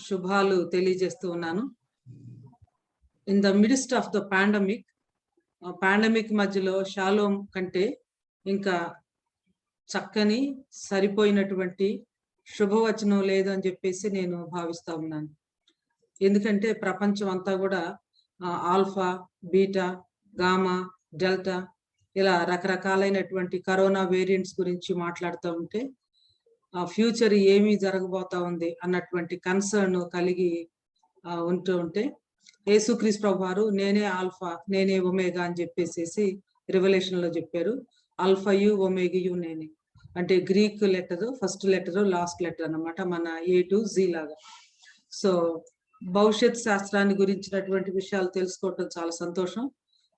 శుభాలు తెలియజేస్తూ ఉన్నాను. In the midst of the pandemic మధ్యలో షాలోమ్ కంటే ఇంకా చక్కని సరిపోయినటువంటి శుభవచనం లేదని చెప్పేసి నేను భావిస్తా ఉన్నాను. ఎందుకంటే ప్రపంచం అంతా కూడా ఆల్ఫా, బీటా, గామా, డెల్టా ఇలా రకరకాలైనటువంటి కరోనా వేరియంట్స్ గురించి మాట్లాడుతూ ఉంటే ఫ్యూచర్ ఏమి జరగబోతా ఉంది అన్నటువంటి కన్సర్న్ కలిగి ఉంటే యేసుక్రీస్తు ప్రభువారు నేనే ఆల్ఫా నేనే ఒమేగా అని చెప్పేసి రివల్యూషన్ లో చెప్పారు. ఆల్ఫాయు ఒమేగయు నేనే, అంటే Greek letter first letter last letter అన్నమాట, మన A to Z లాగా. సో భవిష్యత్ శాస్త్రాన్ని గురించినటువంటి విషయాలు తెలుసుకోవటం చాలా సంతోషం.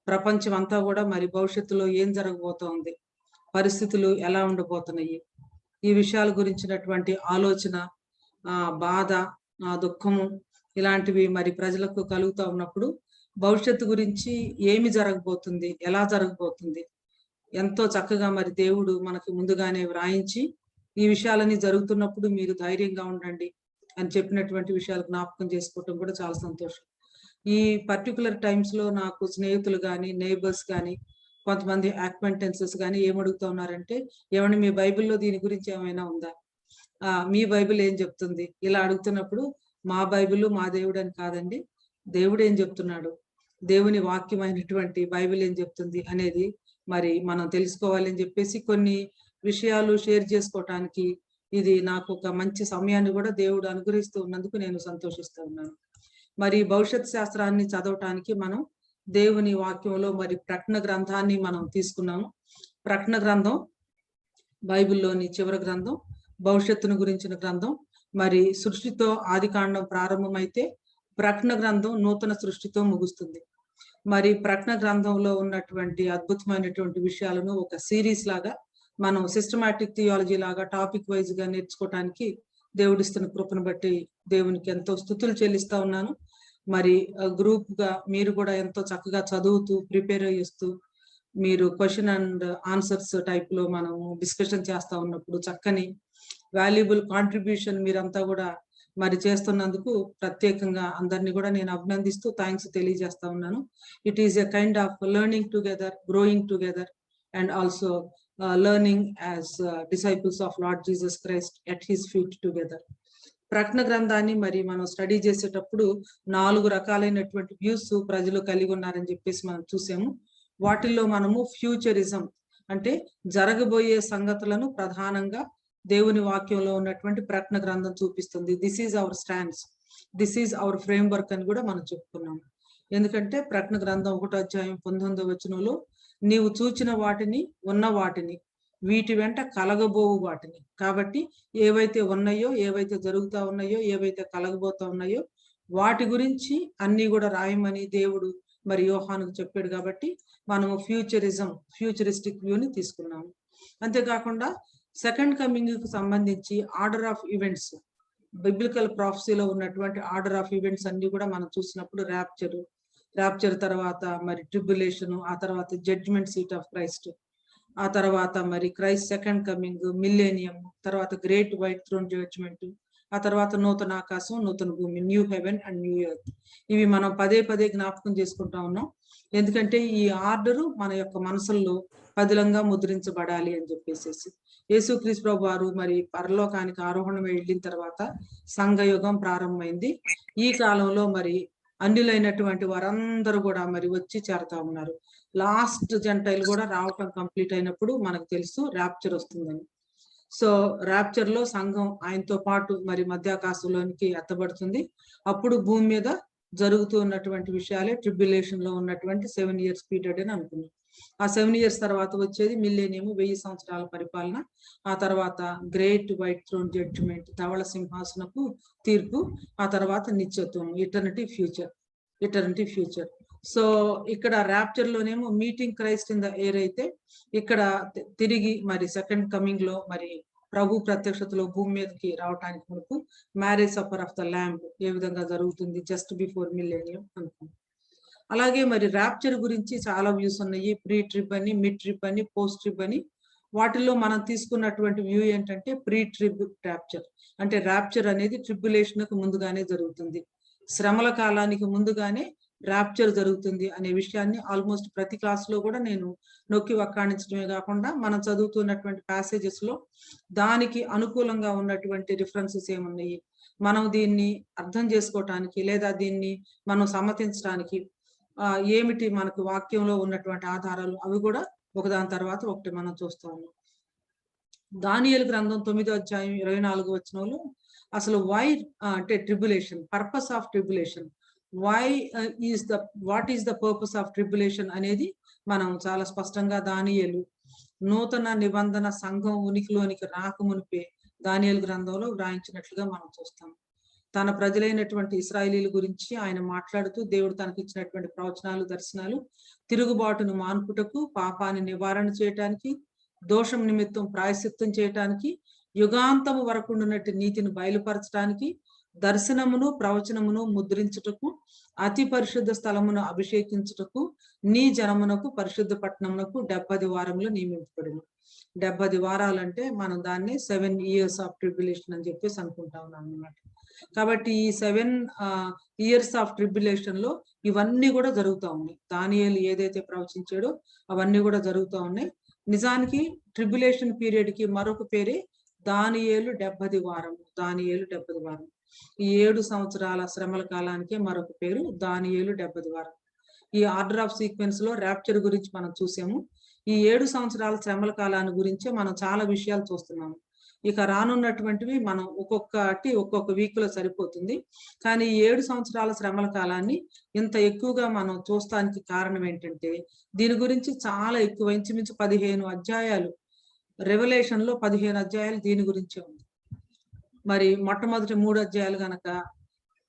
ప్రపంచం అంతా కూడా మరి భవిష్యత్తులో ఏం జరగబోతోంది, పరిస్థితులు ఎలా ఉండబోతున్నాయి, ఈ విషయాల గురించినటువంటి ఆలోచన, బాధ, దుఃఖము ఇలాంటివి మరి ప్రజలకు కలుగుతూ ఉన్నప్పుడు భవిష్యత్తు గురించి ఏమి జరగబోతుంది, ఎలా జరగబోతుంది, ఎంతో చక్కగా మరి దేవుడు మనకి ముందుగానే వ్రాయించి ఈ విషయాలన్నీ జరుగుతున్నప్పుడు మీరు ధైర్యంగా ఉండండి అని చెప్పినటువంటి విషయాలు జ్ఞాపకం చేసుకోవటం కూడా చాలా సంతోషం. ఈ పర్టికులర్ టైమ్స్ లో నాకు స్నేహితులు కానీ, నైబర్స్ కానీ, కొంతమంది అక్వైంటెన్సెస్ కానీ ఏమడుగుతూ ఉన్నారంటే, ఏమంటే మీ బైబిల్లో దీని గురించి ఏమైనా ఉందా, మీ బైబిల్ ఏం చెప్తుంది, ఇలా అడుగుతున్నప్పుడు మా బైబిల్ మా దేవుడు అని కాదండి, దేవుడు ఏం చెప్తున్నాడు, దేవుని వాక్యమైనటువంటి బైబిల్ ఏం చెప్తుంది అనేది మరి మనం తెలుసుకోవాలి అని చెప్పేసి కొన్ని విషయాలు షేర్ చేసుకోవటానికి ఇది నాకు ఒక మంచి సమయాన్ని కూడా దేవుడు అనుగ్రహిస్తూ ఉన్నందుకు నేను సంతోషిస్తూ ఉన్నాను. మరి భవిష్యత్ శాస్త్రాన్ని చదవటానికి మనం దేవుని వాక్యంలో మరి ప్రకటన గ్రంథాన్ని మనం తీసుకున్నాము. ప్రకటన గ్రంథం బైబిల్లోని చివరి గ్రంథం, భవిష్యత్తును గురించిన గ్రంథం. మరి సృష్టితో ఆదికాండం ప్రారంభమైతే ప్రకటన గ్రంథం నూతన సృష్టితో ముగుస్తుంది. మరి ప్రకటన గ్రంథంలో ఉన్నటువంటి అద్భుతమైనటువంటి విషయాలను ఒక సిరీస్ లాగా మనం సిస్టమాటిక్ థియాలజీ లాగా టాపిక్ వైజ్ గా నేర్చుకోవటానికి దేవుడిస్తున్న కృపను బట్టి దేవునికి ఎంతో స్తుతులు చెల్లిస్తా ఉన్నాను. మరి గ్రూప్ గా మీరు కూడా ఎంతో చక్కగా చదువుతూ ప్రిపేర్ చేస్తూ మీరు క్వశ్చన్ అండ్ ఆన్సర్స్ టైప్ లో మనము డిస్కషన్ చేస్తా ఉన్నప్పుడు చక్కని వాల్యుబుల్ కాంట్రిబ్యూషన్ మీరంతా కూడా మరి చేస్తున్నందుకు ప్రత్యేకంగా అందరినీ కూడా నేను అభినందిస్తూ థ్యాంక్స్ తెలియజేస్తా ఉన్నాను. It is a kind of learning together, growing together, and also learning as disciples of Lord Jesus Christ at his feet together. ప్రకటన గ్రంథాన్ని మరి మనం స్టడీ చేసేటప్పుడు 4 రకాలైనటువంటి వ్యూస్ ప్రజలు కలిగి ఉన్నారని చెప్పేసి మనం చూసాము. వాటిల్లో మనము ఫ్యూచరిజం అంటే జరగబోయే సంగతులను ప్రధానంగా దేవుని వాక్యంలో ఉన్నటువంటి ప్రకటన గ్రంథం చూపిస్తుంది. This is our stands, this is our frame work అని కూడా మనం చెప్పుకున్నాము. ఎందుకంటే ప్రకటన గ్రంథం 1వ అధ్యాయం 19వ వచనంలో నీవు చూచిన వాటిని, ఉన్న వాటిని, వీటి వెంట కలగబోవు వాటిని, కాబట్టి ఏవైతే ఉన్నాయో, ఏవైతే జరుగుతా ఉన్నాయో, ఏవైతే కలగబోతా ఉన్నాయో వాటి గురించి అన్ని కూడా రాయమని దేవుడు మరి యోహానుకు చెప్పాడు. కాబట్టి మనము ఫ్యూచరిస్టిక్ వ్యూని తీసుకున్నాము. అంతేకాకుండా సెకండ్ కమింగ్ కు సంబంధించి ఆర్డర్ ఆఫ్ ఈవెంట్స్, బిబ్లికల్ ప్రాఫెసీలో ఉన్నటువంటి ఆర్డర్ ఆఫ్ ఈవెంట్స్ అన్ని కూడా మనం చూసినప్పుడు ర్యాప్చర్ తర్వాత మరి ట్రిబ్యులేషన్, ఆ తర్వాత జడ్జ్మెంట్ సీట్ ఆఫ్ క్రైస్ట్, ఆ తర్వాత మరి క్రైస్ట్ సెకండ్ కమింగ్, మిల్లేనియం, తర్వాత గ్రేట్ వైట్ థ్రోన్ జడ్జ్మెంట్, ఆ తర్వాత నూతన ఆకాశం, నూతన భూమి, new heaven and new earth. ఇవి మనం పదే జ్ఞాపకం చేసుకుంటా ఉన్నాం. ఎందుకంటే ఈ ఆర్డరు మన యొక్క మనసుల్లో పదిలంగా ముద్రించబడాలి అని చెప్పేసి. యేసుక్రీస్తు ప్రభు వారు మరి పరలోకానికి ఆరోహణం వెళ్ళిన తర్వాత సంఘయుగం ప్రారంభమైంది. ఈ కాలంలో మరి అన్యులైనటువంటి వారందరూ కూడా మరి వచ్చి చేరుతా ఉన్నారు. లాస్ట్ జంటైల్ కూడా రావటం కంప్లీట్ అయినప్పుడు మనకు తెలుసు ర్యాప్చర్ వస్తుందని. సో ర్యాప్చర్ లో సంఘం ఆయనతో పాటు మరి మధ్యాకాశంలోనికి ఎత్తబడుతుంది. అప్పుడు భూమి మీద జరుగుతూ ఉన్నటువంటి విషయాలే ట్రిబ్యులేషన్ లో ఉన్నటువంటి 7 years పీరియడ్ అని అనుకున్నాం. ఆ 7 years తర్వాత వచ్చేది మిల్లేనియం, 1000 సంవత్సరాల పరిపాలన, ఆ తర్వాత గ్రేట్ వైట్ థ్రోన్ జడ్జిమెంట్, ధవళ సింహాసనపు తీర్పు, ఆ తర్వాత నిత్యత్వం, ఇటర్నిటీ ఫ్యూచర్. సో ఇక్కడ ర్యాప్చర్ లోనేమో meeting Christ in the air అయితే, ఇక్కడ తిరిగి మరి సెకండ్ కమింగ్ లో మరి ప్రభు ప్రత్యక్షతలో భూమి మీదకి రావటానికి మనకు marriage supper of the lamb ఏ విధంగా జరుగుతుంది జస్ట్ బిఫోర్ మిల్లేనియం అనుకుంటాం. అలాగే మరి ర్యాప్చర్ గురించి చాలా వ్యూస్ ఉన్నాయి. ప్రీ ట్రిప్ అని, మిడ్ ట్రిప్ అని, పోస్ట్ ట్రిప్ అని వాటిల్లో మనం తీసుకున్నటువంటి వ్యూ ఏంటంటే ప్రీ ట్రిబ్ ర్యాప్చర్. అంటే ర్యాప్చర్ అనేది ట్రిబ్యులేషన్ కు ముందుగానే జరుగుతుంది, శ్రమల కాలానికి ముందుగానే ర్యాప్చర్ జరుగుతుంది అనే విషయాన్ని ఆల్మోస్ట్ ప్రతి క్లాస్ లో కూడా నేను నొక్కి వక్కాణించడమే కాకుండా మనం చదువుతున్నటువంటి ప్యాసేజెస్ లో దానికి అనుకూలంగా ఉన్నటువంటి రిఫరెన్సెస్ ఏమున్నాయి, మనం దీన్ని అర్థం చేసుకోవటానికి లేదా దీన్ని మనం సమ్మతించడానికి ఏమిటి మనకు వాక్యంలో ఉన్నటువంటి ఆధారాలు, అవి కూడా ఒకదాని తర్వాత ఒకటి మనం చూస్తా ఉన్నాం. దానియేలు గ్రంథం 9వ అధ్యాయం 24వ వచనంలో అసలు వై అంటే tribulation, purpose of tribulation, why what is the purpose of tribulation అనేది మనం చాలా స్పష్టంగా దానియేలు నూతన నిబంధన సంఘం ఉనికిలోనికి రాకమునిపే దానియేలు గ్రంథంలో వ్రాయించినట్లుగా మనం చూస్తాం. తన ప్రజలైనటువంటి ఇశ్రాయేలీల గురించి ఆయన మాట్లాడుతూ దేవుడు తనకి ఇచ్చినటువంటి ప్రవచనాలు, దర్శనాలు, తిరుగుబాటును మాన్పుటకు, పాపాన్ని నివారణ చేయటానికి, దోషం నిమిత్తం ప్రాయశ్చిత్తం చేయటానికి, యుగాంతము వరకు ఉన్నట్టు నీతిని బయలుపరచడానికి, దర్శనమును ప్రవచనమును ముద్రించుటకు, అతి పరిశుద్ధ స్థలమును అభిషేకించుటకు, నీ జనమునకు పరిశుద్ధ పట్టణమునకు 70 వారములు నియమించబడిన. 70 వారాలంటే మనం దాన్ని 7 years ఆఫ్ ట్రిబ్యులేషన్ అని చెప్పేసి అనుకుంటా ఉన్నాం అన్నమాట. కాబట్టి ఈ 7 years ఆఫ్ ట్రిబ్యులేషన్ లో ఇవన్నీ కూడా జరుగుతూ ఉన్నాయి. దానియేలు ఏదైతే ప్రవచించాడో అవన్నీ కూడా జరుగుతూ ఉన్నాయి. నిజానికి ట్రిబ్యులేషన్ పీరియడ్ కి మరొక పేరే దానియేలు 70 వారము. దానియేలు 70 వారం. ఈ 7 సంవత్సరాల శ్రమల కాలానికే మరొక పేరు దానియేలు 70 వారం. ఈ ఆర్డర్ ఆఫ్ సీక్వెన్స్ లో ర్యాప్చర్ గురించి మనం చూసాము. ఈ 7 సంవత్సరాల శ్రమల కాలాన్ని గురించే మనం చాలా విషయాలు చూస్తున్నాము. ఇక రానున్నటువంటివి మనం ఒక్కొక్క వీక్ లో సరిపోతుంది. కానీ ఈ 7 సంవత్సరాల శ్రమల కాలాన్ని ఇంత ఎక్కువగా మనం చూస్తానికి కారణం ఏంటంటే దీని గురించి చాలా ఎక్కువ, ఇంచుమించు 15 అధ్యాయాలు, రెవల్యూషన్ లో 15 అధ్యాయాలు దీని గురించే ఉంది. మరి మొట్టమొదటి 3 అధ్యాయాలు గనక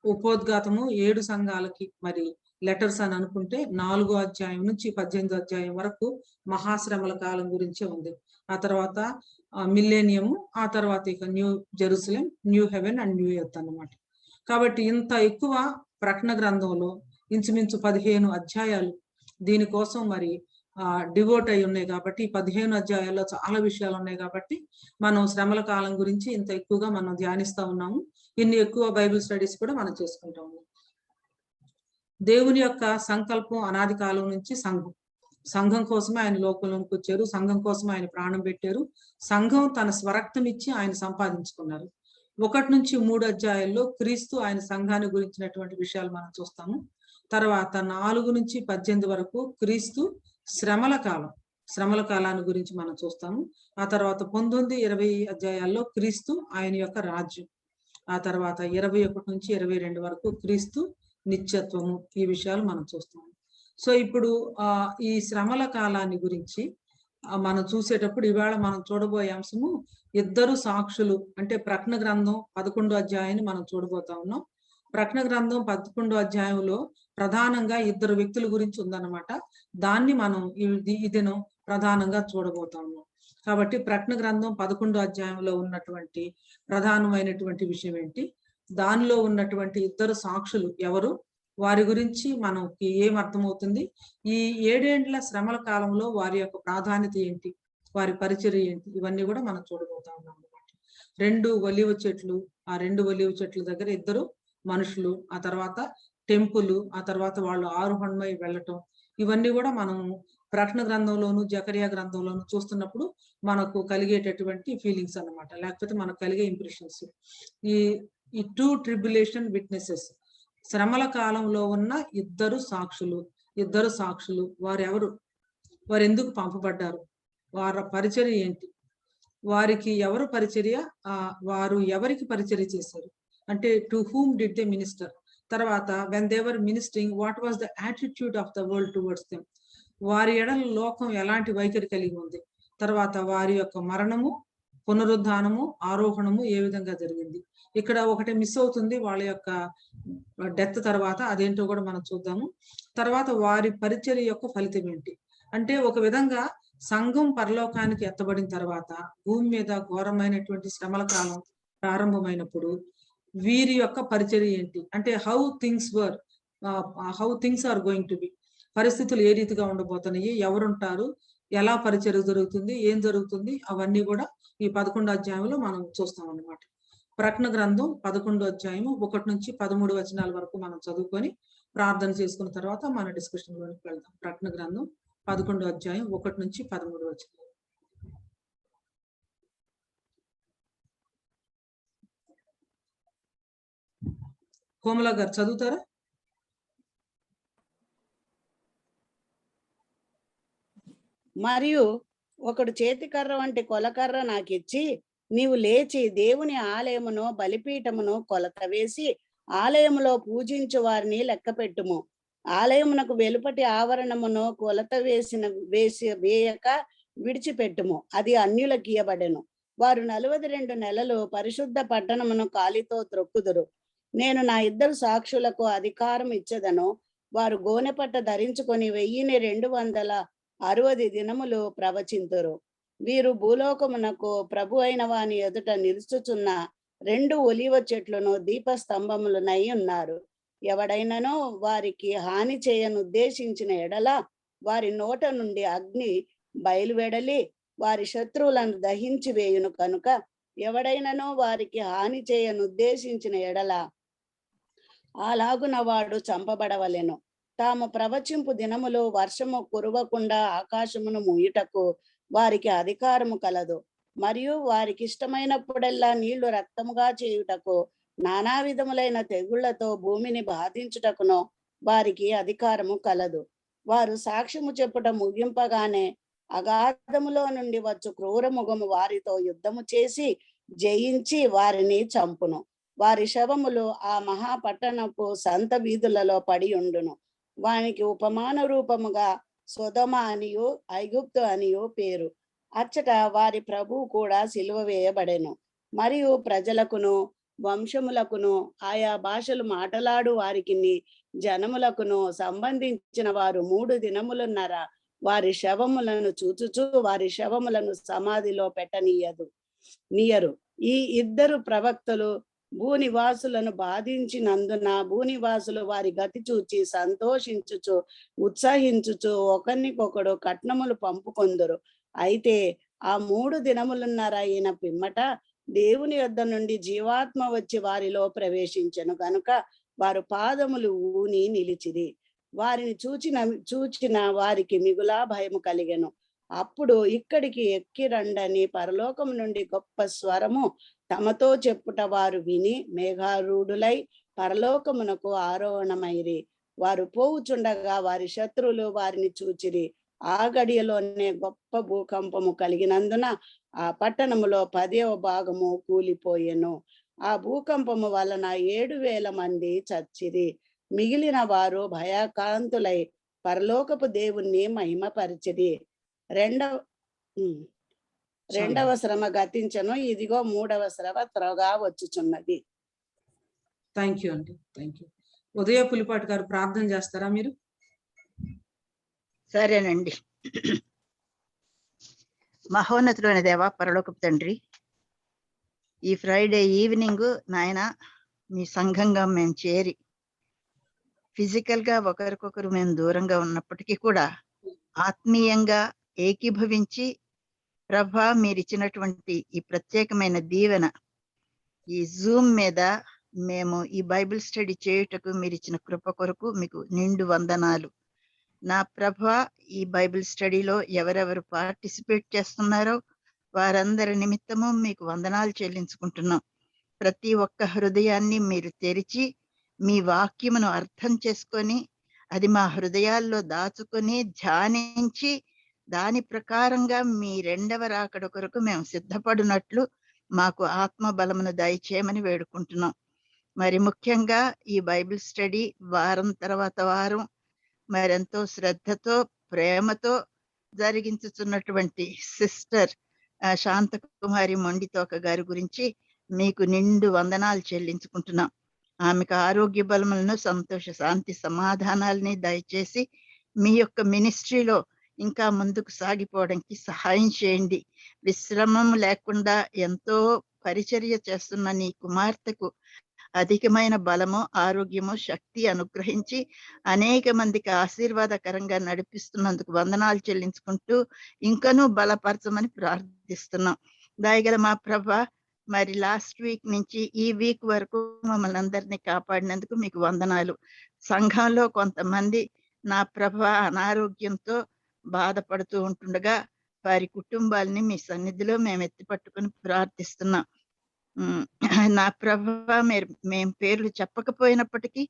ఉపోద్ఘాతము 7 సంఘాలకి మరి లెటర్స్ అని అనుకుంటే 4వ అధ్యాయం నుంచి 18వ అధ్యాయం వరకు మహాశ్రమల కాలం గురించే ఉంది. ఆ తర్వాత మిల్లేనియము, ఆ తర్వాత ఇక new Jerusalem, new heaven and new earth అన్నమాట. కాబట్టి ఇంత ఎక్కువ ప్రకటన గ్రంథంలో ఇంచుమించు 15 అధ్యాయాలు దీనికోసం మరి డివోట్ అయి ఉన్నాయి. కాబట్టి 15 అధ్యాయాల్లో చాలా విషయాలు ఉన్నాయి. కాబట్టి మనం శ్రమల కాలం గురించి ఇంత ఎక్కువగా మనం ధ్యానిస్తా ఉన్నాము. ఇన్ని ఎక్కువ బైబిల్ స్టడీస్ కూడా మనం చేసుకుంటా ఉన్నాం. దేవుని యొక్క సంకల్పం అనాది కాలం నుంచి సంఘం కోసమే ఆయన లోకంలోకి వచ్చారు, సంఘం కోసం ఆయన ప్రాణం పెట్టారు, సంఘం తన స్వరక్తం ఇచ్చి ఆయన సంపాదించుకున్నారు. 1 నుంచి 3 అధ్యాయాల్లో క్రీస్తు ఆయన సంఘాన్ని గురించినటువంటి విషయాలు మనం చూస్తాము. తర్వాత 4 నుంచి 18 వరకు క్రీస్తు శ్రమల కాలాన్ని గురించి మనం చూస్తాము. ఆ తర్వాత 19, 20 అధ్యాయాల్లో క్రీస్తు ఆయన యొక్క రాజ్యం. ఆ తర్వాత 21 నుంచి 22 వరకు క్రీస్తు నిత్యత్వము, ఈ విషయాలు మనం చూస్తాము. సో ఇప్పుడు ఈ శ్రమల కాలాన్ని గురించి మనం చూసేటప్పుడు ఇవాళ మనం చూడబోయే అంశము ఇద్దరు సాక్షులు. అంటే ప్రకటన గ్రంథం 11వ అధ్యాయాన్ని మనం చూడబోతా ఉన్నాం. ప్రకటన గ్రంథం 11వ అధ్యాయంలో ప్రధానంగా ఇద్దరు వ్యక్తుల గురించి ఉందన్నమాట. దాన్ని మనం ఈ దినం ప్రధానంగా చూడబోతా ఉన్నాం. కాబట్టి ప్రకటన గ్రంథం 11వ అధ్యాయంలో ఉన్నటువంటి ప్రధానమైనటువంటి విషయం ఏంటి, దానిలో ఉన్నటువంటి ఇద్దరు సాక్షులు ఎవరు, వారి గురించి మనకి ఏం అర్థమవుతుంది, ఈ 7 ఏండ్ల శ్రమల కాలంలో వారి యొక్క ప్రాధాన్యత ఏంటి, వారి పరిచర్య ఏంటి, ఇవన్నీ కూడా మనం చూడబోతా ఉన్నాం అన్నమాట. 2 ఒలీవ చెట్లు, ఆ 2 ఒలీవ చెట్ల దగ్గర ఇద్దరు మనుషులు, ఆ తర్వాత టెంపుల్, ఆ తర్వాత వాళ్ళు ఆరోహణమై వెళ్ళటం, ఇవన్నీ కూడా మనం ప్రకటన గ్రంథంలోను జకరియా గ్రంథంలోను చూస్తున్నప్పుడు మనకు కలిగేటటువంటి ఫీలింగ్స్ అన్నమాట, లేకపోతే మనకు కలిగే ఇంప్రెషన్స్. ఈ 2 ట్రిబ్యులేషన్ విట్నెసెస్, శ్రమల కాలంలో ఉన్న ఇద్దరు సాక్షులు వారు ఎవరు, వారు ఎందుకు పంపబడ్డారు, వారి పరిచర్య ఏంటి, వారికి ఎవరు పరిచర్య, వారు ఎవరికి పరిచర్య చేశారు, అంటే to whom did they minister. తర్వాత when they were ministering what was the attitude of the world towards them, వారి ఎడల లోకం ఎలాంటి వైఖరి కలిగి ఉంది, తర్వాత వారి యొక్క మరణము, పునరుద్ధానము, ఆరోహణము ఏ విధంగా జరిగింది. ఇక్కడ ఒకటి మిస్ అవుతుంది, వాళ్ళ యొక్క డెత్ తర్వాత, అదేంటో కూడా మనం చూద్దాము. తర్వాత వారి పరిచర్య యొక్క ఫలితం ఏంటి, అంటే ఒక విధంగా సంఘం పరలోకానికి ఎత్తబడిన తర్వాత భూమి మీద ఘోరమైనటువంటి శ్రమల కాలం ప్రారంభమైనప్పుడు వీరి యొక్క పరిచర్య ఏంటి, అంటే how things are going to be, పరిస్థితులు ఏ రీతిగా ఉండబోతున్నాయి, ఎవరుంటారు, ఎలా పరిచర్య జరుగుతుంది, ఏం జరుగుతుంది, అవన్నీ కూడా ఈ 11వ అధ్యాయంలో మనం చూస్తాం అన్నమాట. ప్రకటన గ్రంథం 11వ అధ్యాయము 1 నుంచి 13 వచనాల వరకు మనం చదువుకొని ప్రార్థన చేసుకున్న తర్వాత మన డిస్కషన్ లోనికి వెళ్దాం. ప్రకటన గ్రంథం 11వ అధ్యాయం 1 నుంచి 13 వచనాలు. కోమల గారు చదువుతారా? మరియు ఒకడు చేతికర్ర వంటి కొలకర్ర నాకిచ్చి, నీవు లేచి దేవుని ఆలయమును బలిపీఠమును కొలత వేసి ఆలయములో పూజించు వారిని లెక్క పెట్టుము. ఆలయమునకు వెలుపటి ఆవరణమును కొలత వేయక విడిచిపెట్టుము. అది అన్యులకు ఇయ్యబడెను. వారు 42 నెలలు పరిశుద్ధ పట్టణమును కాలితో త్రొక్కుదురు. నేను నా 2 సాక్షులకు అధికారం ఇచ్చెదను. వారు గోనెపట్ట ధరించుకొని 1260 దినములు ప్రవచింతురు. వీరు భూలోకమునకు ప్రభు అయిన వాని ఎదుట నిలుచుచున్న 2 ఒలీవ చెట్లను దీపస్తంభములనై ఉన్నారు. ఎవడైనను వారికి హాని చేయనుద్దేశించిన ఎడల వారి నోట నుండి అగ్ని బయలువెడలి వారి శత్రువులను దహించి వేయును కనుక ఎవడైనను వారికి హాని చేయనుద్దేశించిన ఎడల అలాగున వాడు చంపబడవలెను. తాము ప్రవచింపు దినములో వర్షము కురవకుండా ఆకాశమును మూయుటకు వారికి అధికారము కలదు. మరియు వారికి ఇష్టమైనప్పుడెల్లా నీళ్లు రక్తముగా చేయుటకు నానా విధములైన తెగుళ్లతో భూమిని బాధించుటకును వారికి అధికారము కలదు. వారు సాక్ష్యము చెప్పుట ముగింపగానే అగాధములో నుండి వచ్చు క్రూరముఖము వారితో యుద్ధము చేసి జయించి వారిని చంపును. వారి శవములు ఆ మహాపట్టణపు సంత వీధులలో పడి ఉండును. వానికి ఉపమాన రూపముగా సొదొమ అనియు ఐగుప్తు అనియు పేరు. అచ్చట వారి ప్రభువు కూడా సిలువ వేయబడెను. మరియు ప్రజలకును వంశములకును ఆయా భాషలు మాటలాడు వారికిని జనములకును సంబంధించిన వారు 3 దినములున్నర వారి శవములను చూచుచు వారి శవములను సమాధిలో పెట్టనీయరు. ఈ 2 ప్రవక్తలు భూనివాసులను బాధించినందున భూనివాసులు వారి గతి చూచి సంతోషించుచు ఉత్సహించుచు ఒకరికొకడు కట్నములు పంపుకొందురు. అయితే ఆ 3 దినములున్నర అయిన పిమ్మట దేవుని యొద్ద నుండి జీవాత్మ వచ్చి వారిలో ప్రవేశించెను గనుక వారు పాదములు ఊని నిలిచిరి. వారిని చూచిన వారికి మిగులా భయము కలిగెను. అప్పుడు ఇక్కడికి ఎక్కి రండని పరలోకం నుండి గొప్ప స్వరము తమతో చెప్పుట వారు విని మేఘారూఢులై పరలోకమునకు ఆరోహణమైరి. వారు పోవుచుండగా వారి శత్రువులు వారిని చూచిరి. ఆ గడియలోనే గొప్ప భూకంపము కలిగినందున ఆ పట్టణములో 10వ భాగము కూలిపోయెను. ఆ భూకంపము వలన 7,000 మంది చచ్చిరి. మిగిలిన వారు భయకాంతులై పరలోకపు దేవుణ్ణి మహిమపరిచిరి. రెండవ శ్రమ గతించను, ఇదిగో 3వ శ్రమ త్వరగా వచ్చుచున్నది. థ్యాంక్ యూ అండి, థ్యాంక్ యూ. ఉదయ పులిపాటి గారు ప్రార్థన చేస్తారా మీరు? సరేనండి. మహోన్నతులైన దేవా, పరలోకపు తండ్రి, ఈ ఫ్రైడే ఈవినింగ్ నాయన మీ సంఘంగా మేము చేరి ఫిజికల్ గా ఒకరికొకరు మేము దూరంగా ఉన్నప్పటికీ కూడా ఆత్మీయంగా ఏకీభవించి ప్రభా మీరు ఇచ్చినటువంటి ఈ ప్రత్యేకమైన దీవెన ఈ జూమ్ మీద మేము ఈ బైబిల్ స్టడీ చేయుటకు మీరు ఇచ్చిన కృప కొరకు మీకు నిండు వందనాలు. నా ప్రభా, ఈ బైబిల్ స్టడీలో ఎవరెవరు పార్టిసిపేట్ చేస్తున్నారో వారందరి నిమిత్తము మీకు వందనాలు చెల్లించుకుంటున్నాం. ప్రతి ఒక్క హృదయాన్ని మీరు తెరిచి మీ వాక్యమును అర్థం చేసుకొని అది మా హృదయాల్లో దాచుకొని ధ్యానించి దాని ప్రకారంగా మీ 2వ రాకడ కొరకు మేము సిద్ధపడినట్లు మాకు ఆత్మ బలమును దయచేయమని వేడుకుంటున్నాం. మరి ముఖ్యంగా ఈ బైబిల్ స్టడీ వారం తర్వాత వారం మరెంతో శ్రద్ధతో ప్రేమతో జరిగించుతున్నటువంటి సిస్టర్ శాంతకుమారి మొండితోక గారి గురించి మీకు నిండు వందనాలు చెల్లించుకుంటున్నాం. ఆమెకు ఆరోగ్య బలములను, సంతోష శాంతి సమాధానాలని దయచేసి మీ యొక్క మినిస్ట్రీలో ఇంకా ముందుకు సాగిపోవడానికి సహాయం చేయండి. విశ్రమం లేకుండా ఎంతో పరిచర్య చేస్తున్న నీ కుమార్తెకు అధికమైన బలము, ఆరోగ్యము, శక్తి అనుగ్రహించి అనేక మందికి ఆశీర్వాదకరంగా నడిపిస్తున్నందుకు వందనాలు చెల్లించుకుంటూ ఇంకనూ బలపరచమని ప్రార్థిస్తున్నాం. దయగల మా ప్రభా, మరి లాస్ట్ వీక్ నుంచి ఈ వీక్ వరకు మమ్మల్ని అందరినీ కాపాడినందుకు మీకు వందనాలు. సంఘంలో కొంతమంది నా ప్రభా అనారోగ్యంతో బాధపడుతూ ఉంటుండగా వారి కుటుంబాలని మీ సన్నిధిలో మేము ఎత్తి పట్టుకుని ప్రార్థిస్తున్నాం. నా ప్రభా, మేము పేర్లు చెప్పకపోయినప్పటికీ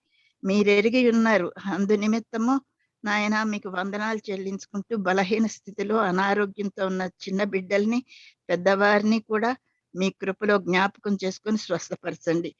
మీరు ఎరిగి ఉన్నారు. అందు నిమిత్తము నాయన మీకు వందనాలు చెల్లించుకుంటూ బలహీన స్థితిలో అనారోగ్యంతో ఉన్న చిన్న బిడ్డల్ని, పెద్దవారిని కూడా మీ కృపలో జ్ఞాపకం చేసుకుని స్వస్థపరచండి.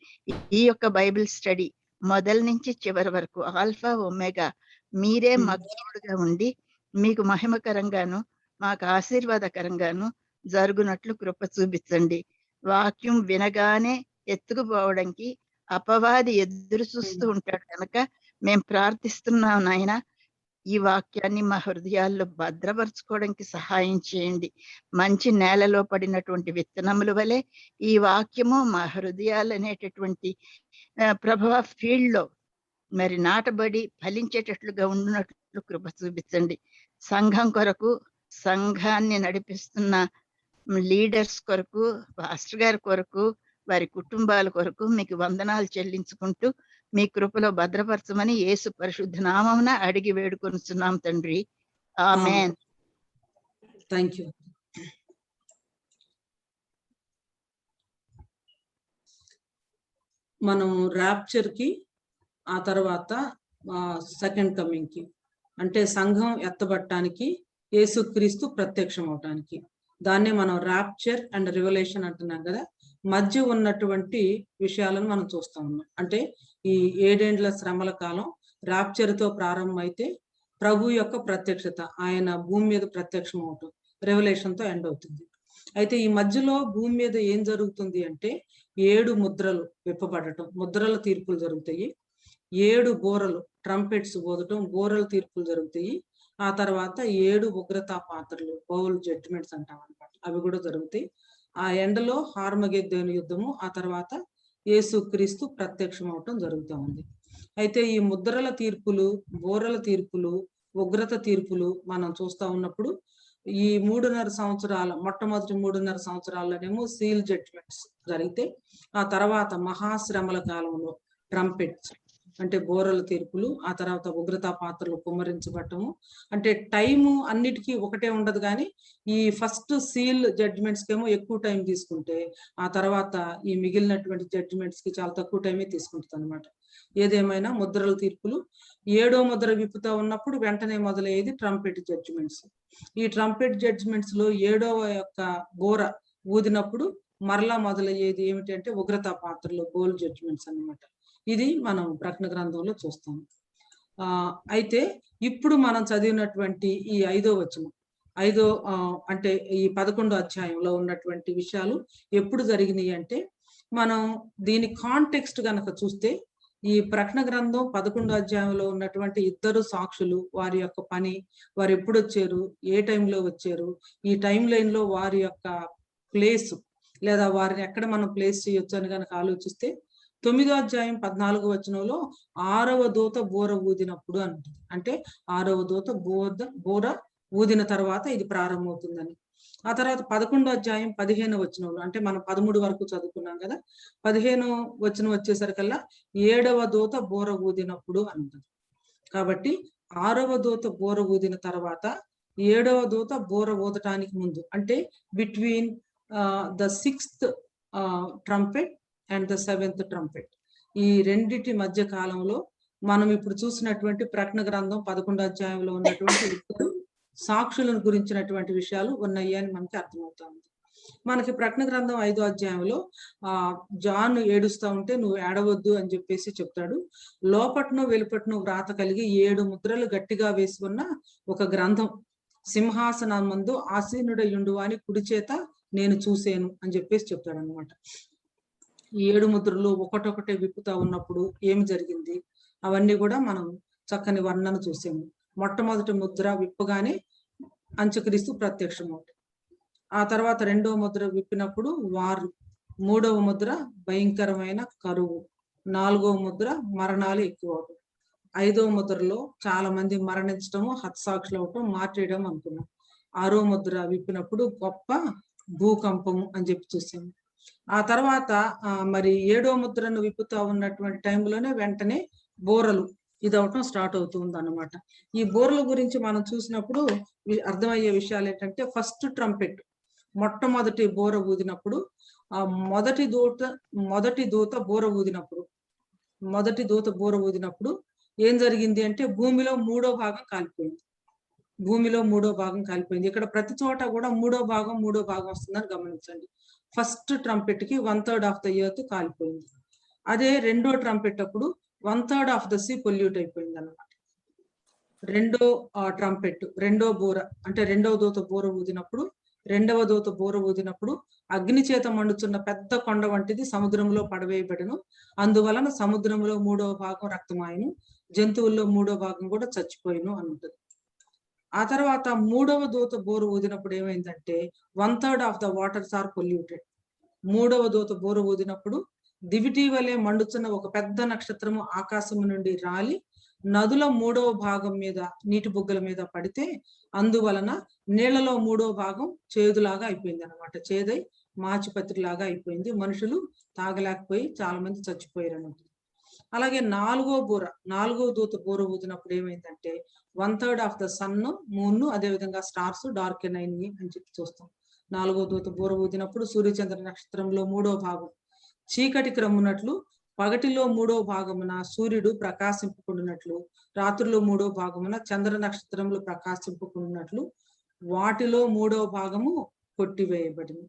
ఈ యొక్క బైబిల్ స్టడీ మొదలు నుంచి చివరి వరకు ఆల్ఫా ఒమేగా మీరే మగ్గుడుగా ఉండి మీకు మహిమకరంగాను మాకు ఆశీర్వాదకరంగాను జరుగునట్లు కృప చూపించండి. వాక్యం వినగానే ఎత్తుకుపోవడానికి అపవాది ఎదురు చూస్తూ ఉంటాడు కనుక మేము ప్రార్థిస్తున్నాం నాయన, ఈ వాక్యాన్ని మా హృదయాల్లో భద్రపరచుకోవడానికి సహాయం చేయండి. మంచి నేలలో పడినటువంటి విత్తనముల వలె ఈ వాక్యము మా హృదయాలు అనేటటువంటి ప్రభావ ఫీల్డ్ లో మరి నాటబడి ఫలించేటట్లుగా ఉన్నట్లు కృప చూపించండి. సంఘం కొరకు, సంఘాన్ని నడిపిస్తున్న లీడర్స్ కొరకు, పాస్టర్ గారి కొరకు, వారి కుటుంబాల కొరకు మీకు వందనాలు చెల్లించుకుంటూ మీ కృపలో భద్రపరచమని యేసు పరిశుద్ధ నామమున అడిగి వేడుకొనుచున్నాం తండ్రి. ఆమేన్. Thank you. మనం ర్యాప్చర్ కి ఆ తర్వాత సెకండ్ కమింగ్ కి, అంటే సంఘం ఎత్తబట్టడానికి యేసుక్రీస్తు ప్రత్యక్షం అవటానికి, దాన్నే మనం ర్యాప్చర్ అండ్ రివల్యూషన్ అంటున్నాం కదా. మధ్య ఉన్నటువంటి విషయాలను మనం చూస్తా ఉన్నాం. అంటే ఈ 7 ఏండ్ల శ్రమల కాలం ర్యాప్చర్ తో ప్రారంభమైతే ప్రభు యొక్క ప్రత్యక్షత, ఆయన భూమి మీద ప్రత్యక్షం అవటం రెవల్యూషన్ తో ఎండ్ అవుతుంది. అయితే ఈ మధ్యలో భూమి మీద ఏం జరుగుతుంది అంటే 7 ముద్రలు విప్పబడటం, ముద్రల తీర్పులు జరుగుతాయి. 7 బోరలు, ట్రంపెట్స్ ఊదటం, బోరల తీర్పులు జరుగుతాయి. ఆ తర్వాత 7 ఉగ్రతా పాత్రలు, బౌల్ జడ్జిమెంట్స్ అంటాం అనమాట, అవి కూడా జరుగుతాయి. ఆ ఎండలో హార్మగెద్దోను యుద్ధము, ఆ తర్వాత యేసుక్రీస్తు ప్రత్యక్షం అవటం జరుగుతూ ఉంది. అయితే ఈ ముద్రల తీర్పులు, బోరల తీర్పులు, ఉగ్రత తీర్పులు మనం చూస్తా ఉన్నప్పుడు ఈ 3.5 సంవత్సరాల, మొట్టమొదటి 3.5 సంవత్సరాల్లోనేమో సీల్ జడ్జిమెంట్స్ జరిగితే, ఆ తర్వాత మహాశ్రమల కాలంలో ట్రంపెట్స్ అంటే బోరల తీర్పులు, ఆ తర్వాత ఉగ్రతా పాత్రలు కుమ్మరించబట్టము. అంటే టైము అన్నిటికీ ఒకటే ఉండదు, కానీ ఈ ఫస్ట్ సీల్ జడ్జిమెంట్స్ కేమో ఎక్కువ టైం తీసుకుంటే ఆ తర్వాత ఈ మిగిలినటువంటి జడ్జిమెంట్స్ కి చాలా తక్కువ టైమే తీసుకుంటుంది అనమాట. ఏదేమైనా ముద్రల తీర్పులు 7వ ముద్ర విప్పుతా ఉన్నప్పుడు వెంటనే మొదలయ్యేది ట్రంపెట్ జడ్జిమెంట్స్. ఈ ట్రంపెట్ జడ్జిమెంట్స్ లో 7వ యొక్క బోర ఊదినప్పుడు మరలా మొదలయ్యేది ఏమిటంటే ఉగ్రతా పాత్రలు, బోల్ జడ్జిమెంట్స్ అన్నమాట. ఇది మనం ప్రకటన గ్రంథంలో చూస్తాం. అయితే ఇప్పుడు మనం చదివినటువంటి ఈ 5వ వచనం, అంటే ఈ 11వ అధ్యాయంలో ఉన్నటువంటి విషయాలు ఎప్పుడు జరిగినాయి అంటే, మనం దీని కాంటెక్స్ట్ గనక చూస్తే ఈ ప్రకటన గ్రంథం 11వ అధ్యాయంలో ఉన్నటువంటి 2 సాక్షులు, వారి యొక్క పని, వారు ఎప్పుడు వచ్చారు, ఏ టైంలో వచ్చారు, ఈ టైం లైన్ లో వారి యొక్క ప్లేస్ లేదా వారిని ఎక్కడ మనం ప్లేస్ చేయొచ్చు అని కనుక ఆలోచిస్తే 9వ అధ్యాయం 14వ వచనంలో 6వ దూత బోర ఊదినప్పుడు అంటుంది. అంటే 6వ దూత బోర ఊదిన తర్వాత ఇది ప్రారంభమవుతుందని. ఆ తర్వాత 11వ అధ్యాయం 15వ వచనంలో, అంటే మనం 13 వరకు చదువుకున్నాం కదా, 15వ వచనం వచ్చేసరికల్లా 7వ దూత బోర ఊదినప్పుడు అంటుంది. కాబట్టి 6వ దూత బోర ఊదిన తర్వాత 7వ దూత బోర ఊదటానికి ముందు, అంటే between the 6th trumpet and the 7th trumpet, ఈ రెండిటి మధ్య కాలంలో మనం ఇప్పుడు చూసినటువంటి ప్రకటన గ్రంథం 11వ అధ్యాయంలో ఉన్నటువంటి 2 సాక్షులను గురించినటువంటి విషయాలు ఉన్నాయి అని మనకి అర్థమవుతుంది. మనకి ప్రకటన గ్రంథం 5వ అధ్యాయంలో జాన్ ఏడుస్తా ఉంటే నువ్వు ఏడవద్దు అని చెప్పేసి చెప్తాడు. లోపట్ను వెలుపట్ను వ్రాత కలిగి 7 ముద్రలు గట్టిగా వేసుకున్న ఒక గ్రంథం సింహాసనం ముందు ఆసీనుడయుండు అని కుడి చేత నేను చూసేను అని చెప్పేసి చెప్తాడు అనమాట. ఈ 7 ముద్రలు ఒకటొకటే విప్పుతా ఉన్నప్పుడు ఏమి జరిగింది అవన్నీ కూడా మనం చక్కని వర్ణన చూసాము. మొట్టమొదటి ముద్ర విప్పగానే అంత్యక్రీస్తు ప్రత్యక్షం అవుతుంది. ఆ తర్వాత 2వ ముద్ర విప్పినప్పుడు వారు, 3వ ముద్ర భయంకరమైన కరువు, 4వ ముద్ర మరణాలు ఎక్కువ అవటం. 5వ ముద్రలో చాలా మంది మరణించడము, హతసాక్షులు అవటం, మార్చేయడం అనుకున్నాం. 6వ ముద్ర విప్పినప్పుడు గొప్ప భూకంపము అని చెప్పి చూసాము. ఆ తర్వాత మరి 7వ ముద్రను విప్పుతా ఉన్నటువంటి టైంలోనే వెంటనే బోరలు ఇదవటం స్టార్ట్ అవుతుంది అన్నమాట. ఈ బోరల గురించి మనం చూసినప్పుడు అర్థమయ్యే విషయాలు ఏంటంటే, ఫస్ట్ ట్రంపెట్ మొట్టమొదటి బోర ఊదినప్పుడు, ఆ మొదటి దూత బోర ఊదినప్పుడు ఏం జరిగింది అంటే, భూమిలో 3వ భాగం కాలిపోయింది. ఇక్కడ ప్రతి చోట కూడా 3వ భాగం వస్తుందని గమనించండి. ఫస్ట్ ట్రంపెట్ కి 1/3 ఆఫ్ ద ఎర్త్ కాలిపోయింది. అదే రెండో ట్రంపెట్ అప్పుడు 1/3 ఆఫ్ ద సీ పొల్యూట్ అయిపోయింది అన్నమాట. రెండో బోర అంటే రెండవ దూత బోర ఊదినప్పుడు అగ్ని చేత మండుచున్న పెద్ద కొండ వంటిది సముద్రంలో పడవేయబడెను. అందువలన సముద్రంలో 3వ భాగం రక్తమాయను, జంతువుల్లో 3వ భాగం కూడా చచ్చిపోయిను అని ఉంటుంది. ఆ తర్వాత 3వ దూత బోర ఊదినప్పుడు ఏమైందంటే, 1/3 of the waters are polluted. 3వ దూత బోర ఊదినప్పుడు దివిటి వలె మండుచున్న ఒక పెద్ద నక్షత్రము ఆకాశము నుండి రాలి నదుల 3వ భాగం మీద, నీటి బుగ్గల మీద పడితే, అందువలన నీళ్లలో 3వ భాగం చేదులాగా అయిపోయింది అనమాట. చేదై మాచిపత్రిలాగా అయిపోయింది. మనుషులు తాగలేకపోయి చాలా మంది చచ్చిపోయారు అన్నమాట. అలాగే 4వ దూత బోర ఊదినప్పుడు ఏమైందంటే, 1/3 ఆఫ్ ద సన్, మూన్, అదే విధంగా స్టార్స్ డార్క్ అయినాయి అని చెప్పి చూస్తాం. 4వ దూత బోర ఊదినప్పుడు సూర్యచంద్ర నక్షత్రంలో 3వ భాగం చీకటి క్రమ్మునట్లు, పగటిలో 3వ భాగమున సూర్యుడు ప్రకాశింపుకున్నట్లు, రాత్రిలో 3వ భాగమున చంద్ర నక్షత్రములు ప్రకాశింపుకున్నట్లు వాటిలో 3వ భాగము కొట్టివేయబడింది.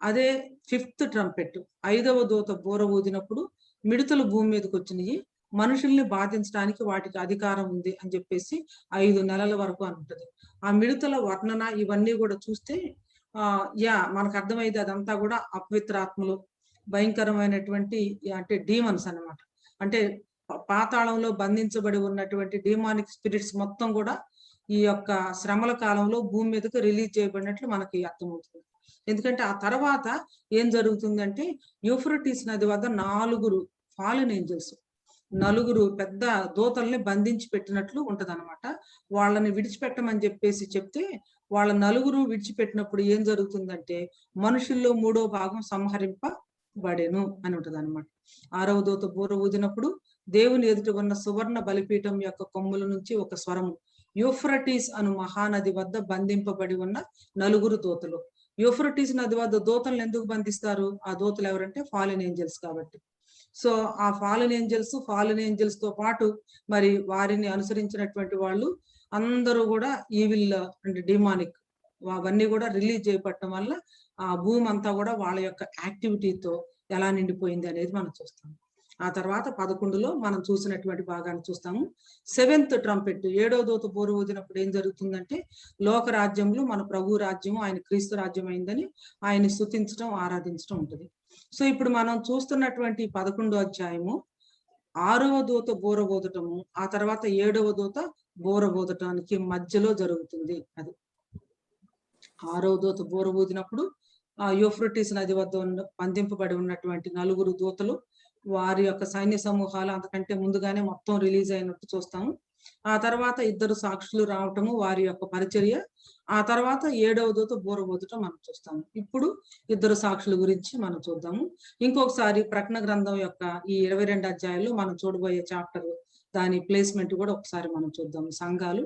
అదే 5th ట్రంపెట్ 5వ దూత బోర ఊదినప్పుడు మిడతలు భూమి మీదకి వచ్చినాయి, మనుషుల్ని బాధించడానికి వాటికి అధికారం ఉంది అని చెప్పేసి 5 నెలల వరకు అంటుంది. ఆ మిడతల వర్ణన ఇవన్నీ కూడా చూస్తే మనకు అర్థమైంది అదంతా కూడా అపవిత్రాత్మలు, భయంకరమైనటువంటి అంటే డీమన్స్ అన్నమాట. అంటే పాతాళంలో బంధించబడి ఉన్నటువంటి డీమానిక్ స్పిరిట్స్ మొత్తం కూడా ఈ యొక్క శ్రమల కాలంలో భూమి మీదకి రిలీజ్ చేయబడినట్లు మనకి అర్థమవుతుంది. ఎందుకంటే ఆ తర్వాత ఏం జరుగుతుందంటే, యూఫ్రటీస్ నది వద్ద 4 ఫాలెన్ ఏంజల్స్, 4 పెద్ద దూతల్ని బంధించి పెట్టినట్లు ఉంటది అనమాట. వాళ్ళని విడిచిపెట్టమని చెప్పేసి చెప్తే, వాళ్ళ 4 విడిచిపెట్టినప్పుడు ఏం జరుగుతుందంటే, మనుషుల్లో 3వ భాగం సంహరింపబడెను అని ఉంటది అనమాట. 6వ దూత బోర ఊదినప్పుడు దేవుని ఎదుట ఉన్న సువర్ణ బలిపీఠం యొక్క కొమ్ముల నుంచి ఒక స్వరము, యూఫ్రటీస్ అను మహానది వద్ద బంధింపబడి ఉన్న 4 దూతలు. యూఫ్రటీస్ నది వద్ద దూతలను ఎందుకు బంధిస్తారు? ఆ దూతలు ఎవరంటే ఫాలెన్ ఏంజల్స్ కాబట్టి. సో ఆ ఫాలెన్ ఏంజల్స్ తో పాటు మరి వారిని అనుసరించినటువంటి వాళ్ళు అందరూ కూడా ఈవిల్ అంటే డిమానిక్ అవన్నీ కూడా రిలీజ్ చేయబడటం వల్ల ఆ భూమి అంతా కూడా వాళ్ళ యొక్క యాక్టివిటీతో ఎలా నిండిపోయింది అనేది మనం చూస్తాం. ఆ తర్వాత 11లో మనం చూసినటువంటి భాగాన్ని చూస్తాము. 7th ట్రంపెట్ 7వ దూత బోర ఊదినప్పుడు ఏం జరుగుతుందంటే, లోక రాజ్యములు మన ప్రభు రాజ్యము, ఆయన క్రీస్తు రాజ్యం అయిందని ఆయన్ని స్తుతించడం, ఆరాధించడం ఉంటుంది. సో ఇప్పుడు మనం చూస్తున్నటువంటి 11వ అధ్యాయము 6వ దూత బోర ఊదటము, ఆ తర్వాత 7వ దూత బోర ఊదటానికి మధ్యలో జరుగుతుంది. అది 6వ దూత బోర ఊదినప్పుడు యూఫ్రటీస్ నది వద్ద బంధింపబడి ఉన్నటువంటి 4 దూతలు, వారి యొక్క సైన్య సమూహాలు అంతకంటే ముందుగానే మొత్తం రిలీజ్ అయినట్టు చూస్తాము. ఆ తర్వాత 2 సాక్షులు రావటము, వారి యొక్క పరిచర్య. ఆ తర్వాత 7వ దూత బోర ఊదటం మనం చూస్తాము. ఇప్పుడు 2 సాక్షుల గురించి మనం చూద్దాము. ఇంకొకసారి ప్రకటన గ్రంథం యొక్క ఈ 22 అధ్యాయాల్లో మనం చూడబోయే చాప్టర్, దాని ప్లేస్మెంట్ కూడా ఒకసారి మనం చూద్దాము. సంఘాలు,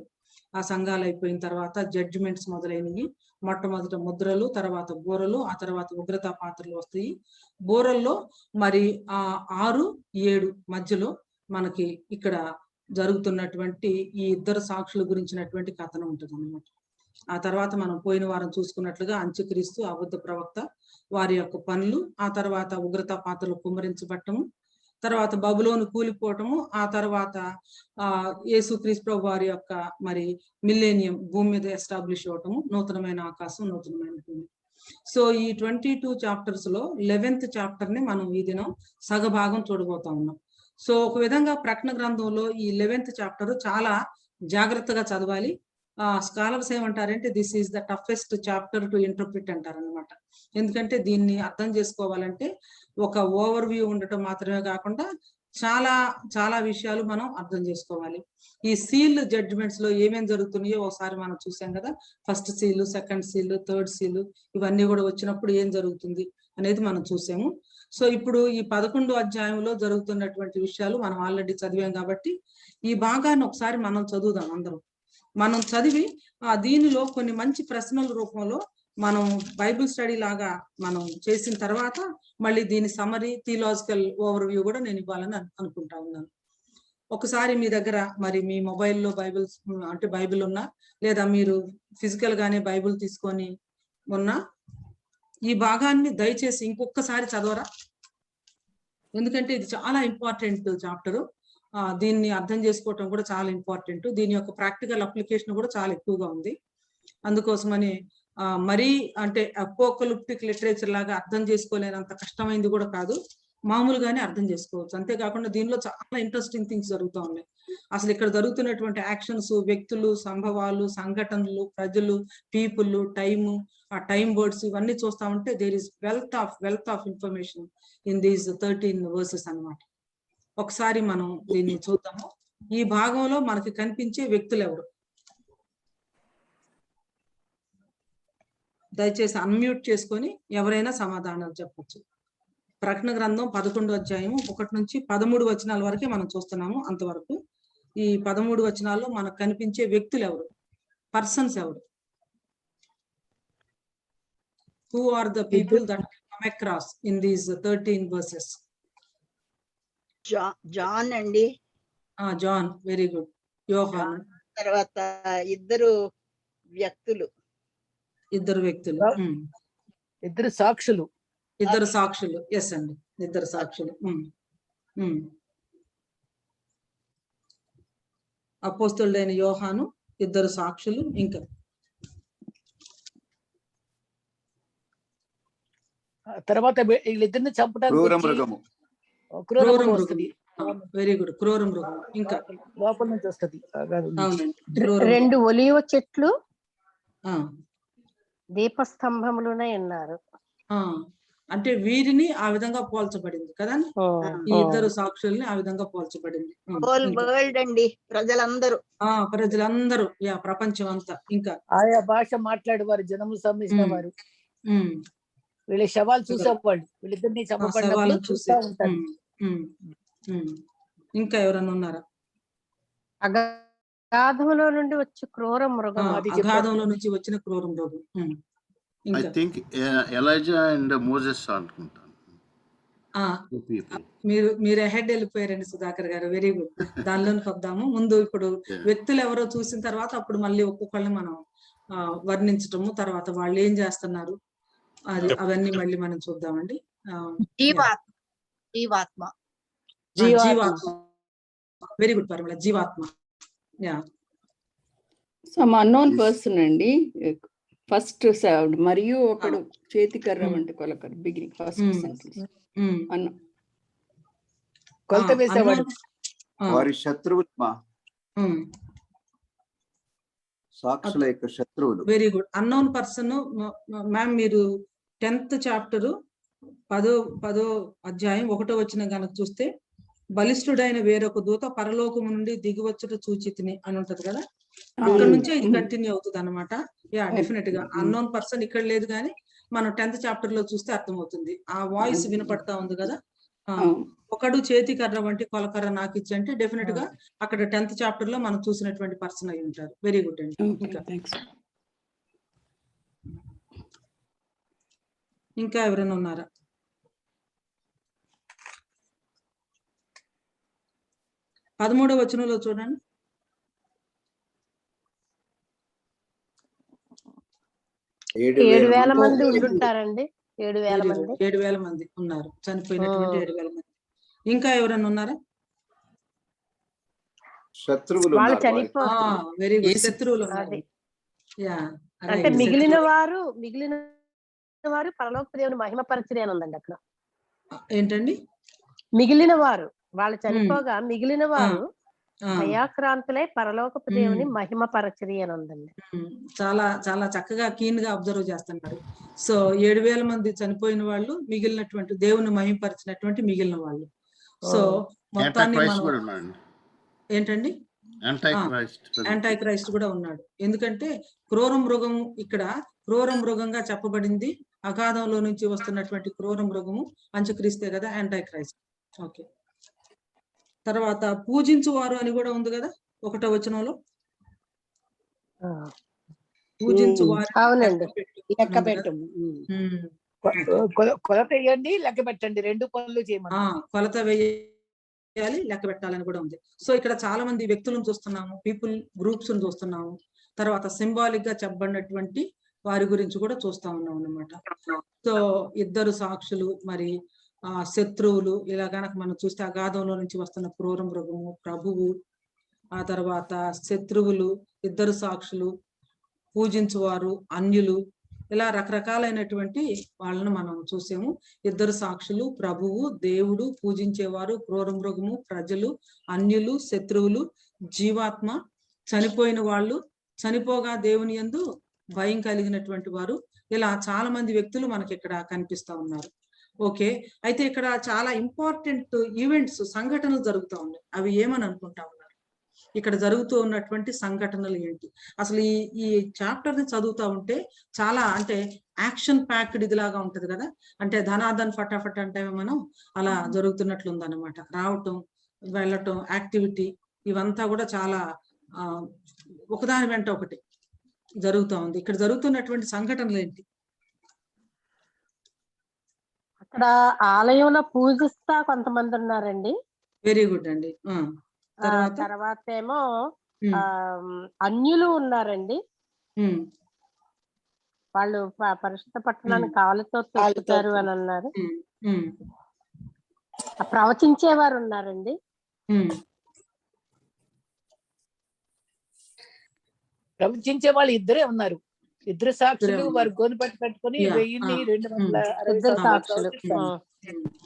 ఆ సంఘాలు అయిపోయిన తర్వాత జడ్జిమెంట్స్ మొదలైనవి. మొట్టమొదట ముద్రలు, తర్వాత బోరలు, ఆ తర్వాత ఉగ్రతా పాత్రలు వస్తాయి. బోరల్లో మరి 6, 7 మధ్యలో మనకి ఇక్కడ జరుగుతున్నటువంటి ఈ 2 సాక్షుల గురించినటువంటి కథనం ఉంటుంది అన్నమాట. ఆ తర్వాత మనం పోయిన వారం చూసుకున్నట్లుగా అంత్యక్రీస్తు, అబద్ధ ప్రవక్త, వారి యొక్క పనులు, ఆ తర్వాత ఉగ్రతా పాత్రలు కుమ్మరించబట్టము, తర్వాత బబులోను కూలిపోవటము, ఆ తర్వాత యేసుక్రీస్తు ప్రభు వారి యొక్క మరి మిల్లేనియం భూమి మీద ఎస్టాబ్లిష్ అవటము, నూతనమైన ఆకాశం, నూతనమైన భూమి. సో ఈ 22 చాప్టర్స్ లో 11th చాప్టర్ ని మనం ఈ దినం సగభాగం చూడబోతా ఉన్నాం. సో ఒక విధంగా ప్రకటన గ్రంథంలో ఈ 11th చాప్టర్ చాలా జాగ్రత్తగా చదవాలి. స్కాలర్స్ ఏమంటారంటే this is the toughest chapter to interpret అంటారనమాట. ఎందుకంటే దీన్ని అర్థం చేసుకోవాలంటే ఒక ఓవర్ వ్యూ ఉండటం మాత్రమే కాకుండా చాలా చాలా విషయాలు మనం అర్థం చేసుకోవాలి. ఈ సీల్ జడ్జిమెంట్స్ లో ఏమేమి జరుగుతున్నాయో ఒకసారి మనం చూసాం కదా. First seal, second seal, third seal ఇవన్నీ కూడా వచ్చినప్పుడు ఏం జరుగుతుంది అనేది మనం చూసాము. సో ఇప్పుడు ఈ 11వ అధ్యాయంలో జరుగుతున్నటువంటి విషయాలు మనం ఆల్రెడీ చదివాం కాబట్టి ఈ భాగాన్ని ఒకసారి మనం చదువుదాం అందరం. మనం చదివి దీనిలో కొన్ని మంచి ప్రశ్నల రూపంలో మనం బైబిల్ స్టడీ లాగా మనం చేసిన తర్వాత మళ్ళీ దీని సమరీ, థియలాజికల్ ఓవర్ వ్యూ కూడా నేను ఇవ్వాలని అనుకుంటా ఉన్నాను. ఒకసారి మీ దగ్గర మరి మీ మొబైల్లో బైబిల్ ఉన్నా లేదా మీరు ఫిజికల్ గానే బైబిల్ తీసుకొని ఉన్నా ఈ భాగాన్ని దయచేసి ఇంకొకసారి చదవరా. ఎందుకంటే ఇది చాలా ఇంపార్టెంట్ చాప్టర్. దీన్ని అర్థం చేసుకోవటం కూడా చాలా ఇంపార్టెంట్. దీని యొక్క ప్రాక్టికల్ అప్లికేషన్ కూడా చాలా ఎక్కువగా ఉంది. అందుకోసమని మరీ అంటే అపోకలిప్టిక్ లిటరేచర్ లాగా అర్థం చేసుకోలేనంత కష్టమైంది కూడా కాదు, మామూలుగానే అర్థం చేసుకోవచ్చు. అంతేకాకుండా దీనిలో చాలా ఇంట్రెస్టింగ్ థింగ్స్ జరుగుతూ ఉన్నాయి. అసలు ఇక్కడ జరుగుతున్నటువంటి యాక్షన్స్, వ్యక్తులు, సంభవాలు, సంఘటనలు, ప్రజలు, పీపుల్, టైము, ఆ టైం వర్డ్స్ ఇవన్నీ చూస్తా ఉంటే there is wealth of information in these 13 verses అన్నమాట. ఒకసారి మనం దీన్ని చూద్దాము. ఈ భాగంలో మనకి కనిపించే వ్యక్తులు ఎవరు? దయచేసి అన్మ్యూట్ చేసుకొని ఎవరైనా సమాధానాలు చెప్పచ్చు. ప్రకటన గ్రంథం 11వ అధ్యాయం 1 నుంచి 13 వచనాల వరకే మనం చూస్తున్నాము. అంతవరకు ఈ 13 వచనాల్లో మనకు కనిపించే వ్యక్తులు ఎవరు, పర్సన్స్ ఎవరు? Who are the people that come across in these 13 verses? John అండి. John, very good. యోహాను. తర్వాత ఇద్దరు వ్యక్తులు. ఇద్దరు సాక్షులు. ఎస్ అండి, ఇద్దరు సాక్షులు. అపోస్తలుడైన యోహాను, ఇద్దరు సాక్షులు. ఇంకా తర్వాత వీళ్ళిద్దరిని చంపడానికి క్రూర మృగము. వెరీ గుడ్, క్రూర మృగం. ఇంకా లోపల నుంచి వస్తుంది. రెండు ఒలివ చెట్లు దీపస్తంభములునే ఉన్నారు. అంటే వీరిని ఆ విధంగా పోల్చబడింది కదా, ఈ ఇద్దరు సాక్షుల్ని ఆ విధంగా పోల్చబడింది. వరల్డ్ అండి, ప్రజలందరూ ప్రపంచం అంతా. ఇంకా ఆయా భాష మాట్లాడేవారు, జనములు సంబంధించిన వారు, వీళ్ళ శవాలు చూసేవాళ్ళు, వీళ్ళిద్దరిని చంపబడినప్పుడు చూస్తూ ఉంటారు. ఇంకా ఎవరన్నా ఉన్నారా? అగాధంలో నుండి వచ్చి క్రూర మృగం. అగాధంలో నుంచి వచ్చిన క్రూర మృగం. I think Elijah and Moses అనుకుంటాను. మీరు అహెడ్ వెళ్ళిపోయారండి సుధాకర్ గారు. Very good. దానిలోకి వద్దాము. ముందు ఇప్పుడు వ్యక్తులు ఎవరో చూసిన తర్వాత అప్పుడు మళ్ళీ ఒక్కొక్కళ్ళని మనం వర్ణించటము, తర్వాత వాళ్ళు ఏం చేస్తున్నారు అవన్నీ మళ్ళీ మనం చూద్దామండి. జీవాత్మ. వెరీ గుడ్ పరిమళ, జీవాత్మ. సమ్ అన్నోన్ పర్సన్ అండి, ఫస్ట్ సర్వ్డ్, మరియు ఒకడు చేతికర్ర వంటి కొలకరు. బిగినింగ్ ఫస్ట్ సెంటెన్స్ అన్న కొలత వేసేవాడు. వారి శత్రువులు, సాక్షుల యొక్క శత్రువులు. Very good. Unknown person. Ma'am మీరు 10th చాప్టర్ 10వ అధ్యాయం 1వ వచనం కనుక చూస్తే, బలిష్ఠుడైన వేరొక దూత పరలోకము నుండి దిగివచ్చుట చూచితిని అని ఉంటది కదా. అక్కడ నుంచే ఇది కంటిన్యూ అవుతుంది అనమాట. డెఫినెట్ గా అన్నోన్ పర్సన్ ఇక్కడ లేదు, కానీ మనం 10th చాప్టర్ లో చూస్తే అర్థమవుతుంది. ఆ వాయిస్ వినపడతా ఉంది కదా. ఒకడు చేతి కర్ర వంటి కొలకర్ర నాకు ఇచ్చి అంటే డెఫినెట్ గా అక్కడ 10th చాప్టర్ లో మనం చూసినటువంటి పర్సన్ అయి ఉంటారు. వెరీ గుడ్ అండి. ఇంకా ఎవరైనా ఉన్నారా? పదమూడవ వచనంలో చూడండి. 7,000 మంది ఉండుంటారండి. 7,000 మంది ఉన్నారు, చనిపోయినటువంటి 7,000 మంది. ఇంకా ఎవరైనా ఉన్నారా? శత్రువులు. వెరీ గుడ్, శత్రువులు ఉన్నారు. అంటే మిగిలిన వారు పరలోక దేవుని మహిమపరచరి అని ఉందండి అక్కడ. ఏంటండి? మిగిలిన వారు, వాళ్ళు చనిపోగా మిగిలిన వారు భయాక్రాంతులై పరలోకపు దేవుని మహిమ పరచరి అని ఉందండి. చాలా చాలా చక్కగా కీన్ గా అబ్జర్వ్ చేస్తున్నారు. సో 7,000 మంది చనిపోయిన వాళ్ళు మిగిలినటువంటి దేవుని మహిమపరిచినటువంటి మిగిలిన వాళ్ళు. సో మొత్తాన్ని మనం ఏంటండి యాంటై క్రైస్ట్ కూడా ఉన్నాడు. ఎందుకంటే క్రూర మృగము ఇక్కడ క్రూర మృగంగా చెప్పబడింది. అగాధంలో నుంచి వస్తున్నటువంటి క్రూర మృగము అంత్యక్రీస్తే కదా యాంటై క్రైస్ట్. ఓకే, తర్వాత పూజించువారు అని కూడా ఉంది కదా 1వ వచనంలో. పూజించువారు అవునండి. లెక్క పెట్టు. కొలత వేయండి, లెక్క పెట్టండి, 2 పనులు చేయమని. కొలత వేయాలి, లెక్క పెట్టాలని కూడా ఉంది. సో ఇక్కడ చాలా మంది వ్యక్తులను చూస్తున్నాము, పీపుల్ గ్రూప్స్ చూస్తున్నాము. తర్వాత సింబాలిక్ గా చెప్పబడినటువంటి వారి గురించి కూడా చూస్తా ఉన్నాం అన్నమాట. సో 2 సాక్షులు, మరి శత్రువులు, ఇలా కనుక మనం చూస్తే అగాధంలో నుంచి వస్తున్న క్రూర మృగము, ప్రభువు, ఆ తర్వాత శత్రువులు, 2 సాక్షులు, పూజించువారు, అన్యులు, ఇలా రకరకాలైనటువంటి వాళ్ళను మనం చూసాము. 2 సాక్షులు, ప్రభువు, దేవుడు, పూజించేవారు, క్రూర మృగము, ప్రజలు, అన్యులు, శత్రువులు, జీవాత్మ, చనిపోయిన వాళ్ళు, చనిపోగా దేవుని యందు భయం కలిగినటువంటి వారు, ఇలా చాలా మంది వ్యక్తులు మనకి ఇక్కడ కనిపిస్తా ఉన్నారు. ఓకే, అయితే ఇక్కడ చాలా ఇంపార్టెంట్ ఈవెంట్స్, సంఘటనలు జరుగుతూ ఉన్నాయి. అవి ఏమని అనుకుంటా ఉన్నారు? ఇక్కడ జరుగుతూ ఉన్నటువంటి సంఘటనలు ఏంటి? అసలు ఈ చాప్టర్ ని చదువుతా ఉంటే చాలా, అంటే యాక్షన్ ప్యాక్డ్ ఇదిలాగా ఉంటది కదా. అంటే ధనాధన్ ఫటాఫట్ అంటే మనం అలా జరుగుతున్నట్లుంది అనమాట. రావటం, వెళ్ళటం, యాక్టివిటీ, ఇవంతా కూడా చాలా ఒకదాని వెంట ఒకటి జరుగుతూ ఉంది. ఇక్కడ జరుగుతున్నటువంటి సంఘటనలు ఏంటి? అక్కడ ఆలయంలో పూజిస్తా కొంతమంది ఉన్నారండి. వెరీ గుడ్ అండి. తర్వాత ఏమో అన్యులు ఉన్నారండి. వాళ్ళు పరిశుద్ధ పట్టణాన్ని కాళ్ళతో తొక్కుతారు అని అన్నారు. ప్రవచించేవారు ఉన్నారండి. ప్రవచించే వాళ్ళు 2 ఉన్నారు. 2 సాక్షులు, వారు గోను పట్టు కట్టుకొని 1260 సాక్షులు,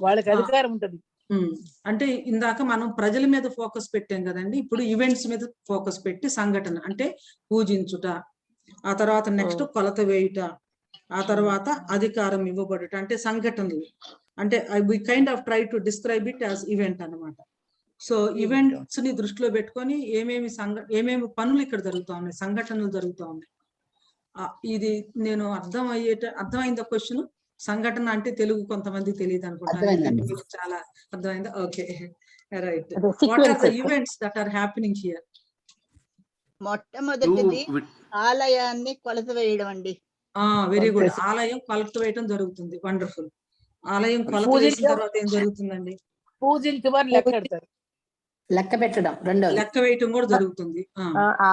వాళ్ళకి అధికారం ఉంటది. అంటే ఇందాక మనం ప్రజల మీద ఫోకస్ పెట్టాం కదండి, ఇప్పుడు ఈవెంట్స్ మీద ఫోకస్ పెట్టి సంఘటన అంటే పూజించుట, ఆ తర్వాత నెక్స్ట్ కొలత వేయుట, ఆ తర్వాత అధికారం ఇవ్వబడుట, అంటే సంఘటనలు. అంటే we kind of try to describe it as event అన్నమాట. సో ఈవెంట్స్ ని దృష్టిలో పెట్టుకొని ఏమేమి పనులు ఇక్కడ జరుగుతా ఉన్నాయి, సంఘటనలు జరుగుతా ఉన్నాయి. ఇది నేను అర్థమైందా క్వశ్చన్? సంఘటన అంటే తెలుగు కొంతమంది తెలియదు అనుకుంటాను, చాలా అర్థమైందా? Okay, right. What are the events that are happening here? మొట్టమొదటిది ఆలయాన్ని కొలత వేయడం అండి. Very good. ఆలయం కొలత వేయడం జరుగుతుంది. వండర్ఫుల్. ఆలయం కొలత వేసిన తర్వాత ఏం జరుగుతుందండి? పూజించేవారు లెక్క పెట్టడం, లెక్క వేయటం కూడా జరుగుతుంది.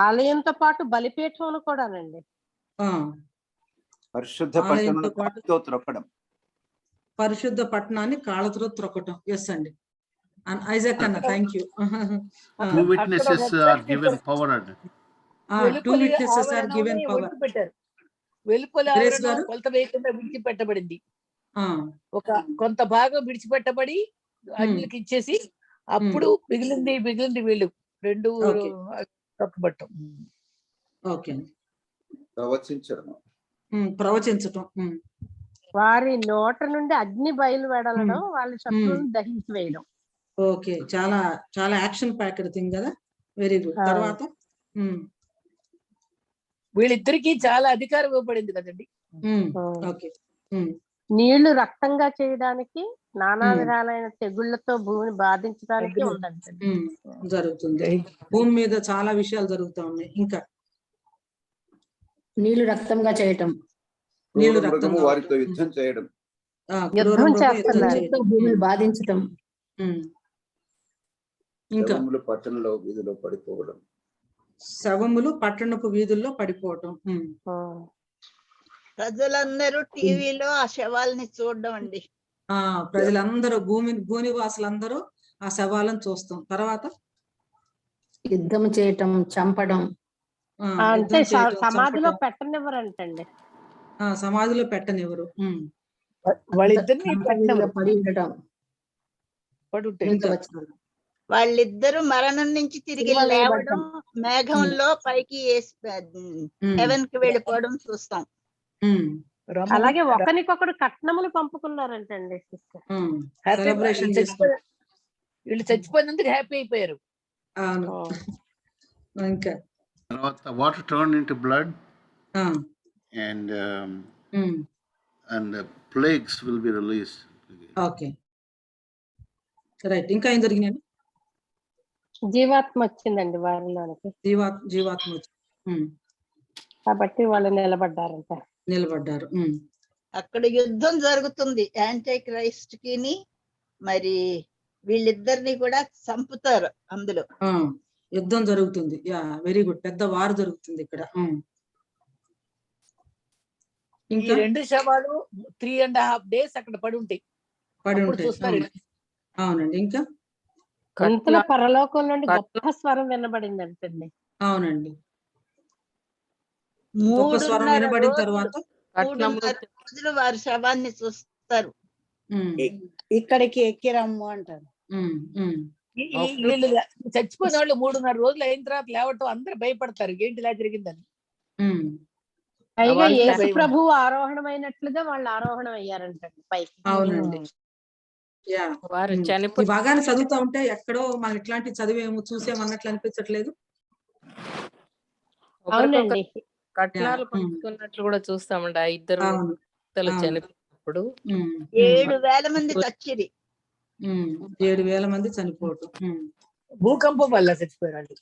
ఆలయంతో పాటు బలిపీఠం కూడానండి. పరిశుద్ధ పట్టణంతో త్రొక్కడం, పరిశుద్ధ పట్టణాన్ని కాళ్ళతో త్రొక్కటం. ఎస్ అండి, ఐజాక్ అన్న, thank you. 2 witnesses are given power. 2 witnesses are given power. వెలుపల కొలత వేయకుండా విడిచిపెట్టబడింది. ఒక కొంత భాగం విడిచిపెట్టబడి అన్యులకి ఇచ్చేసి, అప్పుడు మిగిలింది వీళ్ళు 2 తొక్కబట్టం. ఓకే, ప్రవచించడం, వారి నోట నుండి అగ్ని బయలు వెడలడం, వాళ్ళ శత్రువులను దహించి వేయడం. ఓకే, చాలా చాలా యాక్షన్ ప్యాక్డ్ థింగ్ కదా. Very good. తర్వాత వీళ్ళిద్దరికి చాలా అధికారం ఇవ్వబడింది కదండి. ఓకే, నీళ్లు రక్తంగా చేయడానికి, నానా విధాలైన తెగుళ్లతో భూమిని బాధించడానికి ఉందండి, జరుగుతుంది. భూమి మీద చాలా విషయాలు జరుగుతూ ఉన్నాయి. ఇంకా నీళ్లు రక్తంగా చేయటం, నీళ్లు రక్తం, వారితో యుద్ధం చేయడం, భూమిని బాధించటం, ఇంకా పట్టణంలో వీధిలో పడిపోవడం, శవములు పట్టణపు వీధుల్లో పడిపోవటం. ప్రజలందరూ టీవీలో ఆ శవాలని చూడడం అండి. ప్రజలందరూ భూనివాసులందరూ ఆ శవాలను చూస్తాం. తర్వాత యుద్ధం చేయటం, చంపడం, అంటే సమాధిలో పెట్టనివ్వరంటండి. సమాధిలో పెట్టనివ్వరు. వాళ్ళిద్దరిని పడి ఉండటం. వాళ్ళిద్దరూ మరణం నుంచి తిరిగి సినిమాలో లేవడం, వేయబడ్డాం. మేఘంలో పైకి హెవెన్ కి వెళ్ళిపోవడం చూస్తాం. అలాగే ఒకరికొకరు కట్నములు పంపుకున్నారంటండి సిస్టర్. సెలబ్రేషన్ చేసుకుంటాం. వీళ్ళు చచ్చిపోయినందుకు హ్యాపీ అయిపోయారు. అవును. ఇంకా తర్వాత వాటర్ టర్న్ ఇంటూ బ్లడ్ ఆ, and um, and plagues will be released. Okay right. ఇంకా ఏం జరిగినాయండి? జీవాత్మ వచ్చిందండి వారిలోనికి, జీవాత్మ వచ్చి కాబట్టి వాళ్ళు నిలబడ్డారంట. నిలబడ్డారు. అక్కడ యుద్ధం జరుగుతుంది. యాంటీ క్రైస్ట్ కిని మరి వీళ్ళిద్దరిని కూడా చంపుతారు అందులో. యుద్ధం జరుగుతుంది. Yeah, very good. పెద్ద వారు జరుగుతుంది ఇక్కడ. ఈ ఇంకా 2 శవాలు 3.5 days అక్కడ పడి ఉంటాయి. పడి అప్పుడు ఉంటాయి. చూస్తారు. అవునండి. ఇంకా ఇంతలో పరలోకం నుండి గొప్ప స్వరం వినబడిందంటండి. అవునండి. గొప్ప స్వరం 3.5 వినబడిన తర్వాత 3.5 రోజులు వారి శవాన్ని చూస్తారు. ఇక్కడికి ఎక్కిరమ్ము అంటారు. వీళ్ళు చచ్చిపోయిన వాళ్ళు 3.5 రోజులు అయిన తర్వాత లేవటం అందరూ భయపడతారు, ఏంటి ఇలా జరిగిందని. పైగా యేసు ప్రభువు ఆరోహణమైనట్లుగా వాళ్ళు ఆరోహణం అయ్యారంటండి పైకి. అవునండి. యా, ఈ భాగాన్ని చదువుతా ఉంటే ఎక్కడో మనం ఇట్లాంటి చదివేమో చూసేమన్నట్లు అనిపించట్లేదు. అవునండి. కట్నాలు పంచుకున్నట్లు కూడా చూస్తామండి. ఆ ఇద్దరు భక్తులు చనిపోయినప్పుడు 7,000 మంది చచ్చిరి. 7,000 మంది చనిపోవటం. భూకంపం వల్ల చచ్చిపోయారు.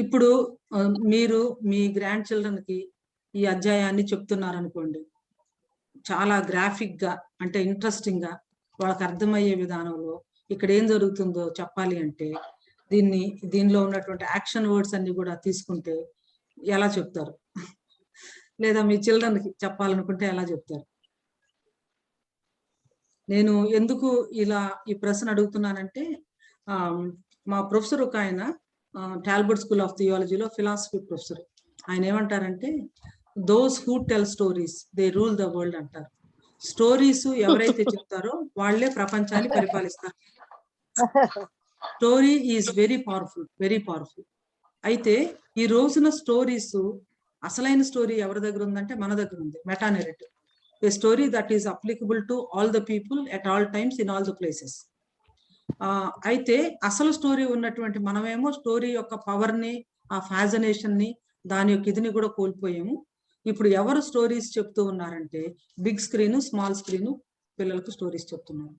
ఇప్పుడు మీరు మీ గ్రాండ్ చిల్డ్రన్ కి ఈ అధ్యాయాన్ని చెప్తున్నారు అనుకోండి, చాలా గ్రాఫిక్ గా, అంటే ఇంట్రెస్టింగ్ గా వాళ్ళకి అర్థమయ్యే విధానంలో ఇక్కడ ఏం జరుగుతుందో చెప్పాలి అంటే దీనిలో ఉన్నటువంటి యాక్షన్ వర్డ్స్ అన్ని కూడా తీసుకుంటే ఎలా చెప్తారు? లేదా మీ చిల్డ్రన్ కి చెప్పాలనుకుంటే ఎలా చెప్తారు? నేను ఎందుకు ఇలా ఈ ప్రశ్న అడుగుతున్నానంటే, మా ప్రొఫెసర్ ఒక ఆయన టాల్బర్ట్ స్కూల్ ఆఫ్ థియాలజీలో ఫిలాసఫీ ప్రొఫెసర్. ఆయన ఏమంటారంటే, those who tell stories they rule the world అంటారు. స్టోరీస్ ఎవరైతే చెప్తారో వాళ్ళే ప్రపంచాన్ని పరిపాలిస్తారు. Story is very powerful, very powerful. అయితే ఈ రోజున స్టోరీస్, అసలైన స్టోరీ ఎవరి దగ్గర ఉందంటే మన దగ్గర ఉంది. Meta narrative, A story that is applicable to all the people at all times in all the places. అయితే అసలు స్టోరీ ఉన్నటువంటి మనమేమో స్టోరీ యొక్క పవర్ ని, ఆ ఫ్యాసినేషన్ ని, దాని యొక్క ఇదిని కూడా కోల్పోయాము. ఇప్పుడు ఎవరు స్టోరీస్ చెప్తూ ఉన్నారంటే బిగ్ స్క్రీన్, స్మాల్ స్క్రీన్ పిల్లలకు స్టోరీస్ చెప్తున్నారు.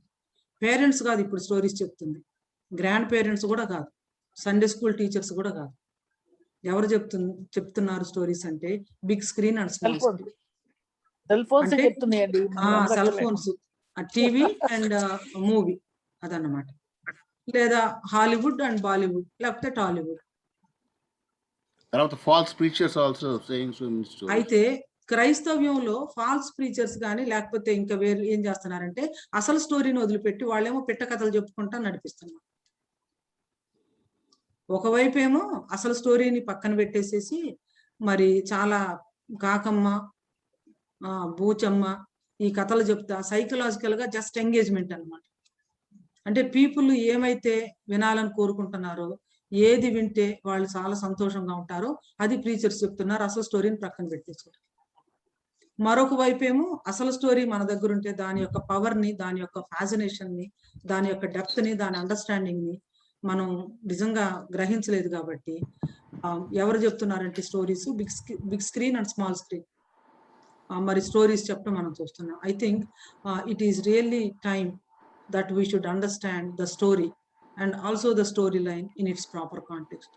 పేరెంట్స్ కాదు ఇప్పుడు స్టోరీస్ చెప్తుంది, గ్రాండ్ పేరెంట్స్ కూడా కాదు, సండే స్కూల్ టీచర్స్ కూడా కాదు. ఎవరు చెప్తున్నారు స్టోరీస్ అంటే big screen and small screen. Cell phones, TV and movie, అదన్నమాట. లేదా హాలీవుడ్ అండ్ బాలీవుడ్, లేకపోతే టాలీవుడ్. అయితే క్రైస్తవ్యంలో ఫాల్స్ ప్రీచర్స్ కానీ లేకపోతే ఇంకా వేరు ఏం చేస్తున్నారంటే అసలు స్టోరీని వదిలిపెట్టి వాళ్ళేమో పిట్ట కథలు చెప్పుకుంటా నడిపిస్తున్నారు. ఒకవైపు ఏమో అసలు స్టోరీని పక్కన పెట్టేసేసి మరి చాలా కాకమ్మ, బూచమ్మ ఈ కథలు చెప్తా సైకలాజికల్ గా జస్ట్ ఎంగేజ్మెంట్ అన్నమాట. అంటే పీపుల్ ఏమైతే వినాలని కోరుకుంటున్నారో, ఏది వింటే వాళ్ళు చాలా సంతోషంగా ఉంటారో అది ప్రీచర్స్ చెప్తున్నారు, అసలు స్టోరీని ప్రక్కన పెట్టేసారు. మరొక వైపు ఏమో అసలు స్టోరీ మన దగ్గర ఉంటే దాని యొక్క పవర్ ని, దాని యొక్క ఫ్యాసినేషన్ ని, దాని యొక్క డెప్త్ ని, దాని అండర్స్టాండింగ్ ని మనం నిజంగా గ్రహించలేదు. కాబట్టి ఎవరు చెప్తున్నారంటే stories big screen and small screen మరి స్టోరీస్ చెప్పడం మనం చూస్తున్నాం. I think it is really time that we should understand the story and also the storyline in its proper context.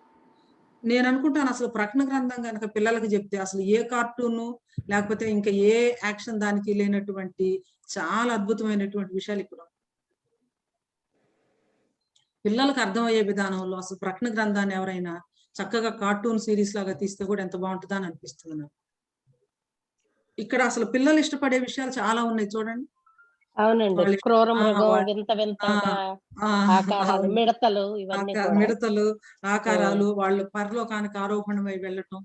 నేను అనుకుంటాను అసలు ప్రకటన గ్రంథం కనుక పిల్లలకు చెప్తే అసలు ఏ కార్టూన్ లేకపోతే ఇంకా ఏ యాక్షన్ దానికి లేనటువంటి చాలా అద్భుతమైనటువంటి విషయాలు ఇక్కడ పిల్లలకు అర్థమయ్యే విధానంలో అసలు ప్రకటన గ్రంథాన్ని ఎవరైనా చక్కగా కార్టూన్ సిరీస్ లాగా తీస్తే కూడా ఎంత బాగుంటుందా అని అనిపిస్తుంది నాకు. ఇక్కడ అసలు పిల్లలు ఇష్టపడే విషయాలు చాలా ఉన్నాయి చూడండి. అవునండి, క్రూర మృగం, వింత వింత ఆకారాలు, మిడతలు, ఇవన్నీ మిడతలు, ఆకారాలు, వాళ్ళు పరలోకానికి ఆరోహణమై వెళ్ళటం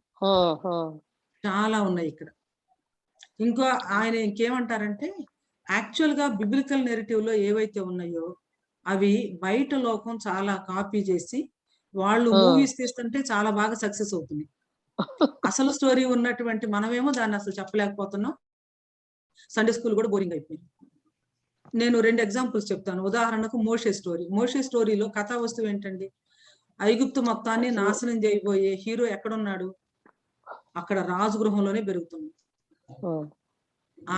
చాలా ఉన్నాయి ఇక్కడ. ఇంకో ఆయన ఇంకేమంటారంటే యాక్చువల్ గా బిబ్లికల్ నెరేటివ్ లో ఏవైతే ఉన్నాయో అవి బయట లోకం చాలా కాపీ చేసి వాళ్ళు ఆ. మూవీస్ తీస్తుంటే చాలా బాగా సక్సెస్ అవుతుంది. అసలు స్టోరీ ఉన్నటువంటి మనమేమో దాన్ని అసలు చెప్పలేకపోతున్నాం. సండే స్కూల్ కూడా బోరింగ్ అయిపోయింది. నేను 2 ఎగ్జాంపుల్స్ చెప్తాను. ఉదాహరణకు మోషే స్టోరీ. మోషే స్టోరీలో కథా వస్తువు ఏంటండి? ఐగుప్తు మొత్తాన్ని నాశనం చేయబోయే హీరో ఎక్కడున్నాడు? అక్కడ రాజు గృహంలోనే పెరుగుతుంది.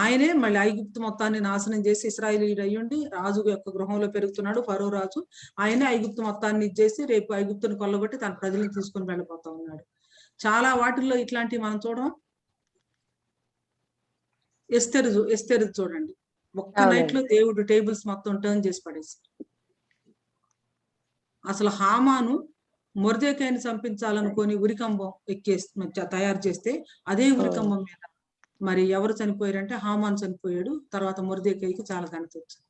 ఆయనే మళ్ళీ ఐగుప్తు మొత్తాన్ని నాశనం చేసి ఇశ్రాయేలీయుడు అయ్యుండి రాజు యొక్క గృహంలో పెరుగుతున్నాడు. ఫరో రాజు ఆయనే ఐగుప్తు మొత్తాన్ని ఇచ్చేసి రేపు ఐగుప్తుని కొల్లగొట్టి తన ప్రజలను తీసుకొని వెళ్ళిపోతా ఉన్నాడు. చాలా వాటిల్లో ఇట్లాంటివి మనం చూడడం. ఎస్తేరు చూడండి, ఒక్క నైట్ లో దేవుడు టేబుల్స్ మొత్తం టర్న్ చేసి పడేసి. అసలు హామాను మొర్దెకైని చంపించాలనుకొని ఉరికంబం తయారు చేస్తే అదే ఉరికంబం మీద మరి ఎవరు చనిపోయారంటే హామాన్ చనిపోయాడు. తర్వాత మొర్దెకైకి చాలా ఘనత వచ్చింది.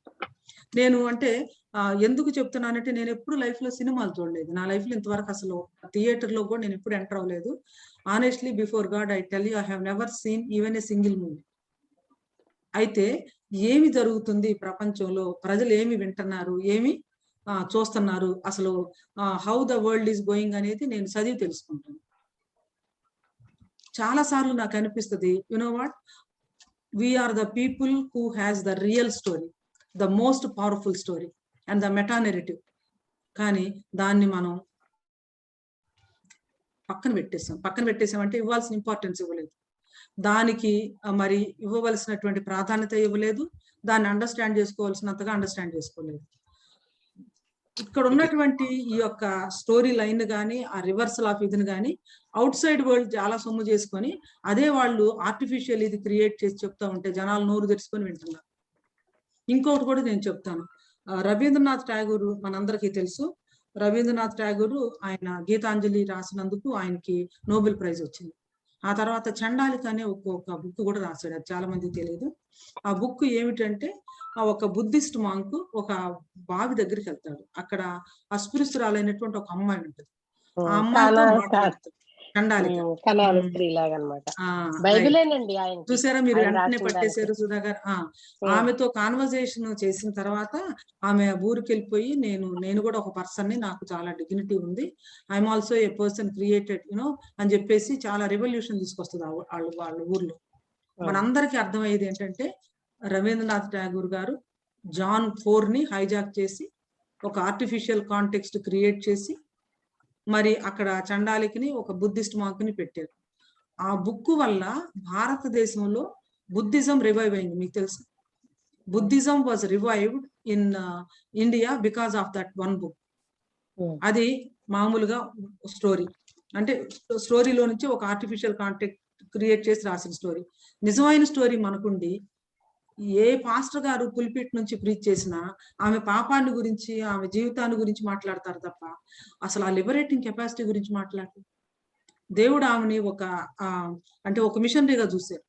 నేను అంటే ఎందుకు చెప్తున్నానంటే నేను ఎప్పుడు లైఫ్ లో సినిమాలు చూడలేదు. నా లైఫ్ లో ఇంతవరకు అసలు థియేటర్ లో కూడా నేను ఎప్పుడు ఎంటర్ అవ్వలేదు. Honestly before God I tell you, I have never seen even a single movie. అయితే ఏమి జరుగుతుంది ప్రపంచంలో, ప్రజలు ఏమి వింటున్నారు, ఏమి చూస్తున్నారు, అసలు how the world is going అనేది నేను చదివి తెలుసుకుంటాను. చాలా సార్లు నాకు అనిపిస్తుంది, you know what, we are the people who has the real story, the most powerful story and the meta narrative. కానీ దాన్ని మనం పక్కన పెట్టేసామంటే ఇవ్వాల్సిన ఇంపార్టెన్స్ ఇవ్వలేదు. దానికి మరి ఇవ్వవలసినటువంటి ప్రాధాన్యత ఇవ్వలేదు. దాన్ని అండర్స్టాండ్ చేసుకోవాల్సినంతగా అండర్స్టాండ్ చేసుకోలేదు. ఇక్కడ ఉన్నటువంటి ఈ యొక్క స్టోరీ లైన్ కానీ ఆ రివర్సల్ ఆఫ్ ఇదిని కానీ అవుట్ సైడ్ వరల్డ్ చాలా సొమ్ము చేసుకొని అదే వాళ్ళు ఆర్టిఫిషియల్ ఇది క్రియేట్ చేసి చెప్తా ఉంటే జనాలు నోరు తెరుచుకొని వింటున్నారు. ఇంకొకటి కూడా నేను చెప్తాను. రవీంద్రనాథ్ ఠాగూర్ మనందరికీ తెలుసు. రవీంద్రనాథ్ ఠాగూర్ ఆయన గీతాంజలి రాసినందుకు ఆయనకి నోబెల్ ప్రైజ్ వచ్చింది. ఆ తర్వాత చండాలిక అనే ఒక బుక్ కూడా రాశాడు. అది చాలా మందికి తెలియదు. ఆ బుక్ ఏమిటంటే ఒక బుద్ధిస్ట్ మాంక్ ఒక బావి దగ్గరికి వెళ్తాడు. అక్కడ అస్పృశ్యురాలైనటువంటి ఒక అమ్మాయి ఉంటుంది. ఆ అమ్మాయితో మాట్లాడుతాడు. చండాలిక చూసారా మీరు, వెంటనే పట్టేశారు సుధా గారు. ఆమెతో కాన్వర్జేషన్ చేసిన తర్వాత ఆమె ఊరికి వెళ్ళిపోయి నేను కూడా ఒక పర్సన్ ని, నాకు చాలా డిగ్నిటీ ఉంది, I'm also a person created you know అని చెప్పేసి చాలా రెవల్యూషన్ తీసుకొస్తుంది వాళ్ళ ఊర్లో. మనందరికీ అర్థమయ్యేది ఏంటంటే రవీంద్రనాథ్ ఠాగూర్ గారు జాన్ 4 ని హైజాక్ చేసి ఒక ఆర్టిఫిషియల్ కాంటెక్స్ట్ క్రియేట్ చేసి మరి అక్కడ చండాలికని ఒక బుద్ధిస్ట్ మాంక్ని పెట్టారు. ఆ బుక్ వల్ల భారతదేశంలో బుద్ధిజం రివైవ్ అయింది. మీకు తెలుసు, Buddhism was revived in India because of that one book. అది మామూలుగా స్టోరీ, అంటే స్టోరీలో నుంచి ఒక ఆర్టిఫిషియల్ కాంటెక్ట్ క్రియేట్ చేసి రాసిన స్టోరీ. నిజమైన స్టోరీ మనకుండి ఏ పాస్టర్ గారు పుల్పిట్ నుంచి ప్రీచ్ చేసినా ఆమె పాపాన్ని గురించి, ఆమె జీవితాన్ని గురించి మాట్లాడతారు తప్ప అసలు ఆ లిబరేటింగ్ కెపాసిటీ గురించి మాట్లాడారు. దేవుడు ఆమెని ఒక మిషనరీగా చూశారు.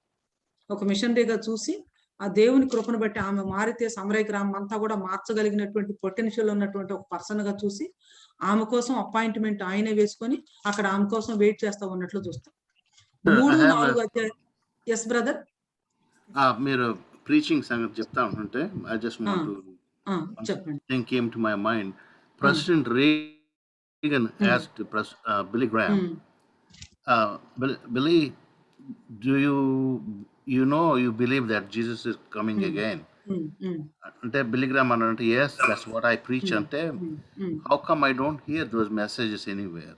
ఒక మిషనరీగా చూసి ఆ దేవుని కృపను బట్టి ఆమె మారితే సమరయ గ్రామం అంతా కూడా మార్చగలిగినటువంటి పొటెన్షియల్ ఉన్నటువంటి ఒక పర్సన్ గా చూసి ఆమె కోసం అపాయింట్మెంట్ ఆయనే వేసుకొని అక్కడ ఆమె కోసం వెయిట్ చేస్తా ఉన్నట్లు చూస్తాం. 3-4 అధ్యాయం. ఎస్ బ్రదర్, మీరు preaching సంగతి చెప్తా ఉంటుంటే I just want to చెప్పండి. thing came to my mind. President Reagan asked Billy Graham, Billy, do you believe that Jesus is coming again? అంటే Billy Graham అంటే yes, that's what I preach. అంటే how come I don't hear those messages anywhere?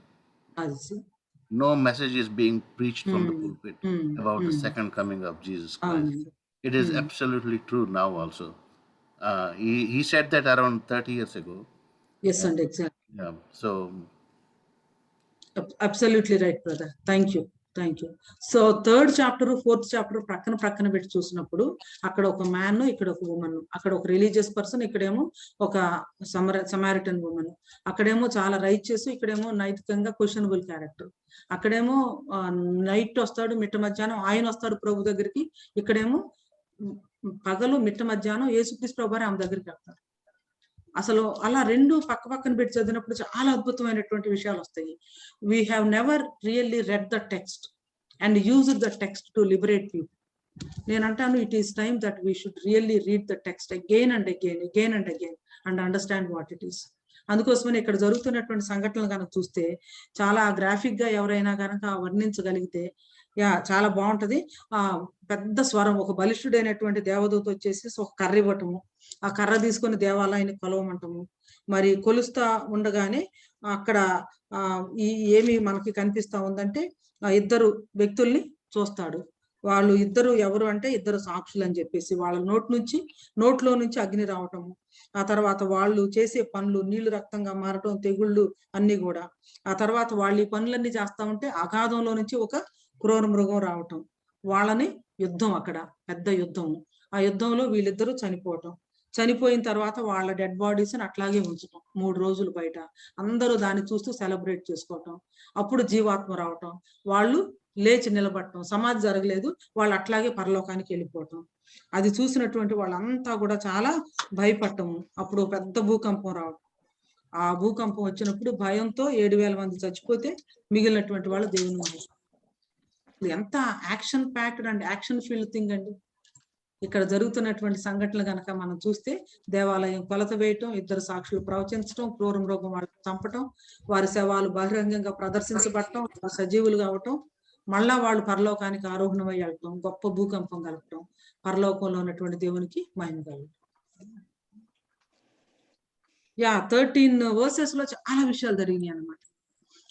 No message is being preached from the pulpit about the second coming of Jesus Christ. It is absolutely true now also. He said that around 30 years ago. Yes, and exactly. Yeah. So absolutely right, brother. Thank you. So 3rd chapter 4th chapter ప్రక్కన పెట్టి చూసినప్పుడు అక్కడ ఒక man, ఇక్కడ ఒక women, అక్కడ ఒక religious person, ఇక్కడేమో ఒక సమారిటన్ ఉమెన్, అక్కడేమో చాలా రైచియస్, ఇక్కడేమో నైతికంగా క్వశ్చనబుల్ క్యారెక్టర్. అక్కడేమో నైట్ వస్తాడు, మిట్ట మధ్యాహ్నం ఆయన వస్తాడు ప్రభు దగ్గరికి, ఇక్కడేమో పగలు మిట్ట మధ్యాహ్నం యేసుక్రీస్తు ప్రభు ఆమె దగ్గరికి వెళ్తారు. అసలు అలా 2 పక్కన పెట్టి చదివినప్పుడు చాలా అద్భుతమైనటువంటి విషయాలు వస్తాయి. We have never really read the text and used the text to liberate people. నేను అంటాను, it is time that we should really read the text again and again and understand what it is. అందుకోసమని ఇక్కడ జరుగుతున్నటువంటి సంఘటనలు కనుక చూస్తే చాలా graphic గా ఎవరైనా కనుక వర్ణించగలిగితే చాలా బాగుంటది. పెద్ద స్వరం, ఒక బలిష్ఠుడైనటువంటి దేవదూత వచ్చేసి ఒక కర్ర ఇవ్వటము, ఆ కర్ర తీసుకొని దేవాలయాన్ని కొలవమంటము. మరి కొలుస్తా ఉండగానే అక్కడ ఏమి మనకి కనిపిస్తా ఉందంటే ఇద్దరు వ్యక్తుల్ని చూస్తాడు. వాళ్ళు ఇద్దరు ఎవరు అంటే ఇద్దరు సాక్షులు అని చెప్పేసి వాళ్ళ నోట్లో నుంచి అగ్ని రావటము, ఆ తర్వాత వాళ్ళు చేసే పనులు నీళ్లు రక్తంగా మారటం, తెగుళ్ళు అన్ని కూడా. ఆ తర్వాత వాళ్ళు ఈ పనులన్నీ చేస్తా ఉంటే అగాధంలో నుంచి ఒక క్రూర మృగం రావటం, వాళ్ళని యుద్ధం, అక్కడ పెద్ద యుద్ధము. ఆ యుద్ధంలో వీళ్ళిద్దరూ చనిపోయిన తర్వాత వాళ్ళ డెడ్ బాడీస్ ని అట్లాగే ఉంచటం 3 రోజులు బయట, అందరూ దాన్ని చూస్తూ సెలబ్రేట్ చేసుకోవటం. అప్పుడు జీవాత్మ రావటం, వాళ్ళు లేచి నిలబడటం, సమాధి జరగలేదు, వాళ్ళు అట్లాగే పరలోకానికి వెళ్ళిపోవటం. అది చూసినటువంటి వాళ్ళంతా కూడా చాలా భయపడటము. అప్పుడు పెద్ద భూకంపం రావటం, ఆ భూకంపం వచ్చినప్పుడు భయంతో 7,000 మంది చచ్చిపోతే మిగిలినటువంటి వాళ్ళు దేవుని. ఎంత action packed and action field thing అండి. ఇక్కడ జరుగుతున్నటువంటి సంఘటనలు కనుక మనం చూస్తే దేవాలయం కొలత వేయటం, ఇద్దరు సాక్షులు ప్రవచించడం, క్రూర మృగం వాళ్ళని చంపటం, వారి శవాలు బహిరంగంగా ప్రదర్శించబడటం, సజీవులు కావటం, మళ్ళా వాళ్ళు పరలోకానికి ఆరోహణమై వెళ్ళటం, గొప్ప భూకంపం కలగటం, పరలోకంలో ఉన్నటువంటి దేవునికి మహిమ కలగటం. 13 verses లో చాలా విషయాలు జరిగినాయి అన్నమాట.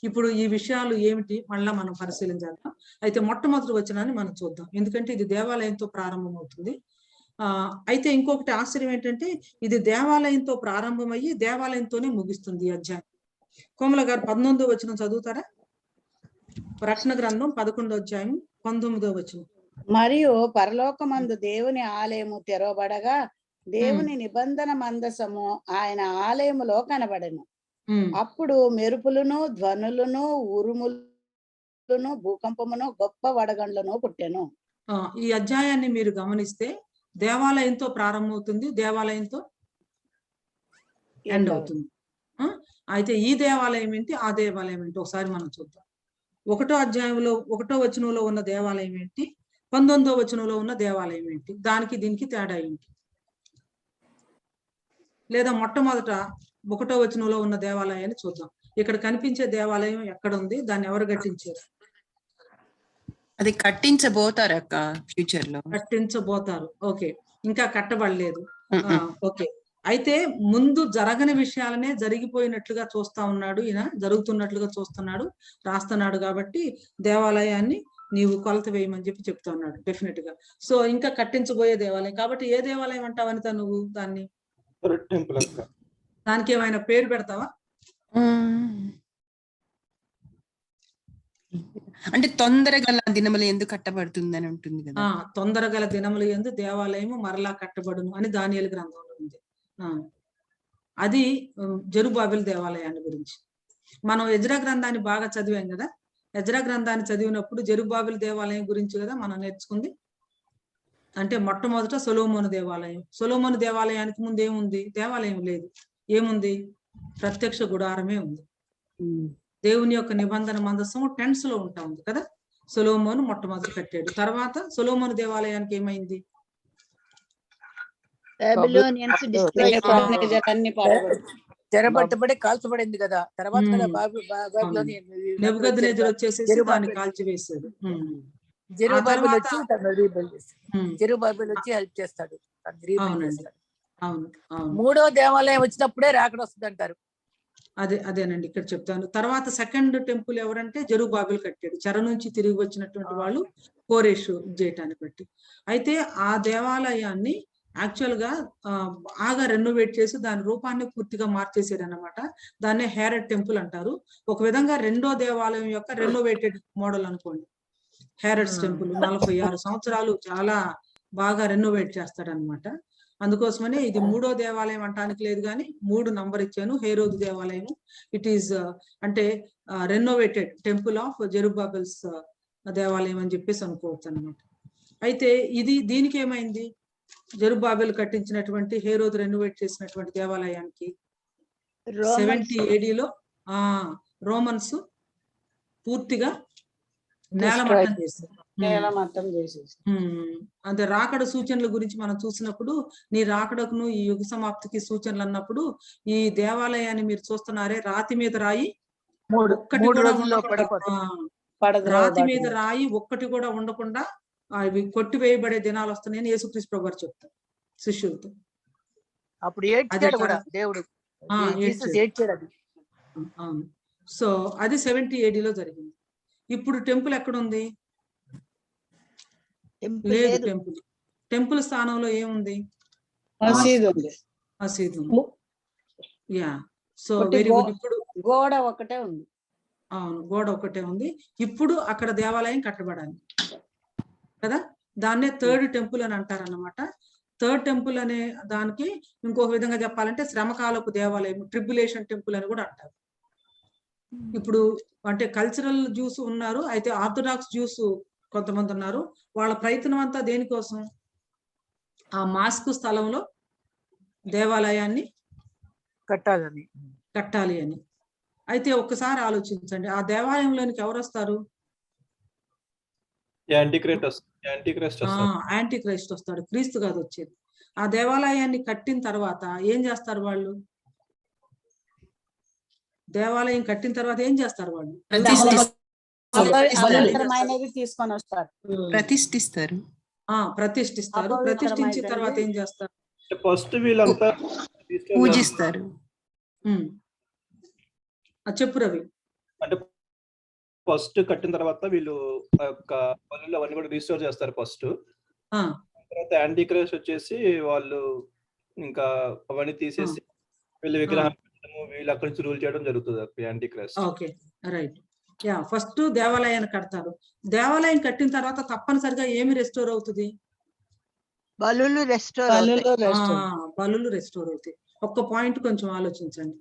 ఇప్పుడు ఈ విషయాలు ఏమిటి మళ్ళా మనం పరిశీలించాలి. అయితే మొట్టమొదటి వచనాన్ని మనం చూద్దాం, ఎందుకంటే ఇది దేవాలయంతో ప్రారంభమవుతుంది. అయితే ఇంకొకటి ఆశ్చర్యం ఏంటంటే ఇది దేవాలయంతో ప్రారంభమయ్యి దేవాలయంతోనే ముగిస్తుంది ఈ అధ్యాయం. కోమల గారు 19వ వచనం చదువుతారా? రక్షణ గ్రంథం 11వ అధ్యాయం 19వ వచనం. మరియు పరలోకమందు దేవుని ఆలయము తెరవబడగా దేవుని నిబంధన మందసము ఆయన ఆలయములో కనబడెను. అప్పుడు మెరుపులను, ధ్వనులను, ఉరుములను, భూకంపమును, గొప్ప వడగండ్లను పుట్టెను. ఈ అధ్యాయాన్ని మీరు గమనిస్తే దేవాలయంతో ప్రారంభమవుతుంది, దేవాలయంతో ఎండ్ అవుతుంది. అయితే ఈ దేవాలయం ఏంటి, ఆ దేవాలయం ఏంటి ఒకసారి మనం చూద్దాం. 1వ అధ్యాయంలో 1వ వచనంలో ఉన్న దేవాలయం ఏంటి, 19వ వచనంలో ఉన్న దేవాలయం ఏంటి, దానికి దీనికి తేడా ఏంటి? లేదా మొట్టమొదట 1వ వచనంలో ఉన్న దేవాలయాన్ని చూద్దాం. ఇక్కడ కనిపించే దేవాలయం ఎక్కడ ఉంది, దాన్ని ఎవరు కట్టించారు? అది కట్టించబోతారు అక్క, ఫ్యూచర్ లో కట్టించబోతారు. ఓకే, ఇంకా కట్టబడలేదు. ఓకే, అయితే ముందు జరగని విషయాలనే జరిగిపోయినట్లుగా చూస్తా ఉన్నాడు ఈయన, జరుగుతున్నట్లుగా చూస్తున్నాడు, రాస్తున్నాడు. కాబట్టి దేవాలయాన్ని నీవు కొలత వేయమని చెప్తా ఉన్నాడు డెఫినెట్ గా. సో ఇంకా కట్టించబోయే దేవాలయం కాబట్టి ఏ దేవాలయం అంటావు అనిత నువ్వు? దానికి ఏమైనా పేరు పెడతావా? అంటే తొందరగల దినములు ఎందుకు కట్టబడుతుంది అని ఉంటుంది కదా. తొందరగల దినములు ఎందు దేవాలయము మరలా కట్టబడును అని దానియేలు గ్రంథంలో ఉంది. అది జెరుబాబెలు దేవాలయాన్ని గురించి. మనం ఎజ్రా గ్రంథాన్ని బాగా చదివాం కదా. ఎజ్రా గ్రంథాన్ని చదివినప్పుడు జెరుబాబెలు దేవాలయం గురించి కదా మనం నేర్చుకుంది. అంటే మొట్టమొదట సొలొమోను దేవాలయం. సొలొమోను దేవాలయానికి ముందు ఏముంది? దేవాలయం లేదు. ఏముంది? ప్రత్యక్ష గుడారమే ఉంది. దేవుని యొక్క నిబంధన మందసము టెంట్స్ లో ఉంటా ఉంది కదా. సొలొమోను మొట్టమొదటి కట్టాడు. తర్వాత సొలొమోను దేవాలయానికి ఏమైంది? చెరబట్టబడి కాల్చబడింది కదా. తర్వాత నెబుకద్నెజరు వచ్చేసేసి దాన్ని కాల్చివేశాడు. జెరుబాబెలు వచ్చి హెల్ప్ చేస్తాడు. అవును. 3వ దేవాలయం వచ్చినప్పుడే రాకడ వస్తుంది అంటారు. అదేనండి ఇక్కడ చెప్తాను. తర్వాత సెకండ్ టెంపుల్ ఎవరంటే జెరుబాబెలు కట్టాడు. చెర నుంచి తిరిగి వచ్చినటువంటి వాళ్ళు కోరేషు చేయటాన్ని బట్టి. అయితే ఆ దేవాలయాన్ని యాక్చువల్ గా బాగా రెనోవేట్ చేసి దాని రూపాన్ని పూర్తిగా మార్చేసారు అన్నమాట. దాన్నే హెరడ్ టెంపుల్ అంటారు. ఒక విధంగా 2వ దేవాలయం యొక్క రెనోవేటెడ్ మోడల్ అనుకోండి. హెరడ్స్ టెంపుల్ 46 సంవత్సరాలు చాలా బాగా రెనోవేట్ చేస్తాడనమాట. అందుకోసమనే ఇది 3వ దేవాలయం అంటానికి లేదు కానీ 3 నంబర్ ఇచ్చాను. హేరోదు దేవాలయం ఇట్ ఈస్ అంటే రెనోవేటెడ్ టెంపుల్ ఆఫ్ జెరుబాబెల్స్ దేవాలయం అని చెప్పేసి అనుకోవచ్చు అనమాట. అయితే దీనికి ఏమైంది? జెరుబాబెలు కట్టించినటువంటి హేరోదు రెనోవేట్ చేసినటువంటి దేవాలయానికి 70 ADలో రోమన్స్ పూర్తిగా నేలమట్టం చేశారు. నేలమట్టం చేసేసి. అదే రాకడ సూచనల గురించి మనం చూసినప్పుడు నీ రాకడకును ఈ యుగ సమాప్తికి సూచనలు అన్నప్పుడు ఈ దేవాలయాన్ని మీరు చూస్తున్నారే రాతి మీద రాయి ఒక్కటి కూడా రాతి మీద రాయి ఒక్కటి కూడా ఉండకుండా అవి కొట్టివేయబడే దినాలు వస్తున్నాయని యేసుక్రీస్తు ప్రభువు గారు చెప్తారు శిష్యులతో. అప్పుడు ఏడ్చాడు కూడా దేవుడు. అవును. సో అది 70 AD లో జరిగింది. ఇప్పుడు టెంపుల్ ఎక్కడుంది? లేదు. టెంపుల్ స్థానంలో ఏముంది? మసీదు. యా. So very good. ఇప్పుడు గోడ ఒకటే ఉంది. అవును, గోడ ఒకటే ఉంది. ఇప్పుడు అక్కడ దేవాలయం కట్టబడాలి కదా, దాన్నే థర్డ్ టెంపుల్ అని అంటారు అన్నమాట. థర్డ్ టెంపుల్ అనే దానికి ఇంకొక విధంగా చెప్పాలంటే శ్రమకాలపు దేవాలయం, ట్రిబ్యులేషన్ టెంపుల్ అని కూడా అంటారు. ఇప్పుడు అంటే కల్చరల్ జ్యూస్ ఉన్నారు, అయితే ఆర్థోడాక్స్ జ్యూస్ కొంతమంది ఉన్నారు. వాళ్ళ ప్రయత్నం అంతా దేనికోసం? ఆ మాస్క్ స్థలంలో దేవాలయాన్ని కట్టాలి అని. అయితే ఒక్కసారి ఆలోచించండి, ఆ దేవాలయంలోనికి ఎవరు వస్తారు? యాంటీ క్రైస్ట్ వస్తాడు, క్రీస్తు కాదు వచ్చేది. ఆ దేవాలయాన్ని కట్టిన తర్వాత ఏం చేస్తారు వాళ్ళు? దేవాలయం కట్టిన తర్వాత ఏం చేస్తారు వాళ్ళు? తీసుకొని వస్తారు, ప్రతిష్ఠిస్తారు. ప్రతిష్ఠించిన తర్వాత ఏం చేస్తారు? ఫస్ట్ వీళ్ళంతా పూజిస్తారు. చెప్పు రవి. అంటే ఫస్ట్ కట్టిన తర్వాత వీళ్ళు పనులు అవన్నీ కూడా రీస్టోర్ చేస్తారు ఫస్ట్. తర్వాత యాంటీ క్రైస్ట్ వచ్చేసి వాళ్ళు ఇంకా అవన్నీ తీసేసి వీళ్ళు విగ్రహం వీళ్ళు అక్కడి నుంచి రూల్ చేయడం జరుగుతుంది anti Christ. Okay, right. Yeah, first దేవాలయాన్ని కడతారు. దేవాలయం కట్టిన తర్వాత తప్పనిసరిగా ఏమి రెస్టోర్ అవుతుంది? బలులు రెస్టోర్ అవుతాయి. ఒక్క పాయింట్ కొంచెం ఆలోచించండి.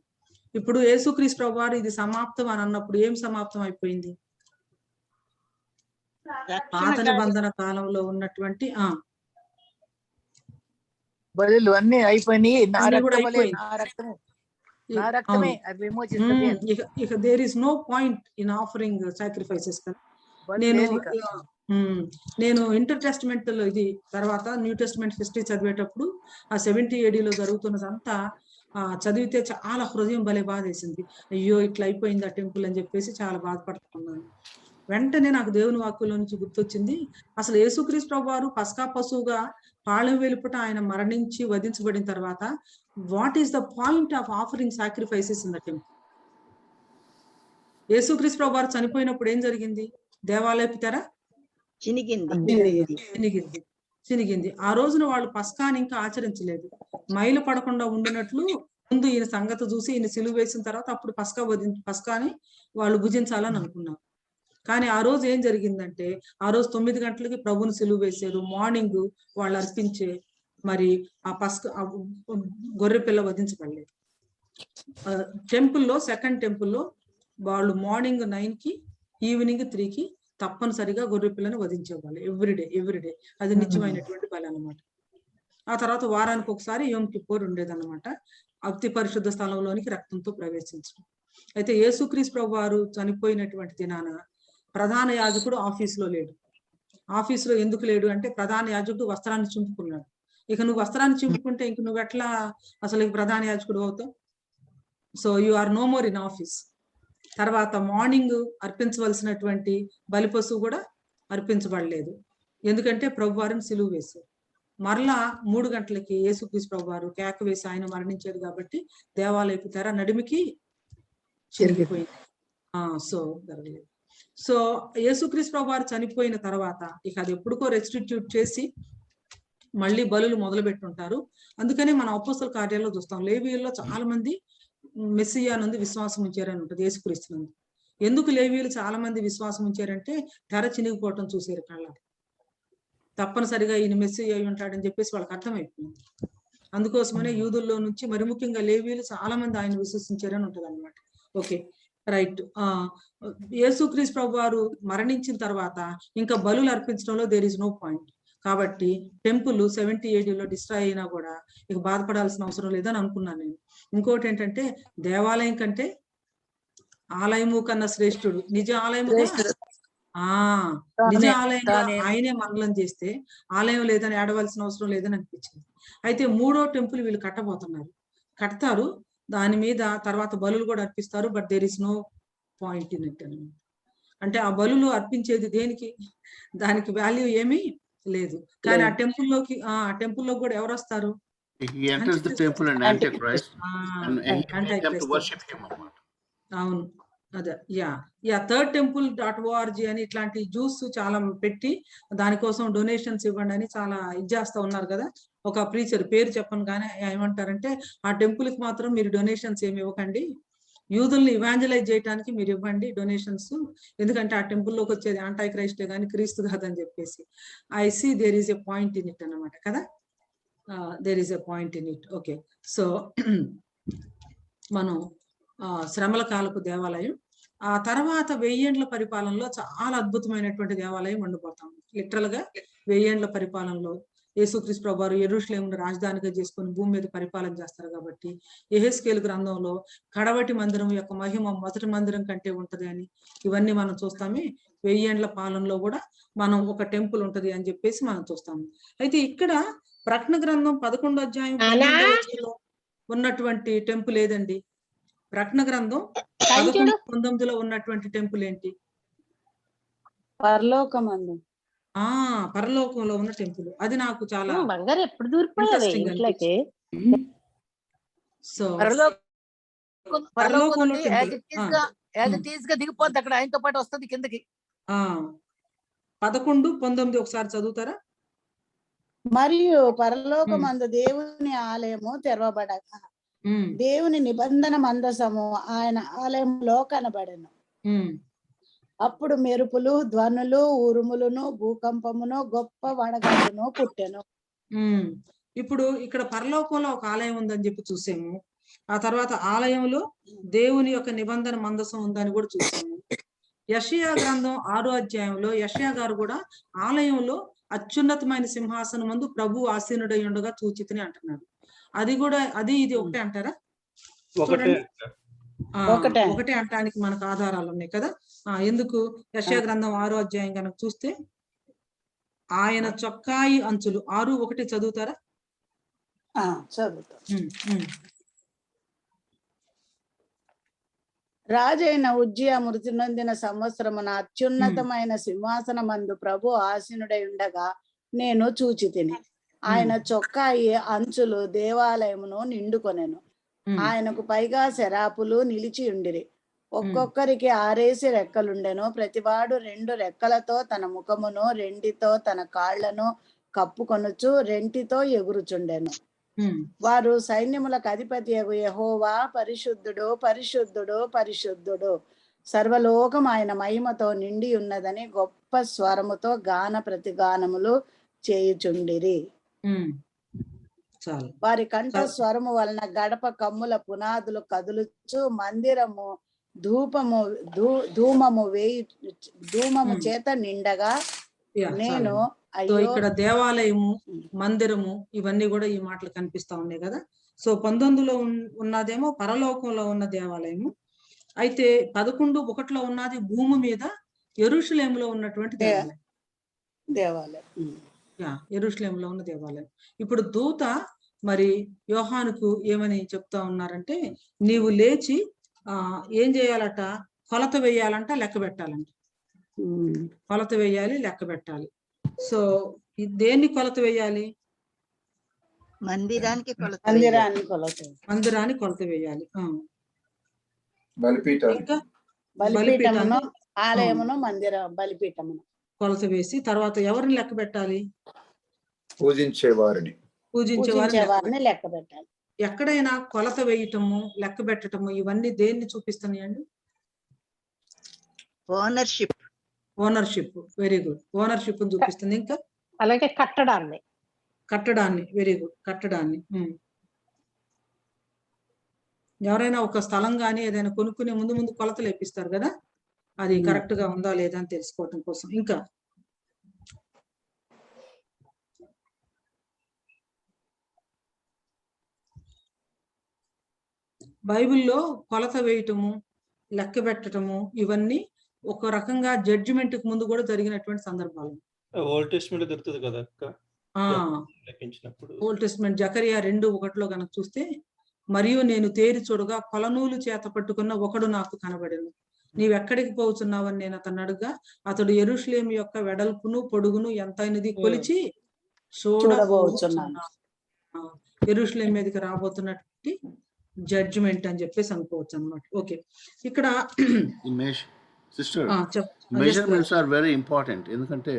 ఇప్పుడు యేసుక్రీస్తు ప్రభువు వారు ఇది సమాప్తం అని అన్నప్పుడు ఏం సమాప్తం అయిపోయింది? పాత నిబంధన కాలంలో ఉన్నటువంటి బలులు అన్ని అయిపోయినాయి. ఇక there is no point in offering sacrifices. నేను ఇంటర్ టెస్ట్మెంట్ లో ఇది తర్వాత న్యూ టెస్ట్మెంట్ హిస్టరీ చదివేటప్పుడు ఆ 70 AD లో జరుగుతున్నదంతా చదివితే చాలా హృదయం భలే బాధేసింది. అయ్యో ఇట్లా అయిపోయింది ఆ టెంపుల్ అని చెప్పేసి చాలా బాధపడుతున్నాను. వెంటనే నాకు దేవుని వాక్కులో నుంచి గుర్తొచ్చింది, అసలు యేసుక్రీస్తు ప్రభువు వారు పస్కా పశువుగా పాళెం వెలుపట ఆయన మరణించి వధించబడిన తర్వాత what is the point of offering sacrifices in the temple? యేసుక్రీస్తు ప్రభువు వారు చనిపోయినప్పుడు ఏం జరిగింది? దేవాలయపు తెర చినిగింది. ఆ రోజున వాళ్ళు పస్కాని ఇంకా ఆచరించలేదు. మైలు పడకుండా ఉండినట్లు ముందు ఈయన సంగతి చూసి ఈయన సిలువ వేసిన తర్వాత అప్పుడు పస్కాని వాళ్ళు భుజించాలని అనుకున్నారు. కానీ ఆ రోజు ఏం జరిగిందంటే ఆ రోజు 9 గంటలకి ప్రభుని సిలువ వేశారు. మార్నింగ్ వాళ్ళు అర్పించే మరి ఆ గొర్రె పిల్ల వధించబడలేదు. టెంపుల్లో సెకండ్ టెంపుల్లో వాళ్ళు మార్నింగ్ 9కి ఈవినింగ్ 3కి తప్పనిసరిగా గొర్రె పిల్లని వధించేవాళ్ళు. ఎవ్రీడే అది నిత్యమైనటువంటి బలి అన్నమాట. ఆ తర్వాత వారానికి ఒకసారి యోమ్ కిప్పూర్ ఉండేదన్నమాట, అతి పరిశుద్ధ స్థలంలోనికి రక్తంతో ప్రవేశించడం. అయితే యేసుక్రీస్తు ప్రభువు వారు చనిపోయినటువంటి దినాన ప్రధాన యాజకుడు ఆఫీసులో లేడు. ఆఫీసులో ఎందుకు లేడు అంటే ప్రధాన యాజకుడు వస్త్రాన్ని చింపుకున్నాడు. ఇక నువ్వు వస్త్రాన్ని చింపుకుంటే ఇంక నువ్వు ఎట్లా అసలు ప్రధాన యాజకుడు అవుతావు? So you are no more in office. తర్వాత మార్నింగ్ అర్పించవలసినటువంటి బలి పశువు కూడా అర్పించబడలేదు, ఎందుకంటే ప్రభు వారిని సిలువ వేశారు. మరలా 3 గంటలకి యేసుక్రీస్తు ప్రభు వారు కేక వేసి ఆయన మరణించారు కాబట్టి దేవాలయపు తెర నడిమికి చెరిగిపోయింది. సో జరగలేదు. సో యేసుక్రీస్తు ప్రభు వారు చనిపోయిన తర్వాత ఇక అది ఎప్పుడుకో రెస్టిట్యూట్ చేసి మళ్ళీ బలులు మొదలు పెట్టుంటారు. అందుకనే మన అపోస్తల కార్యాల్లో చూస్తాం, లేవీయుల్లో చాలా మంది మెస్సియా నందు విశ్వాసం ఉంచారని ఉంటుంది, యేసుక్రీస్తు నందు. ఎందుకు లేవీయులు చాలా మంది విశ్వాసం ఉంచారంటే తెర చినిగిపోవటం చూసారు కళ్ళ. తప్పనిసరిగా ఈయన మెస్సియా అయి ఉంటాడని చెప్పేసి వాళ్ళకి అర్థమైపోయింది. అందుకోసమనే యూదుల్లో నుంచి మరి ముఖ్యంగా లేవీయులు చాలా మంది ఆయన విశ్వసించారని ఉంటుంది అనమాట. Okay, right. యేసుక్రీస్తు ప్రభు వారు మరణించిన తర్వాత ఇంకా బలులు అర్పించడంలో దేర్ ఇస్ నో పాయింట్. కాబట్టి టెంపుల్ 70 AD లో డిస్ట్రాయ్ అయినా కూడా ఇక బాధపడాల్సిన అవసరం లేదని అనుకున్నాను నేను. ఇంకోటి ఏంటంటే దేవాలయం కంటే ఆలయము కన్నా శ్రేష్ఠుడు, నిజ ఆలయము నిజ ఆలయంగా ఆయనే మంగళం చేస్తే ఆలయం లేదని ఏడవలసిన అవసరం లేదని అనిపించింది. అయితే 3వ టెంపుల్ వీళ్ళు కట్టబోతున్నారు, కడతారు. దాని మీద తర్వాత బలులు కూడా అర్పిస్తారు. But there is no point in it అనమాట. అంటే ఆ బలులు అర్పించేది దేనికి? దానికి వాల్యూ ఏమీ లేదు. కానీ ఆ టెంపుల్లోకి కూడా ఎవరు వస్తారు? He enters the temple and Antichrist, and he made them to worship him. అవును, అదే. thirdtemple.org అని ఇట్లాంటి జ్యూస్ చాలా పెట్టి దానికోసం డొనేషన్స్ ఇవ్వండి అని చాలా ఇది చేస్తా ఉన్నారు కదా. ఒక ప్రీచర్ పేరు చెప్పను కానీ ఏమంటారంటే, ఆ టెంపుల్ కి మాత్రం మీరు డొనేషన్స్ ఏమి ఇవ్వకండి, యూదుల్ని ఇవాంజలైజ్ చేయడానికి మీరు ఇవ్వండి డొనేషన్స్, ఎందుకంటే ఆ టెంపుల్లోకి వచ్చేది యాంటై క్రైస్టే కానీ క్రీస్తు కాదని చెప్పేసి. I see there is a point in it అన్నమాట కదా. There is a point in it. Okay, so మనం శ్రమల కాలపు దేవాలయం, ఆ తర్వాత 1000 ఏండ్ల పరిపాలనలో చాలా అద్భుతమైనటువంటి దేవాలయం ఉండిపోతాం. లిటరల్ గా 1000 ఏండ్ల పరిపాలనలో యేసుక్రీస్తు ప్రభువారు యెరూషలేమును రాజధానిగా చేసుకుని భూమి మీద పరిపాలన చేస్తారు. కాబట్టి యెహెజ్కేలు గ్రంథంలో కడవటి మందిరం యొక్క మహిమ మొదటి మందిరం కంటే ఉంటది అని ఇవన్నీ మనం చూస్తామే. 1000 ఏండ్ల పాలనలో కూడా మనం ఒక టెంపుల్ ఉంటది అని చెప్పేసి మనం చూస్తాము. అయితే ఇక్కడ ప్రకటన గ్రంథం 11వ అధ్యాయం 12వ వచనంలో ఉన్నటువంటి టెంపుల్ ఏదండి? ప్రకటన గ్రంథం 11:19లో ఉన్నటువంటి టెంపుల్ ఏంటి? పరలోకమందు. పరలోకంలో ఉన్న టెంపుల్. అది నాకు చాలా బంగారు ఎప్పుడు దూరిపోయావే ఇంట్లోకి. సో పరలోకం దిగిపోద్ది, అక్కడ ఆయనతో పాటు వస్తుంది కిందకి. 11:19 ఒకసారి చదువుతారా? మరియు పరలోకమందు దేవుని ఆలయము తెరవబడగా దేవుని నిబంధన మందసము ఆయన ఆలయంలో కనబడెను. అప్పుడు మెరుపులు, ధ్వనులు, ఉరుములను, భూకంపమును, గొప్ప వడగండును పుట్టెను. ఇప్పుడు ఇక్కడ పరలోకంలో ఒక ఆలయం ఉందని చెప్పి చూసాము. ఆ తర్వాత ఆలయంలో దేవుని యొక్క నిబంధన మందసం ఉందని కూడా చూసాము. యెషయా గ్రంథం 6వ అధ్యాయంలో యెషయా గారు కూడా ఆలయంలో అత్యున్నతమైన సింహాసనం ముందు ప్రభు ఆసీనుడై ఉండగా చూచితిని అంటున్నాడు. అది కూడా అది ఇది ఒకటే అంటారా? ఒకటే అంటానికి మనకు ఆధారాలు ఉన్నాయి కదా. ఎందుకు? యెషయా గ్రంథం 6వ అధ్యాయం కనుక చూస్తే ఆయన చొక్కాయి అంచులు 6:1 చదువుతారా? చదువుతా. రాజైన ఉజ్జియా మృతి నొందిన సంవత్సరమున అత్యున్నతమైన సింహాసనమందు ప్రభు ఆసీనుడై ఉండగా నేను చూచితిని. ఆయన చొక్కాయి అంచులు దేవాలయమును నిండుకొనెను. ఆయనకు పైగా శరాపులు నిలిచి ఉండిరి. ఒక్కొక్కరికి 6 రెక్కలుండెను. ప్రతివాడు 2 రెక్కలతో తన ముఖమును, 2 తన కాళ్లను కప్పుకొనుచు 2 ఎగురుచుండెను. వారు సైన్యములకు అధిపతి యెహోవా పరిశుద్ధుడు, పరిశుద్ధుడు, పరిశుద్ధుడు, సర్వలోకం ఆయన మహిమతో నిండి ఉన్నదని గొప్ప స్వరముతో గాన ప్రతిగానములు చేయుచుండిరి. వారి కంఠ స్వరము వలన గడప కమ్ముల పునాదులు కదులుచు మందిరము ధూమము చేత నిండగా నేను ఇక్కడ దేవాలయము, మందిరము ఇవన్నీ కూడా ఈ మాటలు కనిపిస్తా ఉన్నాయి కదా. సో 19లో ఉన్నదేమో పరలోకంలో ఉన్న దేవాలయము. అయితే 11:1లో ఉన్నది భూమి మీద యెరూషలేములో ఉన్నటువంటి దేవాలయం. యెరూషలేములో ఉన్న దేవాలయం. ఇప్పుడు దూత మరి యోహానుకు ఏమని చెప్తా ఉన్నారంటే, నీవు లేచి ఏం చేయాలట? కొలత వేయాలంట, లెక్క పెట్టాలంట. కొలత వేయాలి, లెక్క పెట్టాలి. సో దేన్ని కొలత వేయాలి? మందిరానికి కొలత వేయాలి. బలిపీఠమును, ఆలయమును, మందిర బలిపీఠమును కొలత వేసి తర్వాత ఎవరిని లెక్క పెట్టాలి? పూజించేవారిని లెక్క పెట్టాలి. ఎక్కడైనా కొలత వేయటము, లెక్క పెట్టటము ఇవన్నీ దేన్ని చూపిస్తున్నాయండి? ఓనర్షిప్. Very good. ఓనర్షిప్ చూపిస్తుంది. ఇంకా అలాగే కట్టడాన్ని. Very good. కట్టడాన్ని. ఎవరైనా ఒక స్థలం కానీ ఏదైనా కొనుక్కునే ముందు కొలతలు వేపిస్తారు కదా, అది కరెక్ట్ గా ఉందా లేదా అని తెలుసుకోవటం కోసం. ఇంకా బైబిల్లో కొలత వేయటము, లెక్క పెట్టటము ఇవన్నీ ఒక రకంగా జడ్జిమెంట్ కు ముందు కూడా జరిగినటువంటి సందర్భాలు. ఓల్డ్ టెస్ట్మెంట్ దొరుకుతుంది కదా అక్క, లెక్కించినప్పుడు ఓల్డ్ టెస్ట్మెంట్ జకరియా 2:1 కనుక చూస్తే, మరియు నేను తేరి చూడగా కొలనూలు చేత పట్టుకున్న ఒకడు నాకు కనబడెను. నీవెక్కడికి పోతున్నావని నేను అతను అడుగా, అతడు యెరూషలేము యొక్క వెడల్పును పొడుగును ఎంతైనది కొలిచి చూడబోచున్నాను. యెరూషలేము మీదకి రాబోతున్నటువంటి జడ్జిమెంట్ అని చెప్పేసి అనుకోవచ్చు అన్నమాట. ఓకే, ఇక్కడ sister, measurements are very important. ఎందుకంటే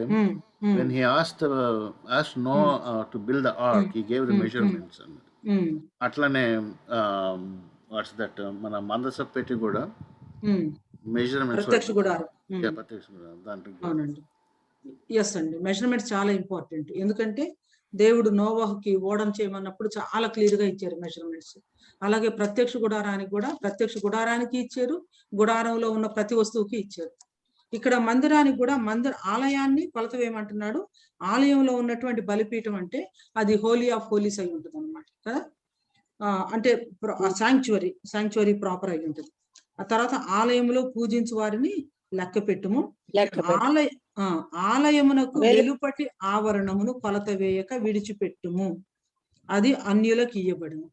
when he asked Noah to build the ark, he gave the measurements. అట్లనే వాట్స్ దట్ మన మందస పెట్టి కూడా మెజర్మెంట్స్ ప్రత్యక్ష గుడారం. దాంట్లో అవునండి, ఎస్ అండి, మెజర్మెంట్స్ చాలా ఇంపార్టెంట్. ఎందుకంటే దేవుడు నోవాహుకి ఓడం చేయమన్నప్పుడు చాలా క్లియర్ గా ఇచ్చారు మెజర్మెంట్స్. అలాగే ప్రత్యక్ష గుడారానికి కూడా, ప్రత్యక్ష గుడారానికి ఇచ్చారు, గుడారంలో ఉన్న ప్రతి వస్తువుకి ఇచ్చారు. ఇక్కడ మందిరానికి కూడా ఆలయాన్ని కొలత వేయమంటున్నాడు. ఆలయంలో ఉన్నటువంటి బలిపీఠం అంటే అది హోలీ ఆఫ్ హోలీస్ అయి ఉంటుంది అనమాట కదా. అంటే శాంక్చువరీ ప్రాపర్ అయి ఉంటుంది. ఆ తర్వాత ఆలయంలో పూజించు వారిని లెక్క పెట్టుము, ఆలయమునకు వెలుపటి ఆవరణమును కొలత వేయక విడిచిపెట్టుము, అది అన్యులకు ఇయ్యబడును.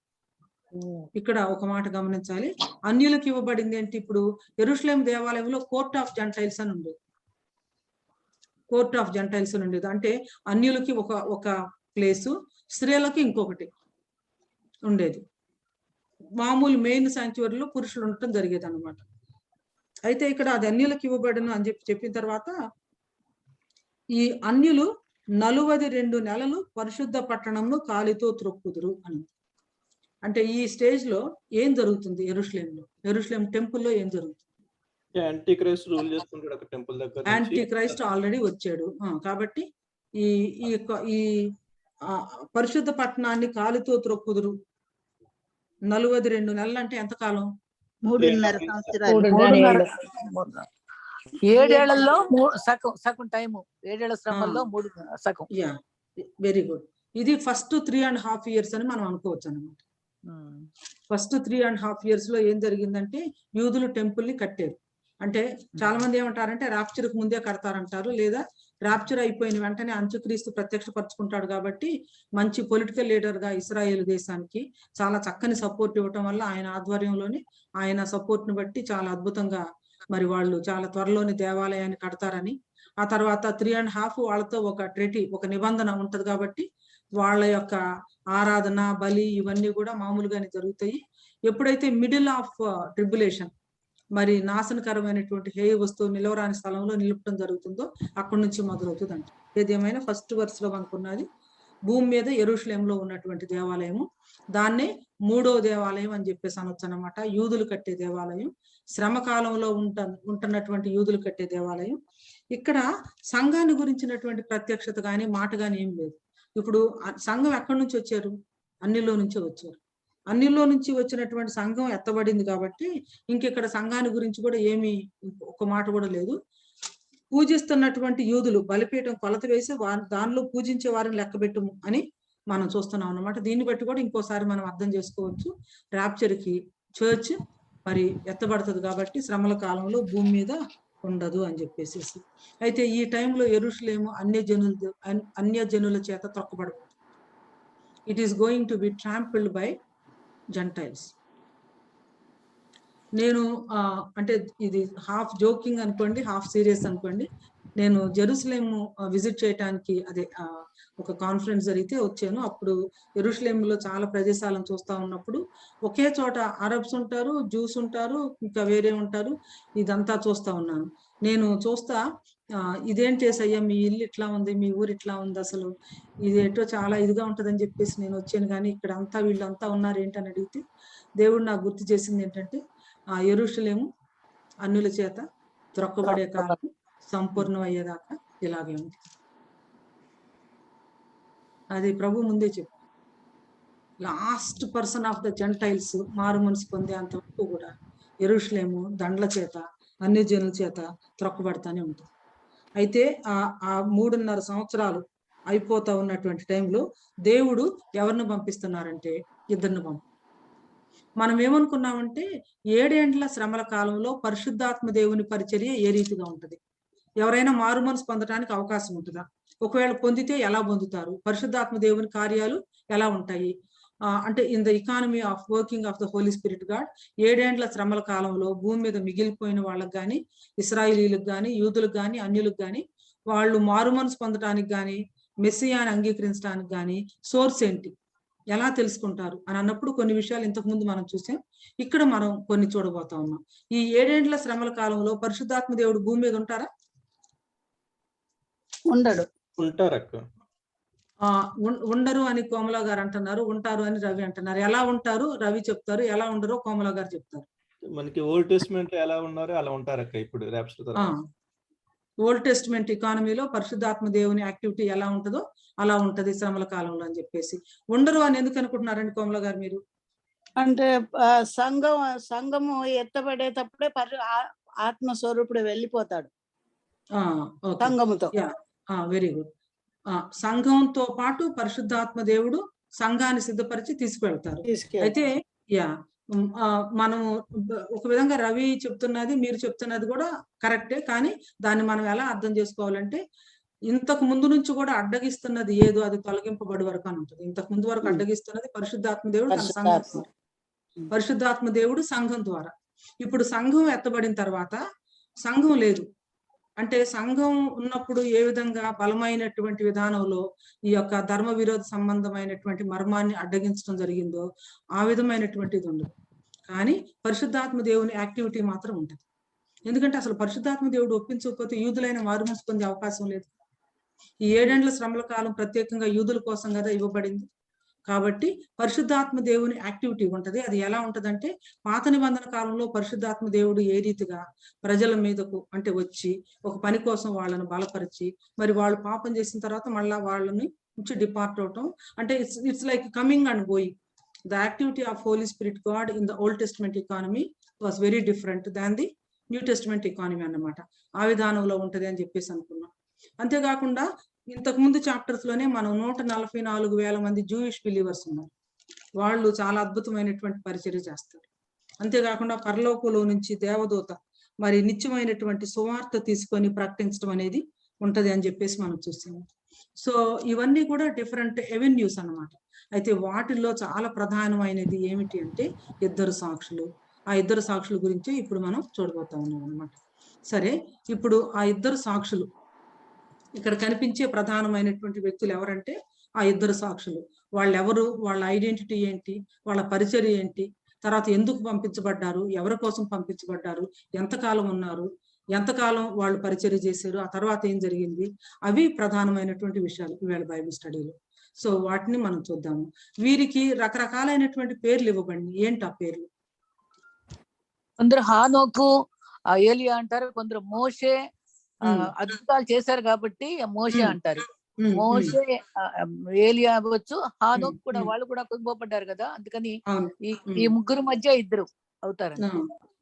ఇక్కడ ఒక మాట గమనించాలి, అన్యులకు ఇవ్వబడింది ఏంటి? ఇప్పుడు యెరూషలేము దేవాలయంలో కోర్ట్ ఆఫ్ జెంటైల్స్ అని ఉండేది. కోర్ట్ ఆఫ్ జెంటైల్స్ అని ఉండేది అంటే అన్యులకి ఒక ప్లేసు, స్త్రీలకి ఇంకొకటి ఉండేది. మామూలు మెయిన్ శాంక్చువరీలో పురుషులు ఉండటం జరిగేది అనమాట. అయితే ఇక్కడ అది అన్యులకు ఇవ్వబడును అని చెప్పిన తర్వాత, ఈ అన్యులు 42 నెలలు పరిశుద్ధ పట్టణంను కాలితో త్రొక్కుదురు అని. అంటే ఈ స్టేజ్ లో ఏం జరుగుతుంది? యెరూషలేం టెంపుల్లో ఏం జరుగుతుంది? యాంటీ క్రైస్ట్ రూల్ చేస్తుంటాడు అక్కడ టెంపుల్ దగ్గర. యాంటీ క్రైస్ట్ ఆల్రెడీ వచ్చాడు కాబట్టి ఈ పరిశుద్ధ పట్టణాన్ని కాలితో త్రొక్కుదురు. 42 నెలలు అంటే ఎంత కాలం? 3.5 సంవత్సరాలు. 7 ఏళ్లలో సగం టైము, 7 ఏళ్ల శ్రమల్లో 3 సగం. Very good. ఇది ఫస్ట్ 3.5 years అని మనం అనుకోవచ్చు అనమాట. ఫస్ట్ 3.5 years లో ఏం జరిగిందంటే యూదులు టెంపుల్ ని కట్టారు. అంటే చాలా మంది ఏమంటారంటే రాప్చర్ కు ముందే కడతారంటారు, లేదా రాప్చర్ అయిపోయిన వెంటనే అంత్యక్రీస్తు ప్రత్యక్షపరుచుకుంటాడు కాబట్టి మంచి పొలిటికల్ లీడర్ గా ఇశ్రాయేలు దేశానికి చాలా చక్కని సపోర్ట్ ఇవ్వటం వల్ల ఆయన ఆధ్వర్యంలోనే, ఆయన సపోర్ట్ ను బట్టి చాలా అద్భుతంగా మరి వాళ్ళు చాలా త్వరలోనే దేవాలయాన్ని కడతారని, ఆ తర్వాత 3.5 వాళ్ళతో ఒక నిబంధన ఉంటది కాబట్టి వాళ్ళ యొక్క ఆరాధన, బలి ఇవన్నీ కూడా మామూలుగానే జరుగుతాయి. ఎప్పుడైతే మిడిల్ ఆఫ్ ట్రిబ్యులేషన్, మరి నాశనకరమైనటువంటి హేయ వస్తువు నిలవరాని స్థలంలో నిలుపడం జరుగుతుందో అక్కడి నుంచి మొదలవుతుంది అంట. ఏదేమైనా ఫస్ట్ వర్స్ లో అనుకున్నది భూమి మీద యెరూషలేంలో ఉన్నటువంటి దేవాలయము, దాన్నే 3వ దేవాలయం అని చెప్పేసి అనొచ్చు అనమాట. యూదులు కట్టే దేవాలయం, శ్రమ కాలంలో ఉంటున్నటువంటి యూదులు కట్టే దేవాలయం. ఇక్కడ సంఘాన్ని గురించినటువంటి ప్రత్యక్షత గాని మాట గాని ఏం లేదు. ఇప్పుడు సంఘం ఎక్కడి నుంచి వచ్చారు? అన్నిలో నుంచే వచ్చారు. అన్నిలో నుంచి వచ్చినటువంటి సంఘం ఎత్తబడింది కాబట్టి ఇంకెక్కడ సంఘాన్ని గురించి కూడా ఏమి ఒక మాట కూడా లేదు. పూజిస్తున్నటువంటి యూదులు బలిపీఠం కొలత వేసి దానిలో పూజించే వారిని లెక్క పెట్టుము అని మనం చూస్తున్నాం అన్నమాట. దీన్ని బట్టి కూడా ఇంకోసారి మనం అర్థం చేసుకోవచ్చు, ర్యాప్చర్ కి చర్చ్ మరి ఎత్తబడుతుంది కాబట్టి శ్రమల కాలంలో భూమి మీద ఉండదు అని చెప్పేసి. అయితే ఈ టైంలో యెరూషలేము అన్యజనుల చేత త్రొక్కబడుతుంది. It is going to be trampled by gentiles. నేను అంటే ఇది హాఫ్ జోకింగ్ అనుకోండి, హాఫ్ సీరియస్ అనుకోండి. నేను జెరూసలేం విజిట్ చేయడానికి ఒక కాన్ఫరెన్స్ జరిగితే వచ్చాను. అప్పుడు యెరూషలేంలో చాలా ప్రదేశాలను చూస్తా ఉన్నప్పుడు ఒకే చోట అరబ్స్ ఉంటారు, జూస్ ఉంటారు, ఇంకా వేరే ఉంటారు. ఇదంతా చూస్తా ఉన్నాను. నేను చూస్తా ఇదేం చేసయ్యా మీ ఇల్లు ఇట్లా ఉంది, మీ ఊరు ఇట్లా ఉంది, అసలు ఇది ఎటో చాలా ఇదిగా ఉంటదని చెప్పేసి నేను వచ్చాను. కానీ ఇక్కడ అంతా వీళ్ళంతా ఉన్నారు ఏంటని అడిగితే దేవుడు నాకు గుర్తు చేసింది ఏంటంటే యెరూషలేము అన్యుల చేత త్రొక్కబడే కాలం సంపూర్ణం అయ్యేదాకా ఇలాగే ఉంది. అది ప్రభు ముందే చెప్పు. Last person of the Gentiles మారు మనసు పొందేంత వరకు కూడా యెరూషలేము దండ్ల చేత అన్యజనుల చేత త్రొక్కబడతానే ఉంటుంది. అయితే ఆ 3.5 సంవత్సరాలు అయిపోతా ఉన్నటువంటి టైంలో దేవుడు ఎవరిని పంపిస్తున్నారంటే 2 పంపి మనం ఏమనుకున్నామంటే 7 ఏండ్ల శ్రమల కాలంలో పరిశుద్ధాత్మ దేవుని పరిచర్య ఏ రీతిగా ఉంటది? ఎవరైనా మారు మనసు పొందడానికి అవకాశం ఉంటుందా? ఒకవేళ పొందితే ఎలా పొందుతారు? పరిశుద్ధాత్మ దేవుని కార్యాలు ఎలా ఉంటాయి? అంటే in the economy of working of the holy spirit god 7 ఏండ్ల శ్రమల కాలంలో భూమి మీద మిగిలిపోయిన వాళ్ళకి గాని, ఇశ్రాయేలీలకు గాని, యూదులకు గాని, అన్యులకు గాని వాళ్ళు మారు మనసు పొందడానికి గాని, మెస్సియాని అంగీకరించడానికి గాని సోర్స్ ఏంటి? ఎలా తెలుసుకుంటారు అని అన్నప్పుడు కొన్ని విషయాలు ఇంతకు ముందు మనం చూసాం. ఇక్కడ మనం కొన్ని చూడబోతా ఉన్నాం. ఈ 7 ఏండ్ల శ్రమల కాలంలో పరిశుద్ధాత్మ దేవుడు భూమి మీద ఉంటారా? ఉండడు. ఉంటారక్క. ఉండరు అని కోమల గారు అంటున్నారు, ఉంటారు అని రవి అంటున్నారు. ఎలా ఉంటారు రవి చెప్తారు, ఎలా ఉండరో కోమల గారు చెప్తారు. మనకి ఓల్డ్ టెస్ట్మెంట్ ఎలా ఉన్నారో అలా ఉంటారక్క ఇప్పుడు ర్యాప్చర్ తర్వాత. ఓల్డ్ టెస్ట్మెంట్ ఎకానమీలో పరిశుద్ధాత్మ దేవుని యాక్టివిటీ ఎలా ఉంటుందో అలా ఉంటది శ్రమల కాలంలో అని చెప్పేసి. ఉండరు అని ఎందుకు అనుకుంటున్నారండి కోమల గారు మీరు? అంటే సంఘము ఎత్తబడేటప్పుడే ఆత్మస్వరూపుడు వెళ్ళిపోతాడు సంఘముతో. Very good. సంఘంతో పాటు పరిశుద్ధాత్మ దేవుడు సంఘాన్ని సిద్ధపరిచి తీసుకువెళ్తారు. అయితే మనము ఒక విధంగా రవి చెప్తున్నది మీరు చెప్తున్నది కూడా కరెక్టే, కానీ దాన్ని మనం ఎలా అర్థం చేసుకోవాలంటే ఇంతకు ముందు నుంచి కూడా అడ్డగిస్తున్నది ఏదో అది తొలగింపబడి వరకు అని ఉంటుంది. ఇంతకు ముందు వరకు అడ్డగిస్తున్నది పరిశుద్ధాత్మ దేవుడు తన సంఘం ద్వారా, పరిశుద్ధాత్మ దేవుడు సంఘం ద్వారా. ఇప్పుడు సంఘం ఎత్తబడిన తర్వాత సంఘం లేదు అంటే సంఘం ఉన్నప్పుడు ఏ విధంగా బలమైనటువంటి విధానంలో ఈ యొక్క ధర్మ విరోధ సంబంధమైనటువంటి మర్మాన్ని అడ్డగించడం జరిగిందో ఆ విధమైనటువంటిది ఉండదు. కానీ పరిశుద్ధాత్మ దేవుని యాక్టివిటీ మాత్రం ఉంటుంది. ఎందుకంటే అసలు పరిశుద్ధాత్మ దేవుడు ఒప్పించకపోతే యూదులైన మారుమనసు పొందే అవకాశం లేదు. ఈ 7 ఏండ్ల శ్రమల కాలం ప్రత్యేకంగా యూదుల కోసం కదా ఇవ్వబడింది. కాబట్టి పరిశుద్ధాత్మ దేవుని యాక్టివిటీ ఉంటది. అది ఎలా ఉంటదంటే పాత నిబంధన కాలంలో పరిశుద్ధాత్మ దేవుడు ఏ రీతిగా ప్రజల మీదకు అంటే వచ్చి ఒక పని కోసం వాళ్ళని బలపరిచి మరి వాళ్ళు పాపం చేసిన తర్వాత మళ్ళా వాళ్ళని నుంచి డిపార్ట్ అవటం అంటే it's like coming and going. The activity of holy spirit god in the old testament economy was very different than the new testament economy అన్నమాట. ఆ విధానంలో ఉంటది అని చెప్పేసి అనుకున్నాం. అంతేకాకుండా ఇంతకు ముందు చాప్టర్స్ లోనే మనం 144,000 మంది జూయిష్ బిలీవర్స్ ఉన్నారు. వాళ్ళు చాలా అద్భుతమైనటువంటి పరిచర్య చేస్తారు. అంతేకాకుండా పరలోకంలో నుంచి దేవదూత మరి నిత్యమైనటువంటి సువార్త తీసుకొని ప్రకటించడం అనేది ఉంటది అని చెప్పేసి మనం చూస్తున్నాం. సో ఇవన్నీ కూడా డిఫరెంట్ ఎవెన్యూస్ అన్నమాట. అయితే వాటిల్లో చాలా ప్రధానమైనది ఏమిటి అంటే 2 సాక్షులు. ఆ 2 సాక్షుల గురించి ఇప్పుడు మనం చూడబోతా ఉన్నాం అన్నమాట. సరే, ఇప్పుడు ఆ 2 సాక్షులు ఇక్కడ కనిపించే ప్రధానమైనటువంటి వ్యక్తులు ఎవరంటే ఆ 2 సాక్షులు. వాళ్ళెవరు, వాళ్ళ ఐడెంటిటీ ఏంటి, వాళ్ళ పరిచర్య ఏంటి, తర్వాత ఎందుకు పంపించబడ్డారు, ఎవరి కోసం పంపించబడ్డారు, ఎంతకాలం ఉన్నారు, ఎంతకాలం వాళ్ళు పరిచర్య చేశారు, ఆ తర్వాత ఏం జరిగింది, అవి ప్రధానమైనటువంటి విషయాలు ఈవేళ బైబిల్ స్టడీలో. సో వాటిని మనం చూద్దాము. వీరికి రకరకాలైనటువంటి పేర్లు ఇవ్వబడి ఏంటి ఆ పేర్లు? కొందరు హానోకు ఏలియా అంటారు, కొందరు మోషే అద్భుతాలు చేశారు కాబట్టి మోషే అంటారు. మోషే ఏలియా అవ్వచ్చు, హానోక్ కూడా వాళ్ళు కూడా కొనుగోపడ్డారు కదా, అందుకని ఈ ముగ్గురు మధ్య ఇద్దరు అవుతారు.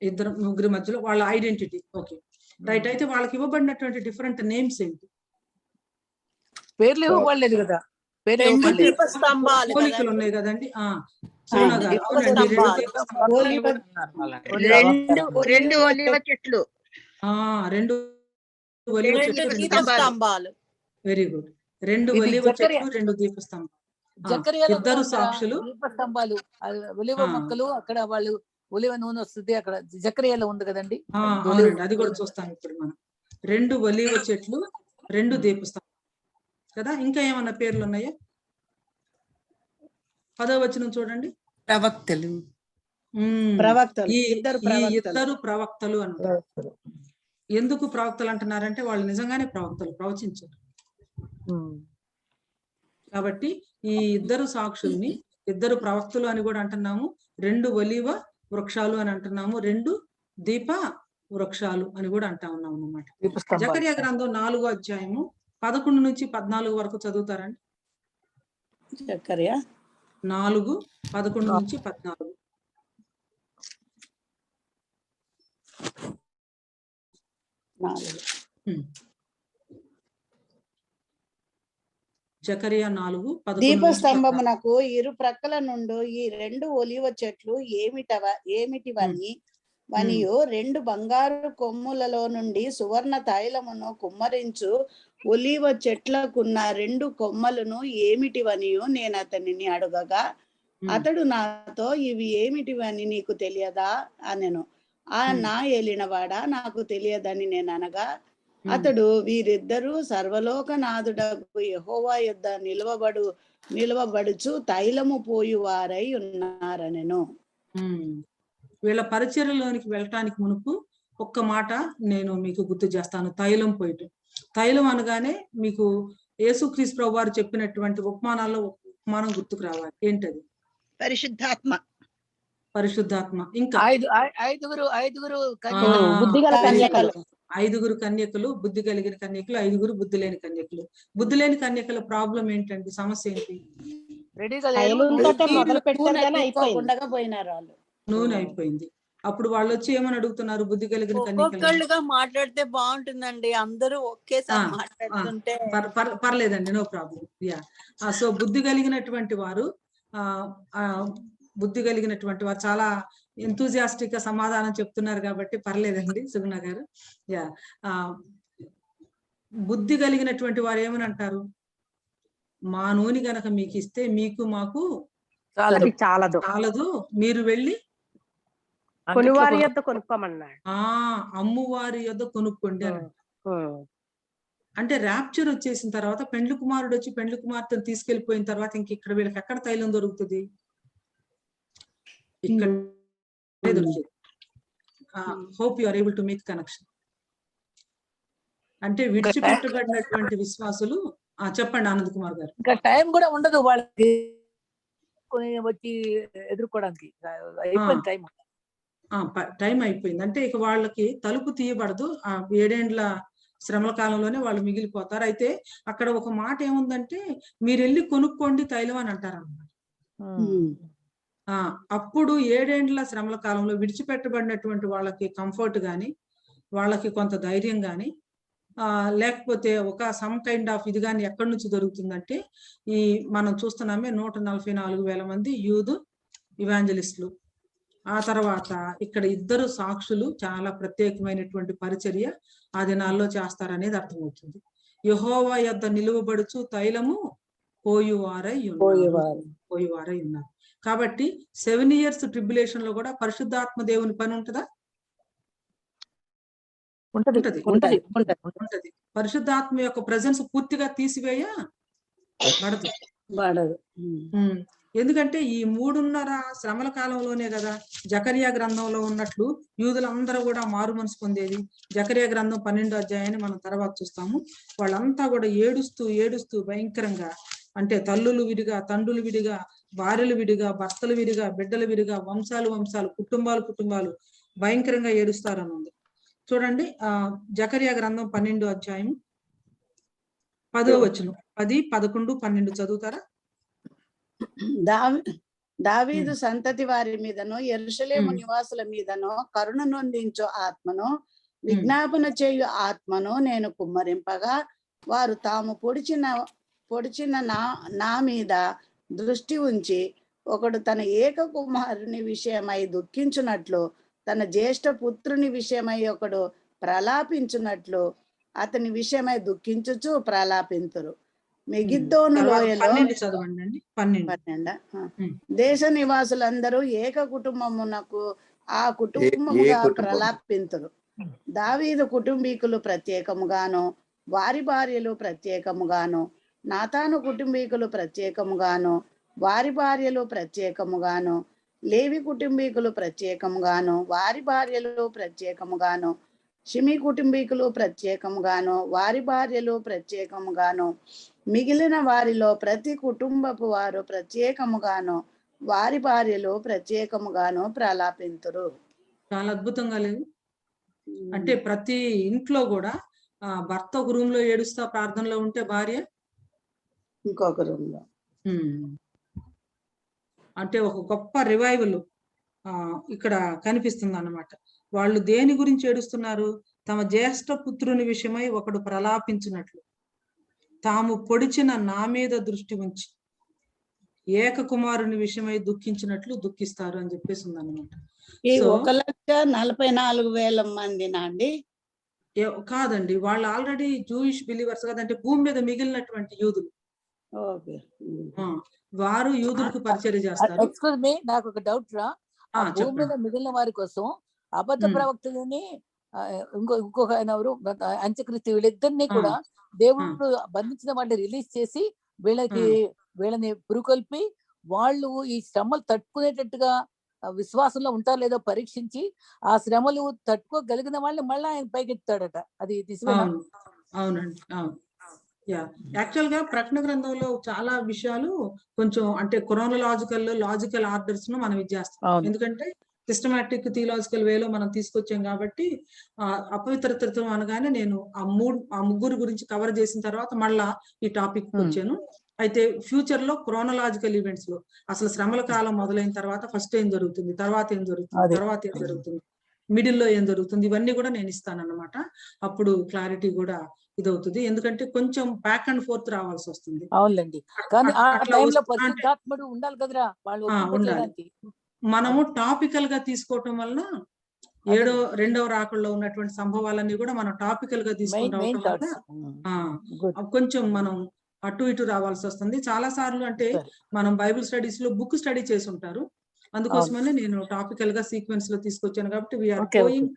ఇద్దరు ముగ్గురు మధ్యలో వాళ్ళ ఐడెంటిటీ. Okay, right. అయితే వాళ్ళకి ఇవ్వబడినటువంటి డిఫరెంట్ నేమ్స్ ఏంటి? పేర్లు ఇవ్వబడలేదు కదా, పోలికలు ఉన్నాయి కదండి. రెండు ఒలీవ చెట్లు, 2 ఒలీవ చెట్లు. Very good. 2 ఒలీవ చెట్లు, 2 దీపస్తంభాలు, 2 సాక్షులు, దీపస్తంభాలు, ఒలివ మొక్కలు. అక్కడ వాళ్ళు ఒలివ నూనె వస్తుంది, అక్కడ జకర్యాలో ఉంది కదండి. అది కూడా చూస్తాం ఇప్పుడు మనం. 2 ఒలీవ చెట్లు, 2 దీపస్తంభాలు కదా. ఇంకా ఏమన్నా పేర్లు ఉన్నాయా? 10వ వచనం చూడండి. ప్రవక్తలు. ఈ 2 ప్రవక్తలు అంటారు. ఎందుకు ప్రవక్తలు అంటున్నారంటే వాళ్ళు నిజంగానే ప్రవక్తలు, ప్రవచించారు కాబట్టి ఈ 2 సాక్షుల్ని 2 ప్రవక్తలు అని కూడా అంటున్నాము, 2 ఒలీవ వృక్షాలు అని అంటున్నాము, 2 దీప వృక్షాలు అని కూడా అంటా ఉన్నాం అన్నమాట. జకర్యా గ్రంథం 4వ అధ్యాయము 11 నుంచి 14 వరకు చదువుతారండి. జకర్యా 4, 11 నుంచి 14. జకరియా 4:11 దీపస్తంభమునకు ఇరు ప్రక్కల నుండి ఈ 2 ఒలివ చెట్లు ఏమిటివని వనియు 2 బంగారు కొమ్ములలో నుండి సువర్ణ తైలమును కుమ్మరించు ఒలివ చెట్లకున్న 2 కొమ్మలను ఏమిటివనియు నేను అతనిని అడగగా అతడు నాతో ఇవి ఏమిటివని నీకు తెలియదా అనెను. నా ఏలినవాడా, నాకు తెలియదని నేను అనగా అతడు వీరిద్దరూ సర్వలోకనాథుడకు యెహోవా యొద్ద నిలవబడుచు తైలము పోయువారై ఉన్నారనెను. వీళ్ళ పరిచర్యలోనికి వెళ్ళటానికి మునుపు ఒక్క మాట నేను మీకు గుర్తు చేస్తాను. తైలం పోయటం. తైలం అనగానే మీకు యేసుక్రీస్తు ప్రభు వారు చెప్పినటువంటి ఉపమానాల్లో ఉపమానం గుర్తుకు రావాలి. ఏంటది? పరిశుద్ధాత్మ. పరిశుద్ధాత్మ. ఇంకా ఐదుగురు కన్యకలు, బుద్ధి కలిగిన కన్యకలు, 5 బుద్ధి లేని కన్యకలు. బుద్ధి లేని కన్యకల ప్రాబ్లం ఏంటండి? సమస్య ఏంటి? నూనె అయిపోయింది. అప్పుడు వాళ్ళు వచ్చి ఏమని అడుగుతున్నారు? బుద్ధి కలిగిన కన్యకలుగా మాట్లాడితే బాగుంటుందండి, అందరూ ఒకేసారి మాట్లాడుతుంటే. పర్లేదండి, నో ప్రాబ్లం. యా. సో బుద్ధి కలిగినటువంటి వారు చాలా ఎంతూజియాస్టిక్ గా సమాధానం చెప్తున్నారు కాబట్టి పర్లేదండి సుగుణ గారు. యా. బుద్ధి కలిగినటువంటి వారు ఏమని అంటారు? మా నూనె గనక మీకు ఇస్తే మీకు మాకు చాలదు, మీరు వెళ్ళి కొనువారి యొద్ద కొనుక్కోమన్నాడు. అమ్మువారి యొద్ద కొనుక్కోండి అని. అంటే ర్యాప్చర్ వచ్చేసిన తర్వాత పెండ్లి కుమారుడు వచ్చి పెండ్లి కుమార్తెను తీసుకెళ్లిపోయిన తర్వాత ఇంక ఇక్కడ వీళ్ళకి ఎక్కడ తైలం దొరుకుతుంది? ఇక్కడ దొరికేది. Hope you are able to make connection. అంటే విడిచిపెట్టబడినటువంటి విశ్వాసులు. చెప్పండి ఆనంద్ కుమార్ గారు. ఇంకా టైం కూడా ఉండదు వాళ్ళకి వచ్చి ఎదుర్కోవడానికి. టైం అయిపోయింది అంటే ఇక వాళ్ళకి తలుపు తీయబడదు. 7 ఏండ్ల శ్రమల కాలంలోనే వాళ్ళు మిగిలిపోతారు. అయితే అక్కడ ఒక మాట ఏముందంటే, మీరు వెళ్ళి కొనుక్కోండి తైలం అని అంటారు అన్నమాట. అప్పుడు 7 ఏండ్ల శ్రమల కాలంలో విడిచిపెట్టబడినటువంటి వాళ్ళకి కంఫర్ట్ గాని, వాళ్ళకి కొంత ధైర్యం గాని, లేకపోతే ఒక సమ్ కైండ్ ఆఫ్ ఇది కానీ ఎక్కడి నుంచి దొరుకుతుందంటే, ఈ మనం చూస్తున్నామే 144,000 మంది యూదు ఇవాంజలిస్టులు. ఆ తర్వాత ఇక్కడ 2 సాక్షులు చాలా ప్రత్యేకమైనటువంటి పరిచర్య ఆ దినాల్లో చేస్తారనేది అర్థమవుతుంది. యెహోవా యొద్ద నిలువబడుచు తైలము పోయువారై ఉన్నారు. కాబట్టి 7 years ట్రిబ్యులేషన్ లో కూడా పరిశుద్ధాత్మ దేవుని పని ఉంటుందా? ఉంటది. పరిశుద్ధాత్మ యొక్క ప్రెజెన్స్ పూర్తిగా తీసివేయబడదు. ఎందుకంటే ఈ 3.5 శ్రమల కాలంలోనే కదా జకరియా గ్రంథంలో ఉన్నట్లు యూదులందరూ కూడా మారు మనసు పొందేది. జకరియా గ్రంథం 12వ అధ్యాయాన్ని మనం తర్వాత చూస్తాము. వాళ్ళంతా కూడా ఏడుస్తూ భయంకరంగా, అంటే తల్లులు విడిగా, తండ్రులు విడిగా, భార్యలు విడిగా, భర్తలు విడిగా, బిడ్డలు విడిగా, వంశాలు కుటుంబాలు భయంకరంగా ఏడుస్తారని ఉంది. చూడండి, జకరియా గ్రంథం 12వ అధ్యాయం 10వ వచనం. 10, 11, 12 చదువుతారా? దావీదు సంతతి వారి మీదను యెరూషలేము నివాసుల మీదను కరుణ నొందించు ఆత్మను, విజ్ఞాపన చేయు ఆత్మను నేను కుమ్మరింపగా, వారు తాము పొడిచిన నా మీద దృష్టి ఉంచి, ఒకడు తన ఏక కుమారుని విషయమై దుఃఖించున్నట్లు, తన జ్యేష్ఠ పుత్రుని విషయమై ఒకడు ప్రలాపించున్నట్లు అతని విషయమై దుఃఖించుచు ప్రలాపింతురు. మెగిద్దోను లోయలో 12 దేశ నివాసులందరూ ఏక కుటుంబమునకు ఆ కుటుంబముగా ప్రలాపింతురు. దావీదు కుటుంబీకులు ప్రత్యేకముగాను, వారి భార్యలు ప్రత్యేకముగాను, నాతాను కుటుంబీకులు ప్రత్యేకముగాను, వారి భార్యలు ప్రత్యేకముగాను, లేవి కుటుంబీకులు ప్రత్యేకముగాను, వారి భార్యలు ప్రత్యేకముగాను, షిమి కుటుంబీకులు ప్రత్యేకముగాను, వారి భార్యలు ప్రత్యేకముగాను, మిగిలిన వారిలో ప్రతి కుటుంబపు వారు ప్రత్యేకముగాను, వారి భార్యలు ప్రత్యేకముగాను ప్రలాపింతురు. చాలా అద్భుతంగా లేదు? అంటే ప్రతి ఇంట్లో కూడా భర్త ఒక రూమ్ లో ఏడుస్తా ప్రార్థనలో ఉంటే భార్య ఇంకొక రూమ్ లో. అంటే ఒక గొప్ప రివైవల్ ఇక్కడ కనిపిస్తుంది అన్నమాట. వాళ్ళు దేని గురించి ఏడుస్తున్నారు? తమ జ్యేష్ఠ పుత్రుని విషయమై ఒకడు ప్రలాపించినట్లు, తాము పొడిచిన నా మీద దృష్టి ఉంచి ఏక కుమారుని విషయమై దుఃఖించినట్లు దుఃఖిస్తారు అని చెప్పేసి ఉందన్నమాట. ఈ సో 1,44,000 మందినా అండి? కాదండి, వాళ్ళు ఆల్రెడీ జూయిష్ బిలీవర్స్ కదంటే భూమి మీద మిగిలినటువంటి యూదులు. ఓకే. వారు యూదులకు పరిచర్య చేస్తారు. ఎక్స్క్యూజ్ మీ, నాకు ఒక డౌట్ రా. ఆ భూమి మీద మిగిలిన వారి కోసం అబద్ధ ప్రవక్తలని ఇంకొక ఆయన ఎవరు అంత్యక్రిస్తు వీళ్ళిద్దరిని కూడా దేవుడు బంధించిన వాళ్ళని రిలీజ్ చేసి వీళ్ళని పురుకొల్పి వాళ్ళు ఈ శ్రమలు తట్టుకునేటట్టుగా విశ్వాసంలో ఉంటారో లేదో పరీక్షించి ఆ శ్రమలు తట్టుకోగలిగిన వాళ్ళని మళ్ళీ ఆయన పైకెత్తాడట. అది అవునండి, అవును. యాక్చువల్ గా ప్రకటన గ్రంథంలో చాలా విషయాలు కొంచెం అంటే లాజికల్ ఆర్డర్స్ ను మనం ఇది చేస్తాం. ఎందుకంటే సిస్టమాటిక్ థియలాజికల్ వేలో మనం తీసుకొచ్చాం కాబట్టి అపవిత్రతత్వం అనగానే నేను ఆ ముగ్గురు గురించి కవర్ చేసిన తర్వాత మళ్ళా ఈ టాపిక్ వచ్చాను. అయితే ఫ్యూచర్ లో క్రోనలాజికల్ ఈవెంట్స్ లో అసలు శ్రమల కాలం మొదలైన తర్వాత ఫస్ట్ ఏం జరుగుతుంది, తర్వాత ఏం జరుగుతుంది, మిడిల్ లో ఏం జరుగుతుంది, ఇవన్నీ కూడా నేను ఇస్తానన్నమాట. అప్పుడు క్లారిటీ కూడా ఇదవుతుంది. ఎందుకంటే కొంచెం బ్యాక్ అండ్ ఫోర్త్ రావాల్సి వస్తుంది. అవునండి, కానీ ఆ టైంలో పరిశుద్ధాత్ముడు ఉండాలి కదరా వాళ్ళు ఉండాలి. మనము టాపికల్ గా తీసుకోవటం వలన 2వ రాకడలో ఉన్నటువంటి సంభవాలన్నీ కూడా మనం టాపికల్ గా తీసుకుంటాం వల్ల కొంచెం మనం అటు ఇటు రావాల్సి వస్తుంది. చాలా సార్లు అంటే మనం బైబిల్ స్టడీస్ లో బుక్ స్టడీ చేసి ఉంటారు, అందుకోసమనే నేను టాపికల్ గా సీక్వెన్స్ లో తీసుకొచ్చాను. కాబట్టి we are going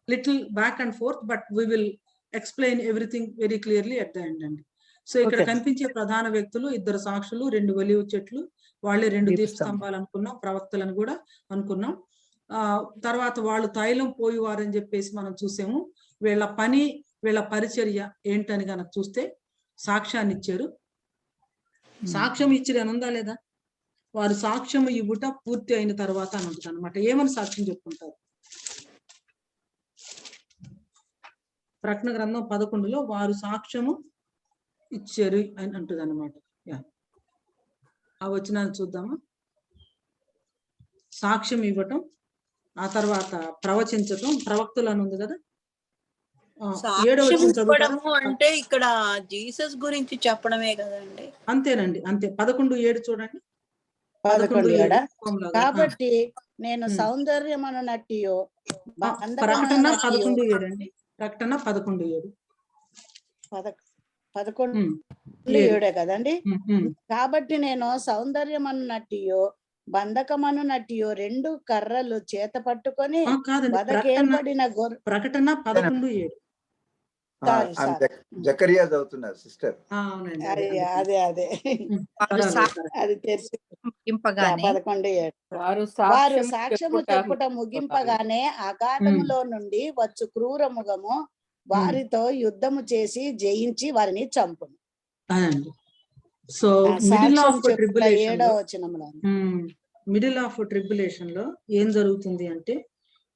little back and forth, but we will explain everything very clearly at the end అండి. సో ఇక్కడ కనిపించే ప్రధాన వ్యక్తులు 2 సాక్షులు, 2 ఒలీవ చెట్లు, వాళ్ళే 2 దీపస్తంభాలు అనుకున్నాం, ప్రవక్తలను కూడా అనుకున్నాం. తర్వాత వాళ్ళు తైలం పోయేవారని చెప్పేసి మనం చూసాము. వీళ్ళ పని, వీళ్ళ పరిచర్య ఏంటని కనుక చూస్తే సాక్ష్యాన్ని ఇచ్చారు. సాక్ష్యం ఇచ్చిరు అని ఉందా లేదా? వారు సాక్ష్యం ఇవ్వట పూర్తి అయిన తర్వాత అని ఉంటుంది అనమాట. ఏమని సాక్ష్యం చెప్పుకుంటారు? ప్రకటన గ్రంథం 11లో వారు సాక్ష్యము ఇచ్చారు అని అంటుంది అనమాట. ఆ వచనాన్ని చూద్దామా. సాక్ష్యం ఇవ్వటం, ఆ తర్వాత ప్రవచించటం, ప్రవక్తలు అని ఉంది కదా. 7వ వచనం చదువుతారా? అంటే ఇక్కడ జీసస్ గురించి చెప్పడమే కదండి. అంతేనండి, అంతే. 11:7 చూడండి. 11:7 కాబట్టి నేను సౌందర్యమనున్నట్టియో ప్రకటన 11:7 అండి. ప్రకటన 11:7 11:7 కదండి. కాబట్టి నేను సౌందర్యమనున్నట్టియో బంధకమనున్నట్టియో 2 కర్రలు చేత పట్టుకొని బదకేర్పడిన ప్రకటన 11:7 జకరియా చదువుతున్నారు సిస్టర్. అదే అది తెలిసి 11:7 వారు సాక్ష్యము చెప్పుట ముగింపగానే అగాధములో నుండి వచ్చు క్రూర ముఖము వారితో యుద్ధము చేసి జయించి వారిని చంపును. సో మిడిల్ ఆఫ్ ట్రిబ్యులేషన్ లో ఏం జరుగుతుంది అంటే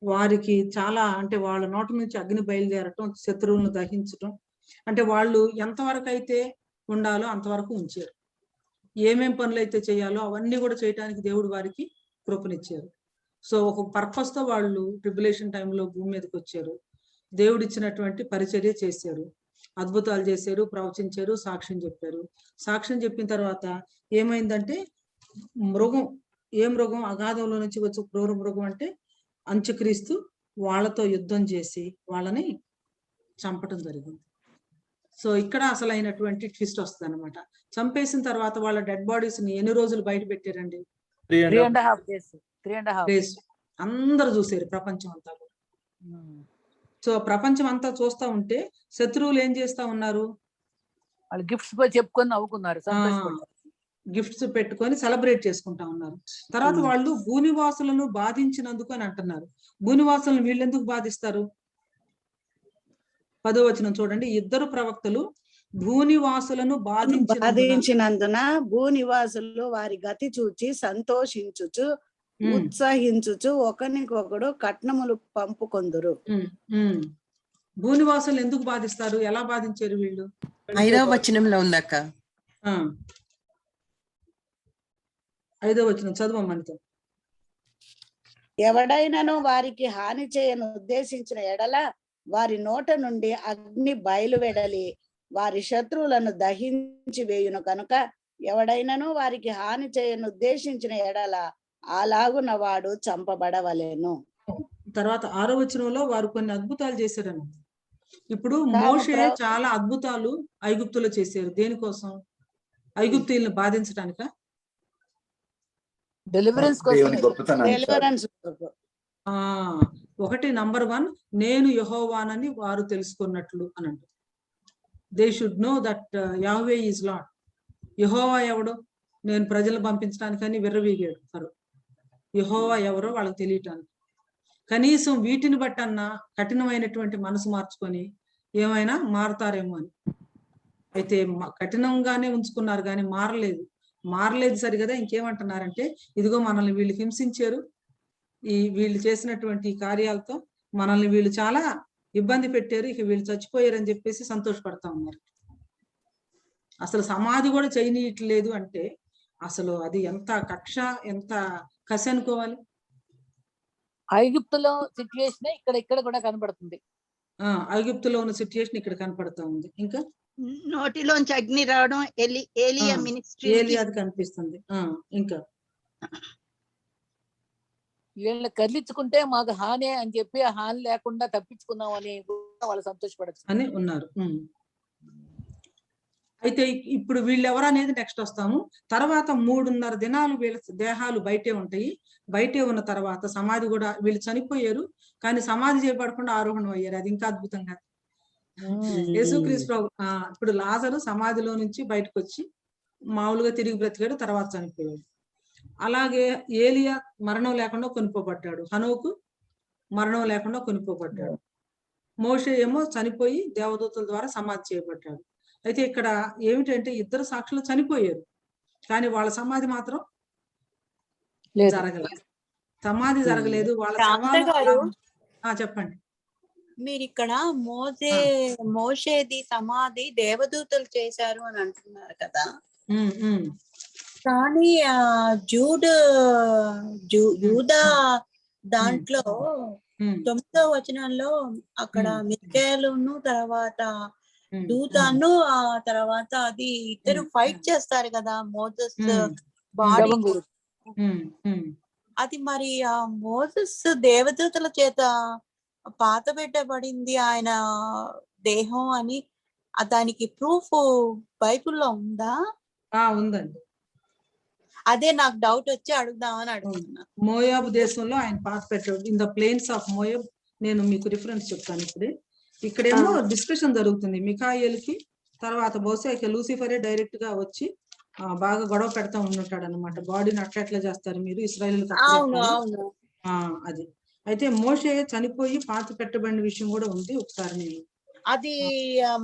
వారికి చాలా అంటే వాళ్ళ నోటి నుంచి అగ్ని బయలుదేరటం, శత్రువులను దహించటం, అంటే వాళ్ళు ఎంతవరకు అయితే ఉండాలో అంతవరకు ఉంచారు. ఏమేం పనులు అయితే చేయాలో అవన్నీ కూడా చేయడానికి దేవుడు వారికి కృపనిచ్చారు. సో ఒక పర్పస్ తో వాళ్ళు ట్రిబ్యులేషన్ టైంలో భూమి మీదకి వచ్చారు. దేవుడు ఇచ్చినటువంటి పరిచర్య చేశారు, అద్భుతాలు చేశారు, ప్రవచించారు, సాక్ష్యం చెప్పారు. సాక్ష్యం చెప్పిన తర్వాత ఏమైందంటే ఏ మృగం అగాధంలో నుంచి వచ్చే క్రూర మృగం అంటే అంత్యక్రీస్తు వాళ్ళతో యుద్ధం చేసి వాళ్ళని చంపటం జరిగింది. సో ఇక్కడ అసలైనటువంటి ట్విస్ట్ వస్తుంది అనమాట. చంపేసిన తర్వాత వాళ్ళ డెడ్ బాడీస్ ని ఎన్ని రోజులు బయట పెట్టారండి? 3.5 days. అందరు చూసారు, ప్రపంచం అంతా కూడా. సో ప్రపంచం అంతా చూస్తా ఉంటే శత్రువులు ఏం చేస్తా ఉన్నారు? వాళ్ళు గిఫ్ట్స్ చెప్పుకొని నవ్వుకున్నారు, గిఫ్ట్స్ పెట్టుకొని సెలబ్రేట్ చేసుకుంటా ఉన్నారు. తర్వాత వాళ్ళు భూనివాసులను బాధించినందుకు అని అంటున్నారు. భూనివాసులను వీళ్ళు ఎందుకు బాధిస్తారు? 10వ వచనం చూడండి. 2 ప్రవక్తలు భూనివాసులను బాధించినందున భూనివాసులు వారి గతి చూచి సంతోషించుచు ఉత్సాహించుచు ఒకరికొకడు కట్నములు పంపుకొందురు. భూనివాసులు ఎందుకు బాధిస్తారు? ఎలా బాధించారు వీళ్ళు? 5వ వచనంలో ఉందక్క. 5వ వచనం చదవమనితో. ఎవడైనాను వారికి హాని చేయను ఉద్దేశించిన ఎడల వారి నోట నుండి అగ్ని బయలువెడలి వారి శత్రువులను దహించి వేయును కనుక ఎవడైనను వారికి హాని చేయను ఉద్దేశించిన ఎడల అలాగున వాడు చంపబడవలెను. తర్వాత 6వ వచనంలో వారు కొన్ని అద్భుతాలు చేశారని. ఇప్పుడు మోషే చాలా అద్భుతాలు ఐగుప్తులో చేశారు. దేనికోసం? ఐగుప్తీయులను బాధించడానిక? డెలివరెన్స్ కోసం. ఒకటి నంబర్ 1, నేను యెహోవానని వారు తెలుసుకున్నట్లు అని అంటారు. They should know that Yahweh is Lord. యెహోవా ఎవడో, నేను ప్రజలు పంపించడానికని విర్రవీగాడు ఫరో. యెహోవా ఎవరో వాళ్ళకి తెలియటానికి. కనీసం వీటిని బట్టి అన్న కఠినమైనటువంటి మనసు మార్చుకొని ఏమైనా మారతారేమో అని. అయితే కఠినంగానే ఉంచుకున్నారు కానీ మారలేదు సరిగదా. ఇంకేమంటున్నారంటే, ఇదిగో మనల్ని వీళ్ళు హింసించారు, వీళ్ళు చేసినటువంటి కార్యాలతో మనల్ని వీళ్ళు చాలా ఇబ్బంది పెట్టారు, ఇక వీళ్ళు చచ్చిపోయారు అని చెప్పేసి సంతోషపడతా ఉన్నారు. అసలు సమాధి కూడా చేయనీయట్లేదు అంటే అసలు అది ఎంత కక్ష, ఎంత కసి అనుకోవాలి. ఐగుప్తులో సిచ్యువేషన్ ఇక్కడ కూడా కనబడుతుంది. ఐగుప్తులో ఉన్న సిచ్యువేషన్ ఇక్కడ కనపడతా ఉంది. ఇంకా నోటిలోంచి అగ్ని రావడం ఏలియా మినిస్ట్రీ అది కనిపిస్తుంది. ఇంకా వీళ్ళని కదిలించుకుంటే మాకు హాని అని చెప్పి ఆ హాని లేకుండా తప్పించుకున్నాం అని వాళ్ళు సంతోషపడచ్చు అని ఉన్నారు. అయితే ఇప్పుడు వీళ్ళు ఎవరు అనేది నెక్స్ట్ వస్తాము. తర్వాత 3.5 దినాలు వీళ్ళ దేహాలు బయటే ఉంటాయి. బయటే ఉన్న తర్వాత సమాధి కూడా, వీళ్ళు చనిపోయారు కానీ సమాధి చేయబడకుండా ఆరోహణం అయ్యారు. అది ఇంకా అద్భుతంగా. యేసుక్రీస్తు ఇప్పుడు లాజరు సమాధిలో నుంచి బయటకు వచ్చి మామూలుగా తిరిగి బ్రతికాడు, తర్వాత చనిపోయాడు. అలాగే ఏలియా మరణం లేకుండా కొనుక్కోబడ్డాడు. హనోకు మరణం లేకుండా కొనుక్కోబడ్డాడు. మోషే ఏమో చనిపోయి దేవదూతల ద్వారా సమాధి చేయబడ్డాడు. అయితే ఇక్కడ ఏమిటంటే 2 సాక్షులు చనిపోయారు కానీ వాళ్ళ సమాధి మాత్రం జరగలేదు. సమాధి జరగలేదు. వాళ్ళ చెప్పండి. మీరు ఇక్కడ మోషేది సమాధి దేవదూతలు చేశారు అని అంటున్నారు కదా. కానీ యూదా దాంట్లో 9వ వచనంలో అక్కడ మిఖాయేలును తర్వాత దూతాను ఆ తర్వాత అది ఇద్దరు ఫైట్ చేస్తారు కదా మోసెస్ బాడీ. అది మరి ఆ మోసెస్ దేవదూతల చేత పాత పెట్టబడింది ఆయన దేహం అని దానికి ప్రూఫ్ బైబిల్లో ఉందా? ఉందండి. అదే నాకు డౌట్ వచ్చి అడుగుదామని అడుగుతున్నా. మోయాబు దేశంలో ఆయన పాత పెట్టాడు. In the plains of Moab. నేను మీకు రిఫరెన్స్ చెప్తాను. ఇక్కడేమో డిస్కషన్ జరుగుతుంది మిఖాయేలుకి. తర్వాత బహుశా ఇక లూసిఫరే డైరెక్ట్ గా వచ్చి బాగా గొడవ పెడతా ఉంటాడు అనమాట. బాడీని అట్లా చేస్తారు మీరు ఇశ్రాయేలుకి. అది అయితే మోషే చనిపోయి పాతి పెట్టబడిన విషయం కూడా ఉంది. ఒకసారి నేను అది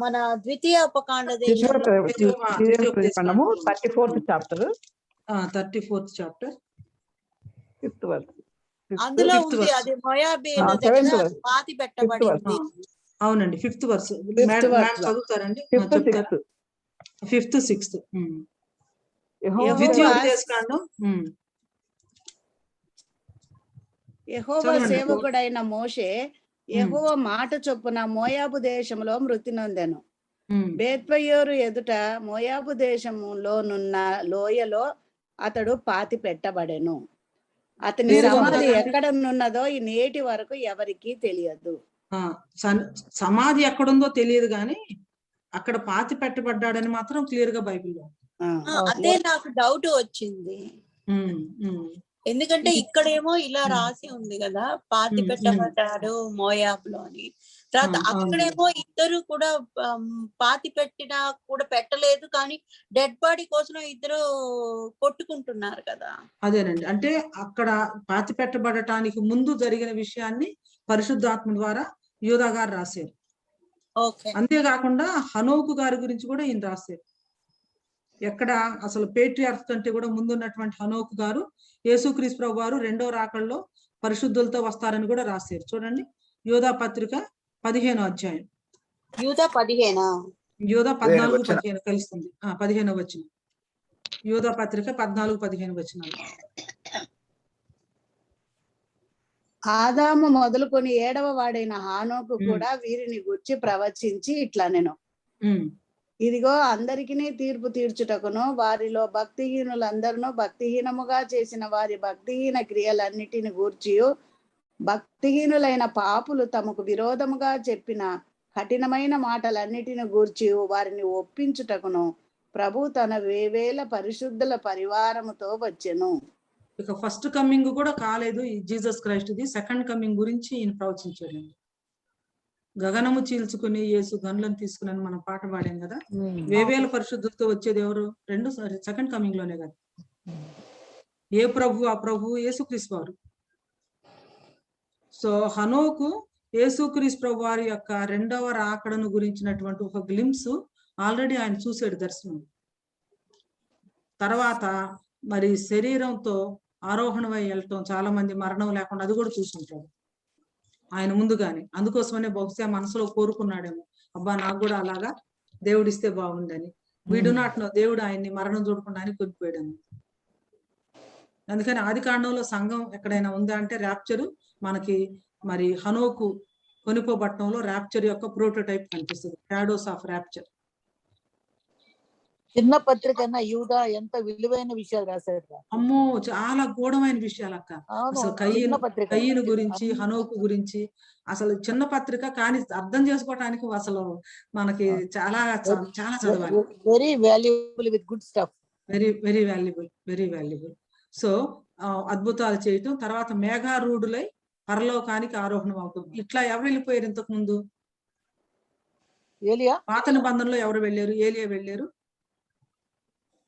మన ద్వితీయ ఉపకాండ 34th చాప్టర్ 5th వర్స్ అందులో ఉంది. అది మోయాబీయుల దగ్గర పాతి పెట్టబడింది. అవునండి. 5th verse చదువుతారండి. 5th 6th యెహోవా సేవకుడైన మోషే యెహోవా మాట చొప్పున మోయాబు దేశంలో మృతి నొందెను. బేత్పయోరు ఎదుట మోయాబు దేశంలోనున్న లోయలో అతడు పాతి పెట్టబడెను. అతని సమాధి ఎక్కడనున్నదో ఈ నేటి వరకు ఎవరికీ తెలియదు. సమాధి ఎక్కడుందో తెలియదు కానీ అక్కడ పాతి పెట్టబడ్డాడని మాత్రం క్లియర్ గా బైబిల్లో. అదే నాకు డౌట్ వచ్చింది. ఎందుకంటే ఇక్కడేమో ఇలా రాసి ఉంది కదా పాతి పెట్టబడ్డాడు మోయాబ్ లోని. తర్వాత అక్కడేమో ఇద్దరు కూడా పాతి పెట్టినా కూడా పెట్టలేదు కానీ డెడ్ బాడీ కోసం ఇద్దరు కొట్టుకుంటున్నారు కదా. అదేనండి. అంటే అక్కడ పాతి పెట్టబడటానికి ముందు జరిగిన విషయాన్ని పరిశుద్ధాత్మ ద్వారా యూదా గారు రాశారు. అంతేకాకుండా హనోకు గారి గురించి కూడా ఈయన రాశారు. ఎక్కడ అసలు పేట్రియార్క్ కంటే కూడా ముందున్నటువంటి హనోకు గారు యేసుక్రీస్తు ప్రభు వారు 2వ రాకడలో పరిశుద్ధులతో వస్తారని కూడా రాశారు. చూడండి యూదా పత్రిక 15వ అధ్యాయం. యూదా 14-15 కలుస్తుంది. 15వ వచనం. యూదా పత్రిక 14-15 వచనాలు. ఆదాము మొదలుకొని 7వ వాడైన హానోకు కూడా వీరిని గుర్చి ప్రవచించి ఇట్లా నేను ఇదిగో అందరికీ తీర్పు తీర్చుటకును వారిలో భక్తిహీనులందరూ భక్తిహీనముగా చేసిన వారి భక్తిహీన క్రియలన్నిటిని గూర్చి భక్తిహీనులైన పాపులు తమకు విరోధముగా చెప్పిన కఠినమైన మాటలన్నిటిని గూర్చి వారిని ఒప్పించుటకును ప్రభు తన వేవేల పరిశుద్ధుల పరివారముతో వచ్చెను. ఇక ఫస్ట్ కమింగ్ కూడా కాలేదు ఈ జీసస్ క్రైస్ట్ది, సెకండ్ కమింగ్ గురించి ఈయన ప్రవచించాడు. గగనము చీల్చుకుని యేసు గనులను తీసుకుని మనం పాట పాడాం కదా. వేవేల పరిశుద్ధులతో వచ్చేది ఎవరు? సెకండ్ కమింగ్ లోనే కదా. ఏ ప్రభు? ఆ ప్రభు యేసుక్రీస్తు వారు. సో హనోకు యేసుక్రీస్తు ప్రభు వారి యొక్క రెండవ రాకడను గురించినటువంటి ఒక గ్లిమ్స్ ఆల్రెడీ ఆయన చూసాడు దర్శనం. తర్వాత మరి శరీరంతో ఆరోహణమై వెళ్ళటం, చాలా మంది మరణం లేకుండా అది కూడా చూసుంటాడు ఆయన ముందుగానే. అందుకోసమనే బహుశా మనసులో కోరుకున్నాడేమో, అబ్బా నాకు కూడా అలాగా దేవుడిస్తే బాగుండని. వీ డు నాట్ నో, దేవుడు ఆయన్ని మరణం చూడకుండా అని కొనిపోయాడని. అందుకని ఆది కాండంలో సంఘం ఎక్కడైనా ఉందా అంటే ర్యాప్చరు మనకి మరి హనోకు కొనిపోబట్టంలో ర్యాప్చర్ యొక్క ప్రోటోటైప్ కనిపిస్తుంది, షాడోస్ ఆఫ్ ర్యాప్చర్. చిన్న పత్రిక అన్న యూదా ఎంత విలువైన విషయాలు రాశాడు. అమ్మో, చాలా గూఢమైన విషయాలు అక్క. అసలు కయ్యను గురించి, హనోకు గురించి అసలు చిన్న పత్రిక కానీ అర్థం చేసుకోవటానికి అసలు మనకి చాలా చాలా చదవాలి. Very valuable with good stuff. Very very valuable, very valuable. So అద్భుతాలు చేయటం, తర్వాత మేఘారూఢులై పరలోకానికి ఆరోహణం అవుతాం. ఇట్లా ఎవరు వెళ్ళిపోయారు ఇంతకు ముందు? ఏలియా. పాత నిబంధనలో ఎవరు వెళ్ళారు? ఏలియా వెళ్ళారు,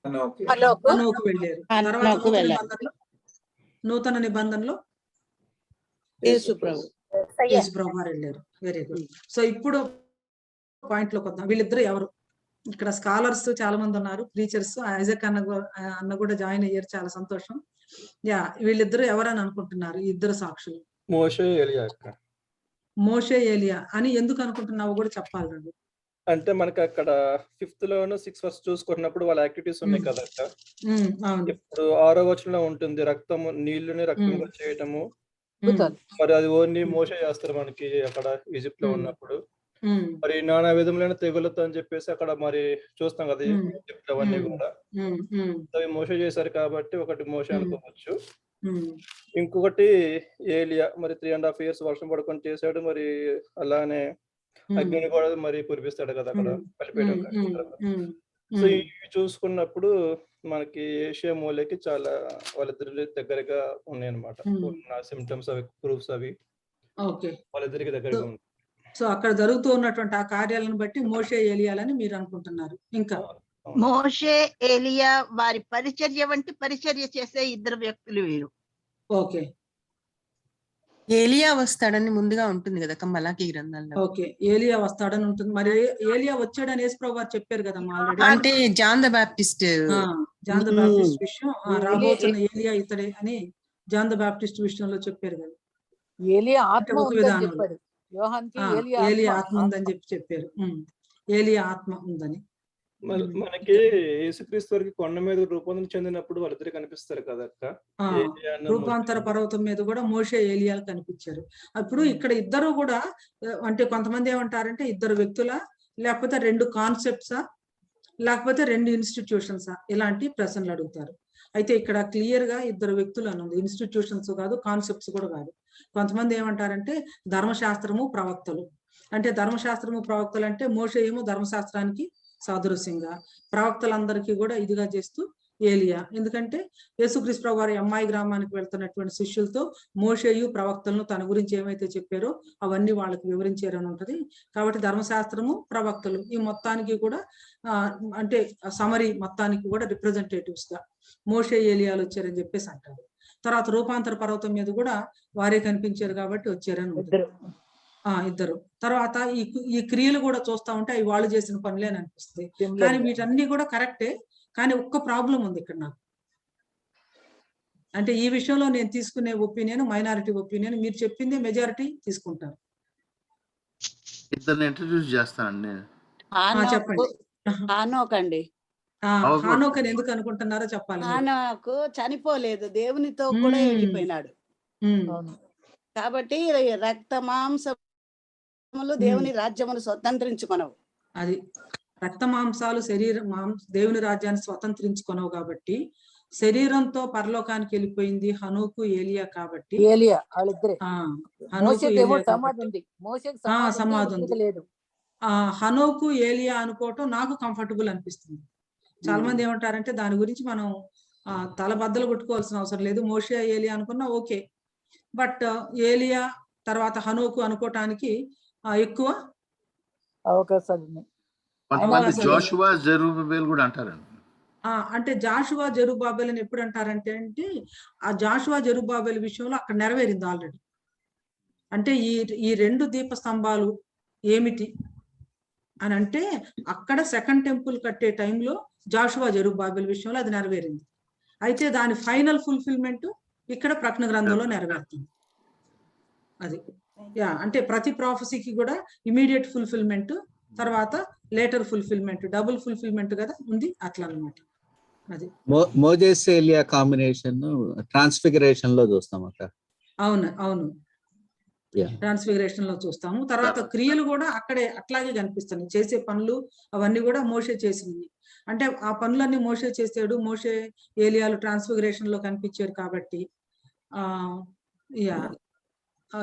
హనోకు వెళ్ళారు. తర్వాత నూతన నిబంధనలో యేసు ప్రభు వారు వెళ్ళారు. Very good. సో ఇప్పుడు పాయింట్ లోకి వద్దాం. వీళ్ళిద్దరు ఎవరు? ఇక్కడ స్కాలర్స్ చాలా మంది ఉన్నారు, ప్రీచర్స్. ఐజాక్ అన్న కూడా జాయిన్ అయ్యారు, చాలా సంతోషం. యా, వీళ్ళిద్దరు ఎవరని అనుకుంటున్నారు? ఇద్దరు సాక్షులు మోషే ఏలియా అక్క. మోషే ఏలియా అని ఎందుకు అనుకుంటున్నావో కూడా చెప్పాలి రండి. అంటే మనకి అక్కడ 5th లోను 6 verse చూసుకున్నప్పుడు వాళ్ళ యాక్టివిటీస్ ఉన్నాయి కదా అక్క. ఇప్పుడు 6వ వచనంలో ఉంటుంది, రక్తము నీళ్లుని రక్తంగా చేయటము. మరి అది ఓన్లీ మోషే చేస్తారు మనకి అక్కడ ఈజిప్ట్ లో ఉన్నప్పుడు. మరి నానా విధములైన తెగులతో అని చెప్పేసి అక్కడ మరి చూస్తాం కదా ఈజిప్ట్ అవన్నీ కూడా. అవి మోషే చేశారు కాబట్టి ఒకటి మోషే అనుకోవచ్చు. ఇంకొకటి ఏలియా, మరి 3.5 years వర్షం పడుకొని చేశాడు. మరి అలానే అగ్నిని కూడా మరి కురిపిస్తాడు కదా అక్కడ కలిపేయడం. సో ఇవి చూసుకున్నప్పుడు మనకి ఏషియా మూలకి చాలా వాళ్ళిద్దరి దగ్గరగా ఉన్నాయి అనమాట. సిమ్టమ్స్ అవి, ప్రూఫ్స్ అవి వాళ్ళిద్దరికి దగ్గరగా ఉంది. సో అక్కడ జరుగుతూ ఉన్నటువంటి ఆ కార్యాలను బట్టి మోషే ఏలియాలని మీరు అనుకుంటున్నారు. ఇంకా మోషే ఏలియా వారి పరిచర్య వంటి పరిచర్య చేసే ఇద్దరు వ్యక్తులు వీరు. ఓకే, ఏలియా వస్తాడని ముందుగా ఉంటుంది కదా మలాకీ గ్రంథంలో. ఓకే, ఏలియా వస్తాడని ఉంటుంది. మరి ఏలియా వచ్చాడని యేసుప్రభు వారు చెప్పారు కదా ఆల్రెడీ. అంటే జాన్ ద బాప్టిస్ట్ విషయం రాబోతున్న ఏలియా ఇతడే అని జాన్ ద బాప్టిస్ట్ విషయంలో చెప్పారు కదా. ఏలియా ఆత్మ ఒక విధానం, ఏలియా ఆత్మ ఉందని చెప్పారు. ఏలియా ఆత్మ ఉందని. మనకి యేసుక్రీస్తు వారికి కొండ మీద రూపాంతరం చెందినప్పుడు వాళ్ళిద్దరు కనిపిస్తారు కదా అక్క. రూపాంతర పర్వతం మీద కూడా మోషే ఏలియాలు కనిపించారు. అప్పుడు ఇక్కడ ఇద్దరు కూడా అంటే కొంతమంది ఏమంటారంటే ఇద్దరు వ్యక్తుల, లేకపోతే 2 కాన్సెప్ట్సా, లేకపోతే 2 ఇన్స్టిట్యూషన్సా, ఇలాంటి ప్రశ్నలు అడుగుతారు. అయితే ఇక్కడ క్లియర్ గా ఇద్దరు వ్యక్తులు అని ఉంది, ఇన్స్టిట్యూషన్స్ కాదు, కాన్సెప్ట్స్ కూడా కాదు. కొంతమంది ఏమంటారంటే ధర్మశాస్త్రము ప్రవక్తలు. అంటే ధర్మశాస్త్రము ప్రవక్తలు అంటే మోషే ఏమో ధర్మశాస్త్రానికి సాదృశ్యంగా, ప్రవక్తలందరికీ కూడా ఇదిగా చేస్తూ ఏలియా. ఎందుకంటే యేసుక్రీస్తు ప్రభు వారి అమ్మాయి గ్రామానికి వెళ్తున్నటువంటి శిష్యులతో మోషేయు ప్రవక్తలను తన గురించి ఏమైతే చెప్పారో అవన్నీ వాళ్ళకి వివరించారని ఉంటది. కాబట్టి ధర్మశాస్త్రము ప్రవక్తలు ఈ మొత్తానికి కూడా అంటే సమరీ మొత్తానికి కూడా రిప్రజెంటేటివ్స్ గా మోషే ఏలియాలు వచ్చారని చెప్పేసి అంటారు. తర్వాత రూపాంతర పర్వతం మీద కూడా వారే కనిపించారు కాబట్టి వచ్చారని ఉంటుంది. ఇద్దరు. తర్వాత ఈ క్రియలు కూడా చూస్తా ఉంటే అవి వాళ్ళు చేసిన పనులే అని అనిపిస్తుంది. కానీ వీటన్ని కూడా కరెక్టే, కానీ ఒక్క ప్రాబ్లం ఉంది ఇక్కడ నాకు. అంటే ఈ విషయంలో నేను తీసుకునే ఒపీనియన్ మైనారిటీ ఒపీనియన్, మీరు చెప్పింది మెజారిటీ తీసుకుంటారు. ఇద్దరిని ఇంట్రడ్యూస్ చేస్తానండి. చెప్పండి. హానోక్ అండి. హానోక్ అని ఎందుకు అనుకుంటున్నారో చెప్పాలి. హానోక్ చనిపోలేదు, దేవునితో కూడా వెళ్ళిపోయినాడు. కాబట్టి రక్త మాంసములు దేవుని రాజ్యమును స్వతంత్రించుకొనవు. అది రక్త మాంసాలు దేవుని రాజ్యాన్ని స్వతంత్రించుకున్నావు కాబట్టి, శరీరంతో పరలోకానికి వెళ్ళిపోయింది హనోకు ఏలియా కాబట్టి, ఏలియా వాళ్ళిద్దరే. హనోకు మోషేకేమో ఏలియా సమాధి కాబట్టి ఉంది, మోషేకి సమాధి ఉంది. లేదు. హనోకు ఏలియా అనుకోవటం నాకు కంఫర్టబుల్ అనిపిస్తుంది. చాలా మంది ఏమంటారంటే దాని గురించి మనం తల బద్దలు కొట్టుకోవాల్సిన అవసరం లేదు, మోషే ఏలియా అనుకున్నా ఓకే, బట్ ఏలియా తర్వాత హనోకు అనుకోవటానికి ఎక్కువ అవకాశాలు ఉన్నాయి. జాషువా జెరుబ్బేల్ కూడా అంటారండి. అంటే జాషువా జెరుబ్బాబెల్ అని ఎప్పుడు అంటారంటే ఆ జాషువా జెరుబ్బాబెల్ విషయంలో అక్కడ నెరవేరింది ఆల్రెడీ. అంటే ఈ 2 దీపస్తంభాలు ఏమిటి అని అంటే, అక్కడ సెకండ్ టెంపుల్ కట్టే టైంలో జాషువా జెరుబ్బాబెల్ విషయంలో అది నెరవేరింది. అయితే దాని ఫైనల్ ఫుల్ఫిల్మెంట్ ఇక్కడ ప్రకటన గ్రంథంలో నెరవేరుతుంది. అది అంటే ప్రతి ప్రాఫెసీకి కూడా ఇమీడియట్ ఫుల్ఫిల్మెంట్, తర్వాత లేటర్ ఫుల్ఫిల్మెంట్, డబుల్ ఫుల్ఫిల్మెంట్ కదా ఉంది, అట్లా అన్నమాట. అది మోజెస్ ఏలియా కాంబినేషన్ ట్రాన్స్ఫిగరేషన్ లో చూస్తాం అక్క. అవును ట్రాన్స్ఫిగరేషన్ లో చూస్తాము. తర్వాత క్రియలు కూడా అక్కడే అట్లాగే కనిపిస్తున్నాయి, చేసే పనులు అవన్నీ కూడా మోషే చేసినవి. అంటే ఆ పనులన్నీ మోషే చేసాడు, మోషే ఏలియాలు ట్రాన్స్ఫిగరేషన్ లో కనిపించారు కాబట్టి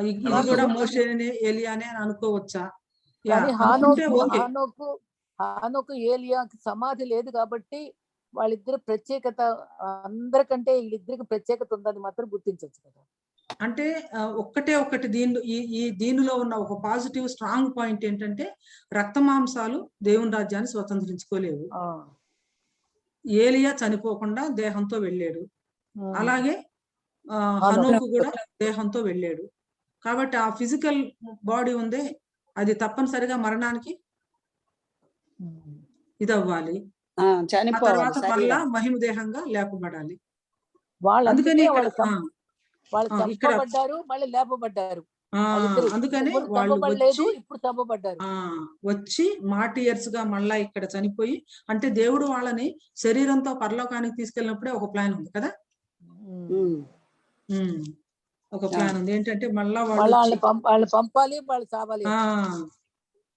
ఇది కూడా మోషేనే ఏలియానే అని అనుకోవచ్చా? హానోకు ఏలియాకి సమాధి లేదు కాబట్టి వాళ్ళిద్దరు ప్రత్యేకత, అందరికంటే వీళ్ళిద్దరికి ప్రత్యేకత ఉందని మాత్రం గుర్తించవచ్చు కదా. అంటే ఒకటి దీనిలో ఉన్న ఒక పాజిటివ్ స్ట్రాంగ్ పాయింట్ ఏంటంటే, రక్త మాంసాలు దేవుని రాజ్యాన్ని స్వతంత్రించుకోలేవు. ఏలియా చనిపోకుండా దేహంతో వెళ్ళాడు, అలాగే హనోకు కూడా దేహంతో వెళ్ళాడు. కాబట్టి ఆ ఫిజికల్ బాడీ ఉందే అది తప్పనిసరిగా మరణానికి ఇది అవ్వాలి, తర్వాత మరలా మహిమ దేహంగా లేపబడాలి. అందుకని అందుకని వాళ్ళు వచ్చి మార్టియర్స్ గా మళ్ళా ఇక్కడ చనిపోయి, అంటే దేవుడు వాళ్ళని శరీరంతో పరలోకానికి తీసుకెళ్ళినప్పుడే ఒక ప్లాన్ ఉంది కదా. ఒక ప్లాన్ ఉంది ఏంటంటే మళ్ళా వాళ్ళు పంపాలి, వాళ్ళు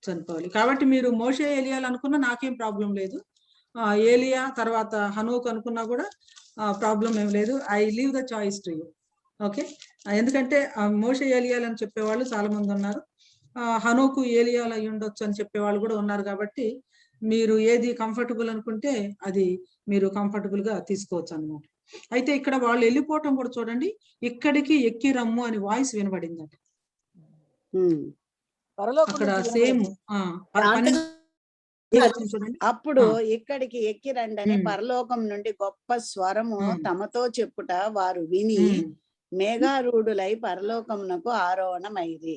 చనిపోవాలి. కాబట్టి మీరు మోషే ఏలియాలు అనుకున్నా నాకేం ప్రాబ్లం లేదు, ఏలియా తర్వాత హనోకు అనుకున్నా కూడా ప్రాబ్లం ఏం లేదు. I leave the choice to you. Okay, ఎందుకంటే మోషే ఏలియాలు అని చెప్పేవాళ్ళు చాలా మంది ఉన్నారు, హనోకు ఏలియాలు అయి ఉండొచ్చు అని చెప్పేవాళ్ళు కూడా ఉన్నారు. కాబట్టి మీరు ఏది కంఫర్టబుల్ అనుకుంటే అది మీరు కంఫర్టబుల్ గా తీసుకోవచ్చు అన్నమాట. అయితే ఇక్కడ వాళ్ళు వెళ్ళిపోవటం కూడా చూడండి, ఇక్కడికి ఎక్కి రమ్ము అని వాయిస్ వినబడిందట. అక్కడ సేమ్ అప్పుడు ఇక్కడికి ఎక్కి రండి అని పరలోకం నుండి గొప్ప స్వరము తమతో చెప్పుట వారు విని మేఘారూఢులై పరలోకమునకు ఆరోహణమైరి.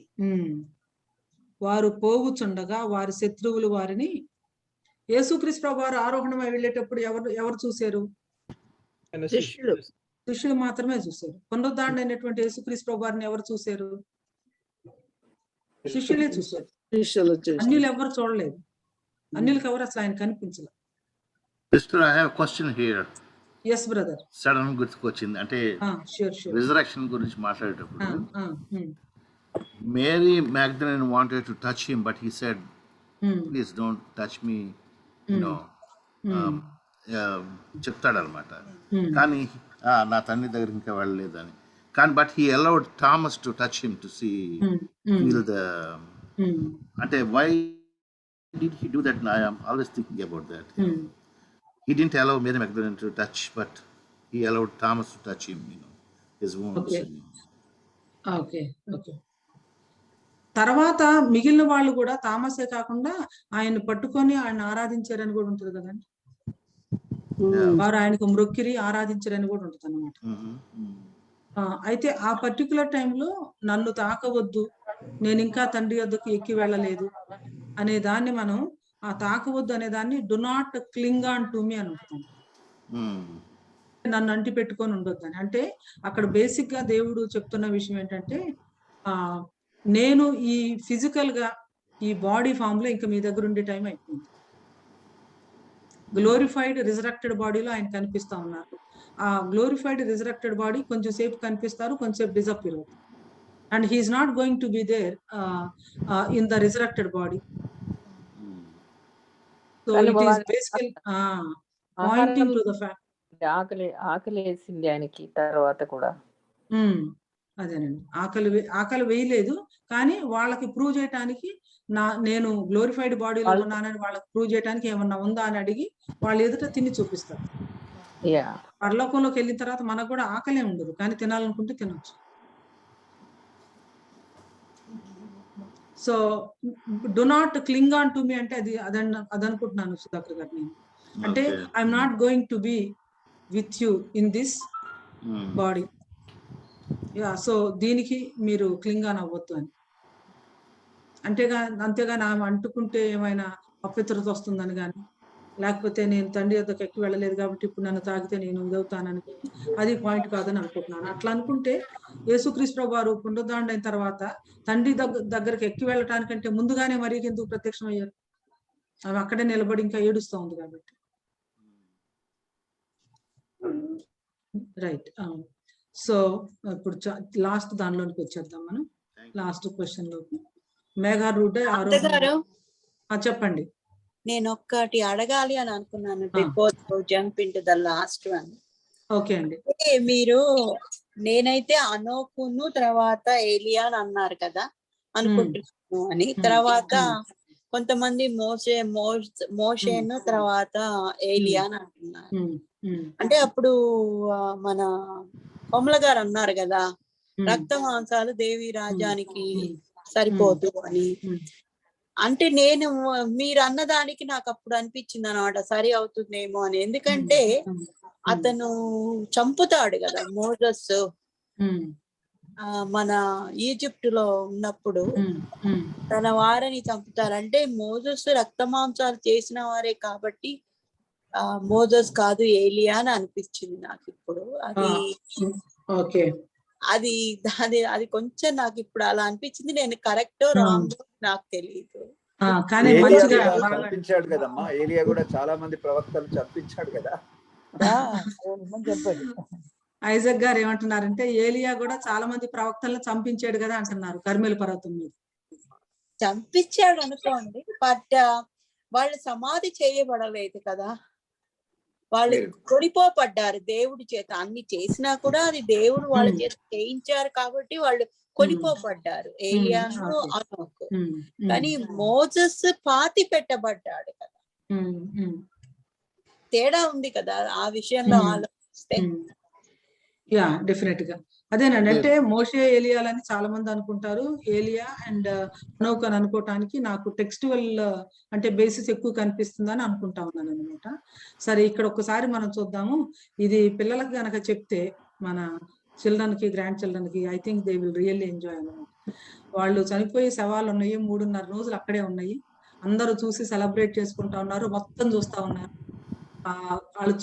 వారు పోవుచుండగా వారి శత్రువులు వారిని, యేసుక్రీస్తు ప్రభువు వారు ఆరోహణమై వెళ్ళేటప్పుడు ఎవరు చూశారు? శిష్యులు మాత్రమే చూశారు. పునరుద్ధరణ అయినటువంటి యేసుక్రీస్తు ప్రభువు వారిని ఎవరు చూశారు? శిష్యులే చూశారు, అన్యులు ఎవరు చూడలేదు. అన్యులకు ఎవరు అసలు ఆయన కనిపించలేదు. Sister, I have a question here. Yes, brother. Sudden గుర్తుకొచ్చింది, అంటే రిజరక్షన్ గురించి మాట్లాడేటప్పుడు Mary మ్యాగ్దలైన్ wanted to touch him, but he said, please don't touch me, చెప్తాడనమాట. కానీ నా తండ్రి దగ్గర ఇంకా వెళ్ళలేదని. కానీ but he allowed Thomas to touch him to see, feel the, అంటే why did he do that? I am always thinking about that. He didn't allow Mary Magdalene to touch, but he allowed Thomas to touch him, his wounds. Okay. తర్వాత మిగిలిన వాళ్ళు కూడా తామసే కాకుండా ఆయన పట్టుకొని ఆయన ఆరాధించారని కూడా ఉంటుంది కదండి. వారు ఆయనకు మ్రొక్కిరి ఆరాధించారని కూడా ఉంటుంది అన్నమాట. అయితే ఆ పర్టికులర్ టైంలో నన్ను తాకవద్దు, నేను ఇంకా తండ్రి వద్దకు ఎక్కి వెళ్ళలేదు అనే దాన్ని మనం, ఆ తాకవద్దు అనే దాన్ని do not cling on to మీ అని ఉంటుంది. నన్ను అంటి పెట్టుకొని ఉండొద్దని. అంటే అక్కడ బేసిక్ గా దేవుడు చెప్తున్న విషయం ఏంటంటే, నేను ఈ ఫిజికల్ గా ఈ బాడీ ఫామ్ లో ఇంకా మీ దగ్గర ఉండే టైం అయిపోయింది. గ్లోరిఫైడ్ రిజరక్టెడ్ బాడీలో ఆయన కనిపిస్తా ఉన్నారు. ఆ గ్లోరిఫైడ్ రిజరక్టెడ్ బాడీ కొంచెం సేపు కనిపిస్తారు, కొంచెంసేపు డిసపియర్ అవుతారు. And he's not going to be there in the resurrected body. So కానీ ఇట్ ఈస్ వారి బేసికల్ ఆహారం పాయింటింగ్ టు ద ఫ్యాక్ట్. ఆకలి వేసింది ఆయనకి తర్వాత కూడా. అదేనండి, ఆకలి వేయలేదు, కానీ వాళ్ళకి ప్రూవ్ చేయడానికి నేను గ్లోరిఫైడ్ బాడీలో ఉన్నానని వాళ్ళకి ప్రూవ్ చేయడానికి ఏమన్నా ఉందా అని అడిగి వాళ్ళు ఎదుట తిని చూపిస్తారు. పరలోకంలోకి వెళ్ళిన తర్వాత మనకు కూడా ఆకలే ఉండదు, కానీ తినాలనుకుంటే తినొచ్చు. So do not cling on to me అంటే అదనుకుంటున్నాను సుధాకర్ గారు నేను. అంటే I'm not going to be with you in this body. So దీనికి మీరు క్లింగ్ ఆన్ అవ్వద్దు అని. అంతేగాని ఆమె అంటుకుంటే ఏమైనా అపవిత్రత వస్తుందని కానీ, లేకపోతే నేను తండ్రి వద్దకు ఎక్కి వెళ్ళలేదు కాబట్టి ఇప్పుడు నన్ను తాగితే నేను ఇదవుతానని, అది పాయింట్ కాదని అనుకుంటున్నాను. అట్లా అనుకుంటే యేసుక్రీస్తు వారు పునరుద్ధరణ అయిన తర్వాత తండ్రి దగ్గరికి ఎక్కి వెళ్ళటానికంటే ముందుగానే మరీ ఎందుకు ప్రత్యక్షం అయ్యారు? ఆమె అక్కడే నిలబడి ఇంకా ఏడుస్తూ ఉంది కాబట్టి. రైట్. సో ఇప్పుడు లాస్ట్ దానిలోనికి వచ్చేద్దాం మనం, లాస్ట్ క్వశ్చన్ లోకి. మేఘా రూట్ చెప్పండి. నేను ఒక్కటి అడగాలి అని అనుకున్నాను before jump into the last one. Okay అండి. మీరు నేనైతే అనోకును తర్వాత ఏలియా అని అన్నారు కదా అనుకుంటున్నాను అని. తర్వాత కొంతమంది మోషేను తర్వాత ఏలియా అని అంటున్నారు. అంటే అప్పుడు మన కొమల గారు అన్నారు కదా, రక్త మాంసాలు దేవి రాజ్యానికి సరిపోదు అని. అంటే నేను మీరు అన్నదానికి నాకు అప్పుడు అనిపించింది అన్నమాట, సరి అవుతుందేమో అని. ఎందుకంటే అతను చంపుతాడు కదా మోజస్, మన ఈజిప్ట్ లో ఉన్నప్పుడు తన వారిని చంపుతారంటే మోజస్ రక్త మాంసాలు చేసిన వారే కాబట్టి మోజస్ కాదు ఏలియా అని అనిపించింది నాకు ఇప్పుడు. అది కొంచెం నాకు ఇప్పుడు అలా అనిపించింది. నేను కరెక్టో రాంగ్ నాకు తెలియదు. చంపించాడు కదమ్మా, ఏలియా కూడా చాలా మంది ప్రవక్తలు చంపించాడు కదా. ఐజక్ గారు ఏమంటున్నారంటే ఏలియా కూడా చాలా మంది ప్రవక్తలను చంపించాడు కదా అంటున్నారు కర్మేలు పర్వతం మీద. చంపించాడు అనుకోండి, బట్ వాళ్ళు సమాధి చేయబడలేదు కదా, వాళ్ళు కొనిపోబడ్డారు దేవుడి చేత. అన్ని చేసినా కూడా అది దేవుడు వాళ్ళ చేత చేయించారు కాబట్టి వాళ్ళు కొనిపోబడ్డారు, ఏలియాను అనోకు. కానీ మోజస్ పాతి పెట్టబడ్డాడు కదా, తేడా ఉంది కదా ఆ విషయంలో ఆలోచిస్తే. డెఫినెట్ గా అదేనండి. అంటే మోషే ఏలియాలని చాలా మంది అనుకుంటారు, ఏలియా అండ్ అనోక్ అని అనుకోవటానికి నాకు టెక్స్టువల్ అంటే బేసిస్ ఎక్కువ కనిపిస్తుందని అనుకుంటా ఉన్నాను అనమాట. సరే, ఇక్కడ ఒకసారి మనం చూద్దాము. ఇది పిల్లలకు గనక చెప్తే మన చిల్డ్రన్ కి, గ్రాండ్ చిల్డ్రన్ కి, I think they will really enjoy అనమాట. వాళ్ళు చనిపోయే శవాలు ఉన్నాయి, 3.5 రోజులు అక్కడే ఉన్నాయి, అందరూ చూసి సెలబ్రేట్ చేసుకుంటా ఉన్నారు, మొత్తం చూస్తా ఉన్నారు. వాళ్ళు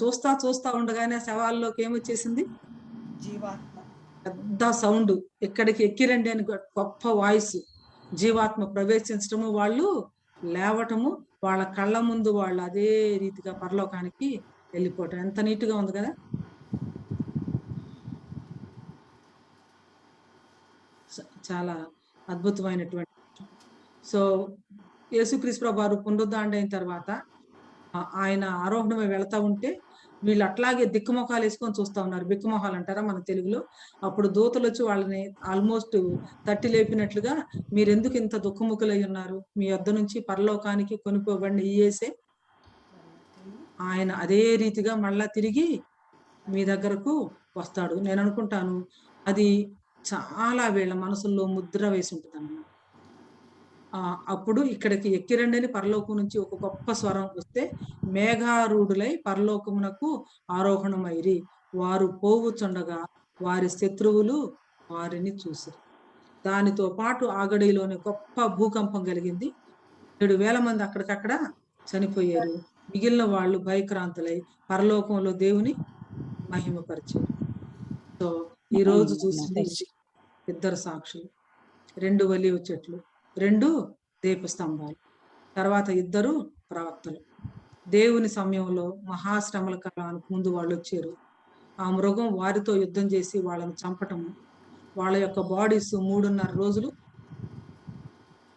చూస్తా ఉండగానే శవాల్లోకి ఏమొచ్చేసింది? జీవాత్మ. పెద్ద సౌండ్, ఎక్కడికి ఎక్కిరండి అని గొప్ప వాయిస్, జీవాత్మ ప్రవేశించటము, వాళ్ళు లేవటము, వాళ్ళ కళ్ళ ముందు వాళ్ళు అదే రీతిగా పరలోకానికి వెళ్ళిపోవటం. ఎంత నీట్ గా ఉంది కదా. చాలా అద్భుతమైనటువంటి. సో యేసుక్రీస్తు వారు పునరుద్ధరణ అయిన తర్వాత ఆయన ఆరోహణమై వెళ్తా ఉంటే వీళ్ళు అట్లాగే దిక్కుమొఖాలు వేసుకొని చూస్తా ఉన్నారు. బిక్కుమొహాలు అంటారా మన తెలుగులో. అప్పుడు దూతలు వచ్చి వాళ్ళని ఆల్మోస్ట్ తట్టి లేపినట్లుగా, మీరెందుకు ఇంత దుఃఖముఖులై ఉన్నారు? మీ వద్ద నుంచి పరలోకానికి కొనుక్కోబడిన ఈయేసే ఆయన అదే రీతిగా మళ్ళా తిరిగి మీ దగ్గరకు వస్తాడు. నేను అనుకుంటాను అది చాలా వీళ్ళ మనసుల్లో ముద్ర వేసి ఉంటుంది అన్నమాట. అప్పుడు ఇక్కడికి ఎక్కిరండి అని పరలోకం నుంచి ఒక గొప్ప స్వరం వస్తే, మేఘారూఢులై పరలోకమునకు ఆరోహణమైరి, వారు పోవుచుండగా వారి శత్రువులు వారిని చూసారు. దానితో పాటు ఆగడిలోని గొప్ప భూకంపం కలిగింది. 7,000 మంది అక్కడికక్కడ చనిపోయారు. మిగిలిన వాళ్ళు భయక్రాంతులై పరలోకంలో దేవుని మహిమపరిచారు. సో ఈ రోజు చూసింది 2 సాక్షులు, 2 ఒలీవ చెట్లు, 2 దీపస్తంభాలు, తర్వాత 2 ప్రవక్తలు. దేవుని సమయంలో మహాశ్రమల కాలానికి ముందు వాళ్ళు వచ్చారు. ఆ మృగం వారితో యుద్ధం చేసి వాళ్ళని చంపటము, వాళ్ళ యొక్క బాడీస్ 3.5 రోజులు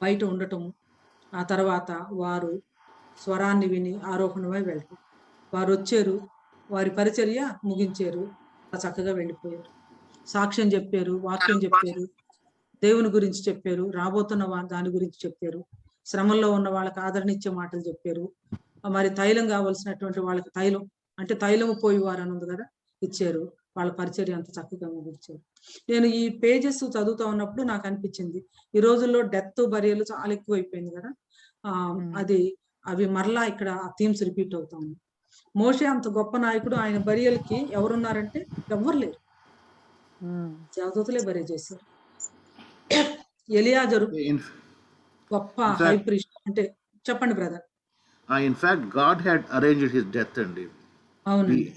బయట ఉండటము, ఆ తర్వాత వారు స్వరాన్ని విని ఆరోహణమై వెళ్ళటం. వారు వచ్చారు, వారి పరిచర్య ముగించారు, చక్కగా వెళ్ళిపోయారు. సాక్ష్యం చెప్పారు, వాక్యం చెప్పారు, దేవుని గురించి చెప్పారు, రాబోతున్న దాని గురించి చెప్పారు, శ్రమల్లో ఉన్న వాళ్ళకి ఆదరణిచ్చే మాటలు చెప్పారు. మరి తైలం కావలసినటువంటి వాళ్ళకి తైలం అంటే తైలము పోయి వారు అని ఉంది కదా, ఇచ్చారు. వాళ్ళ పరిచర్య అంత చక్కగా ముగించారు. నేను ఈ పేజెస్ చదువుతా ఉన్నప్పుడు నాకు అనిపించింది, ఈ రోజుల్లో డెత్ బరియలు చాలా ఎక్కువైపోయింది కదా, అవి మరలా ఇక్కడ థీమ్స్ రిపీట్ అవుతా ఉన్నాయి. మోషే అంత గొప్ప నాయకుడు, ఆయన బరియలకి ఎవరున్నారంటే ఎవ్వరు లేరు, దేవదూతలే బరి చేశారు. ఎలియాజరు గొప్ప హై ప్రీస్ట్. అంటే చెప్పండి brother. In fact, God had arranged his death, and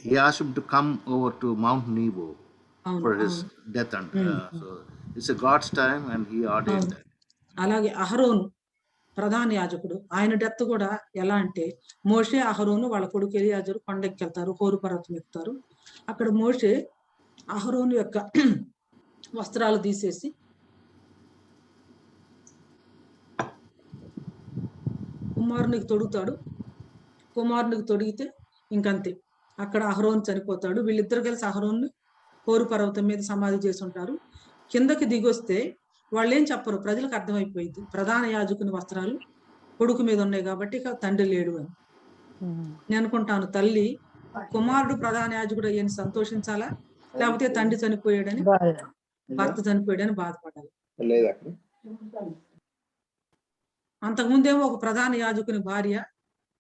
he asked him to come over to Mount Nebo for his death, and so it's a God's time, and he ordained that. అలాగే అహరోను ప్రధాన యాజకుడు, ఆయన death కూడా ఎలా అంటే, మోషే అహరోను వాళ్ళ కొడుకు ఎలియాజరు కొండెక్కెళ్తారు, హోరు పర్వతం ఎక్కుతారు. అక్కడ మోషే అహరోను యొక్క వస్త్రాలు తీసేసి కుమారునికి తొడుగుతాడు. కుమారునికి తొడిగితే ఇంకంతే, అక్కడ అహరోను చనిపోతాడు. వీళ్ళిద్దరు కలిసి అహరోను హోరు పర్వతం మీద సమాధి చేసి ఉంటారు. కిందకి దిగొస్తే వాళ్ళు ఏం చెప్పరు, ప్రజలకు అర్థమైపోయింది ప్రధాన యాజకుని వస్త్రాలు కొడుకు మీద ఉన్నాయి కాబట్టి ఇక తండ్రి లేడు అని. నేను అనుకుంటాను, తల్లి కుమారుడు ప్రధాన యాజకుడు అయ్యని సంతోషించాలా, లేకపోతే తండ్రి చనిపోయాడని, భర్త చనిపోయాడని బాధపడాలి. అంతకుముందేమో ఒక ప్రధాన యాజకుని భార్య,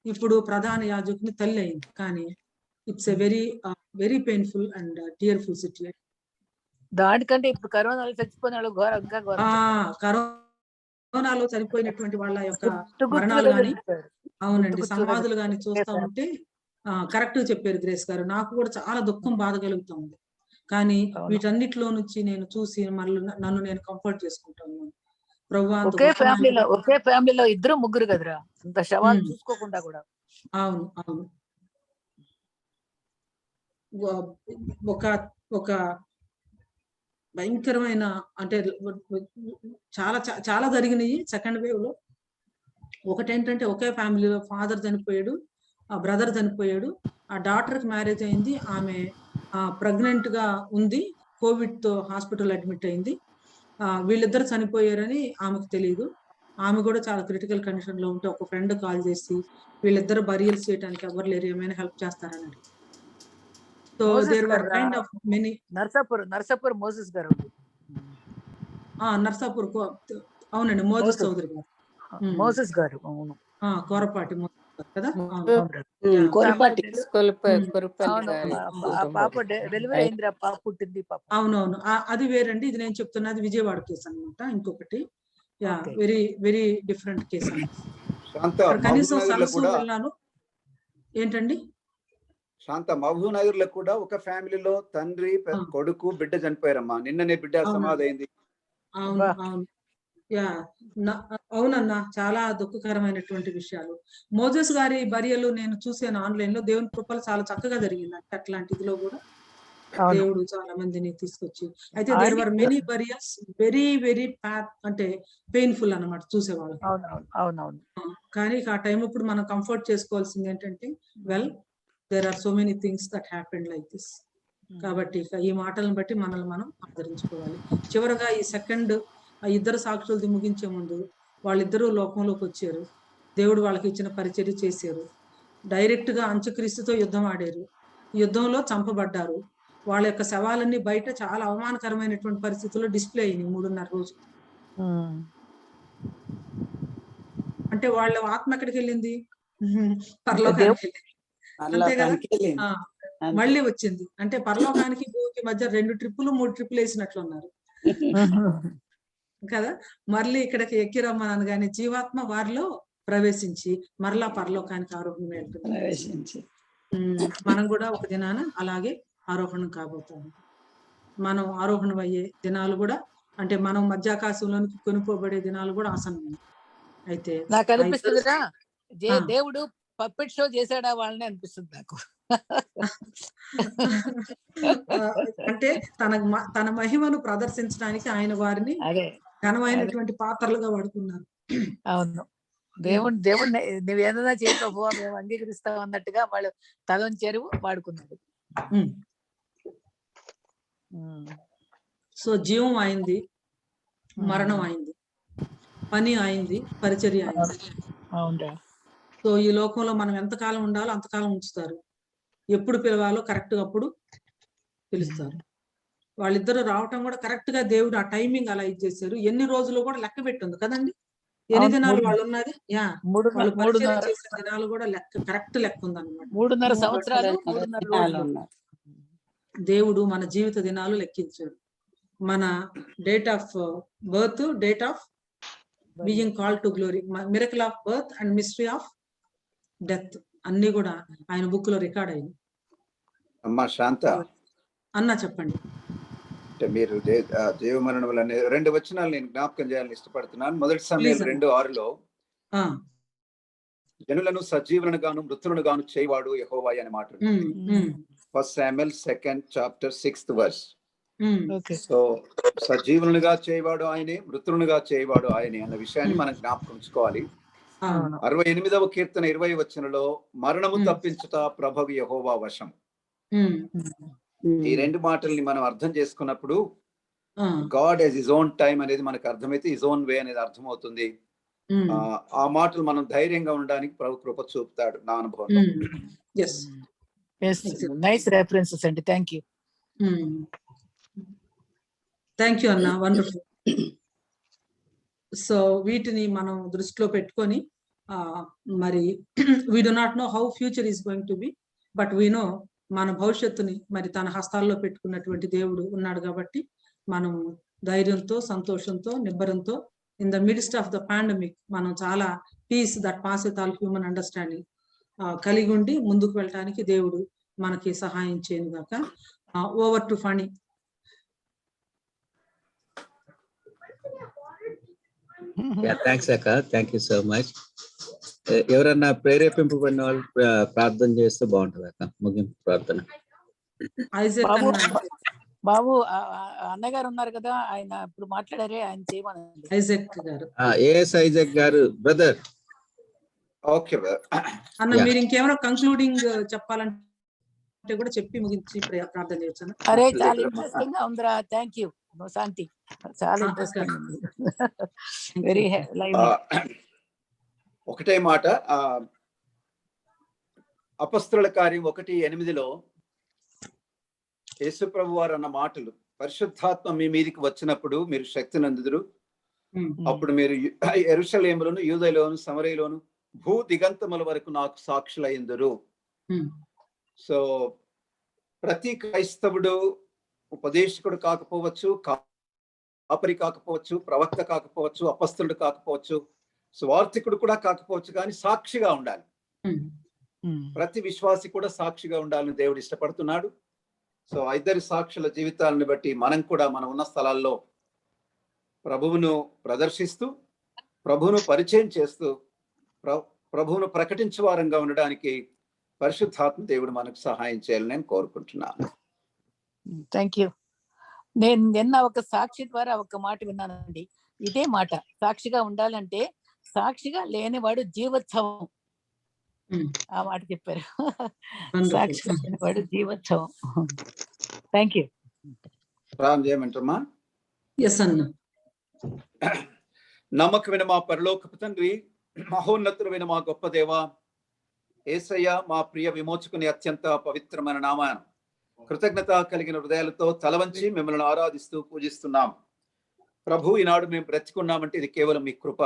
ఇప్పుడు ప్రధాన యాజకుని తల్లి అయింది. కానీ it's a very very painful and tearful situation. దానికంటే ఇప్పుడు కరోనాలో చచ్చిపోయిన వాళ్ళు కరోనాలో చనిపోయినటువంటి వాళ్ళ యొక్క మరణాలు కానీ, అవునండి, సమాధులు కానీ చూస్తా ఉంటే కరెక్ట్ చెప్పారు గ్రేస్ గారు. నాకు కూడా చాలా దుఃఖం, బాధ కలుగుతా ఉంది. కానీ వీటన్నిటిలో నుంచి నేను చూసి మళ్ళీ నన్ను నేను కంఫర్ట్ చేసుకుంటాను. ఒకే ఫ్యామిలీలో ఇద్దరు ముగ్గురు కదరా, అంత శవాలు చూసుకోకుండా కూడా. అవును అవును, ఒక భయంకరమైన, అంటే చాలా చాలా జరిగినాయి సెకండ్ వేవ్ లో. ఒకటేంటంటే ఒకే ఫ్యామిలీలో ఫాదర్ చనిపోయాడు, ఆ బ్రదర్ చనిపోయాడు, ఆ డాటర్ కి మ్యారేజ్ అయింది, ఆమె ప్రెగ్నెంట్ గా ఉంది, కోవిడ్ తో హాస్పిటల్ అడ్మిట్ అయింది. వీళ్ళిద్దరు చనిపోయారని ఆమెకు తెలియదు. ఆమె కూడా చాలా క్రిటికల్ కండిషన్ లో ఉంటే ఒక ఫ్రెండ్ కాల్ చేసి వీళ్ళిద్దరు బరియల్స్ చేయడానికి ఎవరు లేరు, ఏమైనా హెల్ప్ చేస్తారని. So there were kind of many. Narsapur Moses garu, Narsapur, అవునండి, మోసెస్ చౌదరి గారు, మోసెస్ గారు, అవును, కోరపాటి కదా, పాప డెలివరీ అయింది, పాప పుట్టింది. అవునవును, అది వేరండి. ఇది నేను చెప్తున్నది విజయవాడ కేసు అనమాట. ఇంకొకటి వెరీ వెరీ డిఫరెంట్ కేసు అన్నమాట. కనీసం సరస్సు వెళ్ళాను. ఏంటండి శాంత, మహబూబ్ నగర్ లో కూడా ఒక ఫ్యామిలీలో తండ్రి కొడుకు బిడ్డ చనిపోయారమ్మా. నిన్ననే బిడ్డ సమాధి అయింది. అవును అవును, అవునన్నా, చాలా దుఃఖకరమైనటువంటి విషయాలు. మోజెస్ గారి బరియలు నేను చూసాను ఆన్లైన్ లో. దేవుని కృపలు చాలా చక్కగా జరిగింది. అంటే అట్లాంటిదిలో కూడా దేవుడు చాలా మందిని తీసుకొచ్చి, అయితే there were many burials very very అంటే పెయిన్ఫుల్ అన్నమాట చూసేవాళ్ళు. కానీ ఆ టైం ఇప్పుడు మనం కంఫర్ట్ చేసుకోవాల్సింది ఏంటంటే, well there are so many things that happened like this. కాబట్టి ఈ మాటలను బట్టి మనల్ని మనం ఆదరించుకోవాలి. చివరగా ఈ సెకండ్ ఇద్దరు సాక్షులది ముగించే ముందు, వాళ్ళిద్దరూ లోకంలోకి వచ్చారు, దేవుడు వాళ్ళకి ఇచ్చిన పరిచర్య చేశారు, డైరెక్ట్ గా అంత్యక్రీస్తుతో యుద్ధం ఆడారు, యుద్ధంలో చంపబడ్డారు. వాళ్ళ యొక్క శవాలన్నీ బయట చాలా అవమానకరమైనటువంటి పరిస్థితుల్లో డిస్ప్లే అయింది 3.5 రోజులు. అంటే వాళ్ళ ఆత్మ ఎక్కడికి వెళ్ళింది? పరలోకానికి వెళ్ళింది. అంతే కదా, మళ్ళీ వచ్చింది. అంటే పరలోకానికి భూమికి మధ్య 2 ట్రిప్పులు 3 ట్రిప్పులు వేసినట్లున్నారు కదా. మళ్ళీ ఇక్కడికి ఎక్కి రమ్మన్నాను కానీ జీవాత్మ వారిలో ప్రవేశించి మరలా పరలోకానికి ఆరోహణం వెళ్తుంది. మనం కూడా ఒక దినాన అలాగే ఆరోహణం కాబోతాము. మనం ఆరోహణం అయ్యే దినాలు కూడా, అంటే మనం మధ్యాకాశంలోనికి కొనుక్కోబడే దినాలు కూడా ఆసన్నమే. అయితే నాకు అనిపిస్తుందిరా, దేవుడు పప్పెట్ షో చేశాడా వాళ్ళని అనిపిస్తుంది నాకు. అంటే తన మహిమను ప్రదర్శించడానికి ఆయన వారిని ఘనమైనటువంటి పాత్రలుగా వాడుకున్నారు. అవును, దేవుడిని నువ్వు ఏదైనా చేయి ప్రభువా మేము అంగీకరిస్తాం అన్నట్టుగా వాళ్ళు తలంచెరువు వాడుకున్నాడు. సో జీవం అయింది, మరణం అయింది, పని అయింది, పరిచర్య అయింది. అవునా? సో ఈ లోకంలో మనం ఎంతకాలం ఉండాలో అంతకాలం ఉంచుతారు, ఎప్పుడు పిలవాలో కరెక్ట్ గా అప్పుడు పిలుస్తారు. వాళ్ళిద్దరు రావటం కూడా కరెక్ట్ గా దేవుడు ఆ టైమింగ్ అలా ఇచ్చేసారు. ఎన్ని రోజులు కూడా లెక్క పెట్టింది కదండి, ఎన్ని దినాలు వాళ్ళు ఉన్నది. వాళ్ళు పరిచర్య చేసిన దినాలు కూడా లెక్క, కరెక్ట్ లెక్క ఉందన్నమాట. 3.5 సంవత్సరాలు 3.5 రోజులు దేవుడు మన జీవిత దినాలు లెక్కించాడు. మన date of birth, date of being called to glory, miracle of birth and mystery of death అన్ని కూడా ఆయన బుక్ లో రికార్డ్ అయింది. అమ్మా శాంత అన్నా చెప్పండి. అంటే మీరు జీవమరణములు 2 వచనాలు నేను జ్ఞాపకం చేయాలని ఇష్టపడుతున్నాను. మొదటి సమయాలు 2:6లో జనులను సజీవులను గాను మృతులను గాను చేయవాడు యెహోవా అనే మాట ఉంటుంది. First Samuel 2nd chapter 6th verse. So సజీవులుగా చేయవాడు ఆయనే, మృతులుగా చేయవాడు ఆయనే అన్న విషయాన్ని మనం జ్ఞాపకం ఉంచుకోవాలి. 68వ కీర్తన 20వ వచనంలో మరణము తప్పించుట ప్రభువు యెహోవా వశం. ఈ 2 మాటల్ని మనం అర్థం చేసుకున్నప్పుడు god has his own time అనేది మనకు అర్థమైతే హిస్ ఓన్ వే అనేది అర్థమవుతుంది. ఆ మాటలు మనం ధైర్యంగా ఉండడానికి ప్రభు కృప చూపుతాడు నా అనుభవంలో. నైస్ రెఫరెన్సెస్ అండి. థ్యాంక్ యూ అన్న, వండర్ఫుల్. సో వీటిని మనం దృష్టిలో పెట్టుకొని మరి we do not know how future is going to B, but we know మన భవిష్యత్తుని మరి తన హస్తాల్లో పెట్టుకున్నటువంటి దేవుడు ఉన్నాడు కాబట్టి మనం ధైర్యంతో, సంతోషంతో, నిబ్బరంతో in the midst of the pandemic మనం చాలా peace that passeth all human understanding కలిగి ఉండి ముందుకు వెళ్ళటానికి దేవుడు మనకి సహాయం చేయను గాక. Over to Phani. థ్యాంక్స్ అక్క, థ్యాంక్ యూ సో మచ్. ఎవరన్నా ప్రేరేపింపబడిన వాళ్ళు ప్రార్థన చేస్తే బాగుంటుంది అక్క. ముగింపు ప్రార్థన. బాబు అన్నగారు ఉన్నారు కదా, ఆయన ఇప్పుడు మాట్లాడారే, ఆయన చేయమనండి. ఐజాక్ గారు బ్రదర్. ఓకే అన్న, మీరు ఇంకేమైనా కంక్లూడింగ్ చెప్పాలంటే కూడా చెప్పి ముగించి ప్రార్థన చేయొచ్చు. అరే చాలా ఇంట్రెస్టింగ్ గా ఉందిరా. థ్యాంక్ యూ శాంతి, చాలా ఇంట్రెస్టింగ్ ఉంది. Very lively. ఒకటే మాట, అపొస్తలుల కార్యం 1:8లో యేసు ప్రభు వారు అన్న మాటలు, పరిశుద్ధాత్మ మీ మీదికి వచ్చినప్పుడు మీరు శక్తి నందుదురు, అప్పుడు మీరు యెరూషలేములోను, యూదయలోను, సమరయలోను, భూ దిగంతముల వరకు నాకు సాక్షులయ్యుందురు. సో ప్రతి క్రైస్తవుడు ఉపదేశకుడు కాకపోవచ్చు, కాపరి కాకపోవచ్చు, ప్రవక్త కాకపోవచ్చు, అపొస్తలుడు కాకపోవచ్చు, స్వార్థికుడు కూడా కాకపోవచ్చు, కానీ సాక్షిగా ఉండాలి. ప్రతి విశ్వాసి కూడా సాక్షిగా ఉండాలని దేవుడు ఇష్టపడుతున్నాడు. సో ఇద్దరి సాక్షుల జీవితాలను బట్టి మనం కూడా మనం ఉన్న స్థలాల్లో ప్రభువును ప్రదర్శిస్తూ, ప్రభువును పరిచయం చేస్తూ, ప్రభువును ప్రకటించే వారంగా ఉండడానికి పరిశుద్ధాత్మ దేవుడు మనకు సహాయం చేయాలని నేను కోరుకుంటున్నాను. Thank you. నేను నిన్న ఒక సాక్షి ద్వారా ఒక మాట విన్నానండి. ఇదే మాట, సాక్షిగా ఉండాలంటే సాక్షిగా లేనివాడు జీవోత్సవం, ఆ మాట చెప్పారు. సాక్షిగా లేనివాడు జీవోత్సవం. Thank you. ప్రార్థన చేయమంటారమ్మా? ఎస్ అన్న. నమ్మకమైన మా పరలోకపు తండ్రి, మహోన్నతుడైన మా గొప్ప దేవ, యేసయ్య మా ప్రియ విమోచకుని అత్యంత పవిత్రమైన నామాన కృతజ్ఞత కలిగిన హృదయాలతో తలవంచి మిమ్మల్ని ఆరాధిస్తూ పూజిస్తున్నాం. ప్రభు, ఈనాడు మేము బ్రతికున్నామంటే ఇది కేవలం మీ కృప.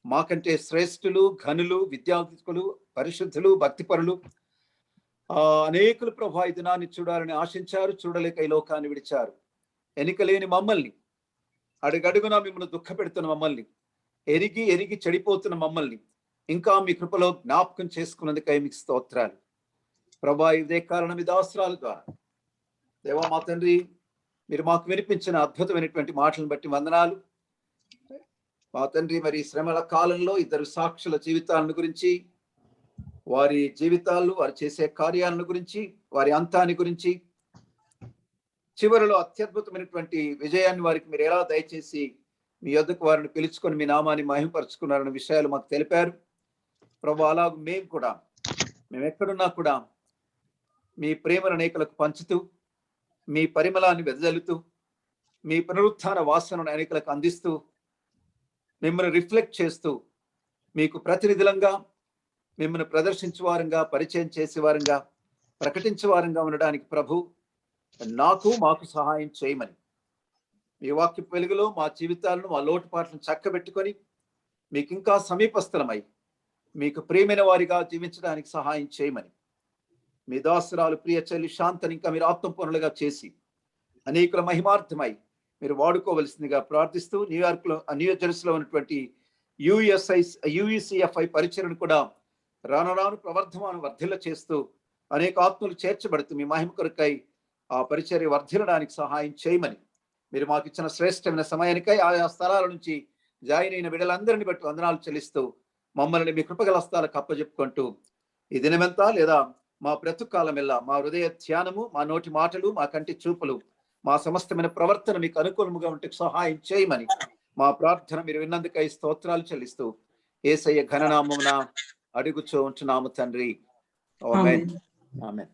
మాకంటే శ్రేష్ఠులు, ఘనులు, విద్యార్థులు, పరిశుద్ధులు, భక్తిపరులు అనేకులు ప్రభు ఈ దినాన్ని చూడాలని ఆశించారు, చూడలేక ఈ లోకాన్ని విడిచారు. ఎన్నికలేని మమ్మల్ని, అడుగడుగునా మిమ్మల్ని దుఃఖ పెడుతున్న మమ్మల్ని, ఎరిగి ఎరిగి చెడిపోతున్న మమ్మల్ని ఇంకా మీ కృపలో జ్ఞాపకం చేసుకున్నందుకై మీకు స్తోత్రాలు ప్రభా. ఇదే కారణం ఈ దాసరాల ద్వారా దేవా మా తండ్రి, మీరు మాకు వినిపించిన అద్భుతమైనటువంటి మాటలను బట్టి వందనాలు మా తండ్రి. మరి శ్రమల కాలంలో ఇద్దరు సాక్షుల జీవితాలను గురించి, వారి జీవితాలు, వారు చేసే కార్యాలను గురించి, వారి అంతాన్ని గురించి, చివరిలో అత్యద్భుతమైనటువంటి విజయాన్ని వారికి మీరు ఎలా దయచేసి మీ యొద్దకు వారిని పిలుచుకొని మీ నామాన్ని మహిమపరుచుకున్నారన్న విషయాలు మాకు తెలిపారు ప్రభు. అలాగ మేము ఎక్కడున్నా కూడా మీ ప్రేమను అనేకులకు పంచుతూ, మీ పరిమళాన్ని వెదజల్లుతూ, మీ పునరుత్థాన వాసనను అనేకులకు అందిస్తూ, మిమ్మల్ని రిఫ్లెక్ట్ చేస్తూ, మీకు ప్రతినిధులంగా, మిమ్మల్ని ప్రదర్శించే వారంగా, పరిచయం చేసే వారంగా, ప్రకటించే వారంగా ఉండడానికి ప్రభు మాకు సహాయం చేయమని, మీ వాక్య వెలుగులో మా జీవితాలను, మా లోటుపాట్లను చక్కబెట్టుకొని మీకు ఇంకా సమీపస్థలమై మీకు ప్రియమైన వారిగా జీవించడానికి సహాయం చేయమని, మీ దాసురాలు ప్రియ చెల్లి శాంతని ఇంకా మీరు ఆత్మపూర్ణులుగా చేసి అనేకుల మహిమార్థమై మీరు వాడుకోవలసిందిగా ప్రార్థిస్తూ, న్యూ జెర్సీలో ఉన్నటువంటి UECFI పరిచయను కూడా రాను వర్ధిల్ల చేస్తూ అనేక ఆత్మలు చేర్చబడుతూ మీ మహిమ కొరకై ఆ పరిచర్య వర్ధిల్లడానికి సహాయం చేయమని, మీరు మాకు ఇచ్చిన శ్రేష్టమైన సమయానికై ఆయా స్థలాల నుంచి జాయిన్ అయిన బిడ్డలందరినీ బట్టి వందనాలు చెల్లిస్తూ మమ్మల్ని మీ కృపగల హస్తాలకు అప్పజెప్పుకుంటూ ఈ దినమెంతా లేదా మా బ్రతుకాలం ఎల్లా మా హృదయ ధ్యానము, మా నోటి మాటలు, మా కంటి చూపులు, మా సమస్తమైన ప్రవర్తన మీకు అనుకూలముగా ఉంటే సహాయం చేయమని మా ప్రార్థన మీరు విన్నందుకై స్తోత్రాలు చెల్లిస్తూ యేసయ్య ఘననామమున అడుగుచూ ఉంటున్నాము తండ్రి. ఆమేన్. ఆమేన్.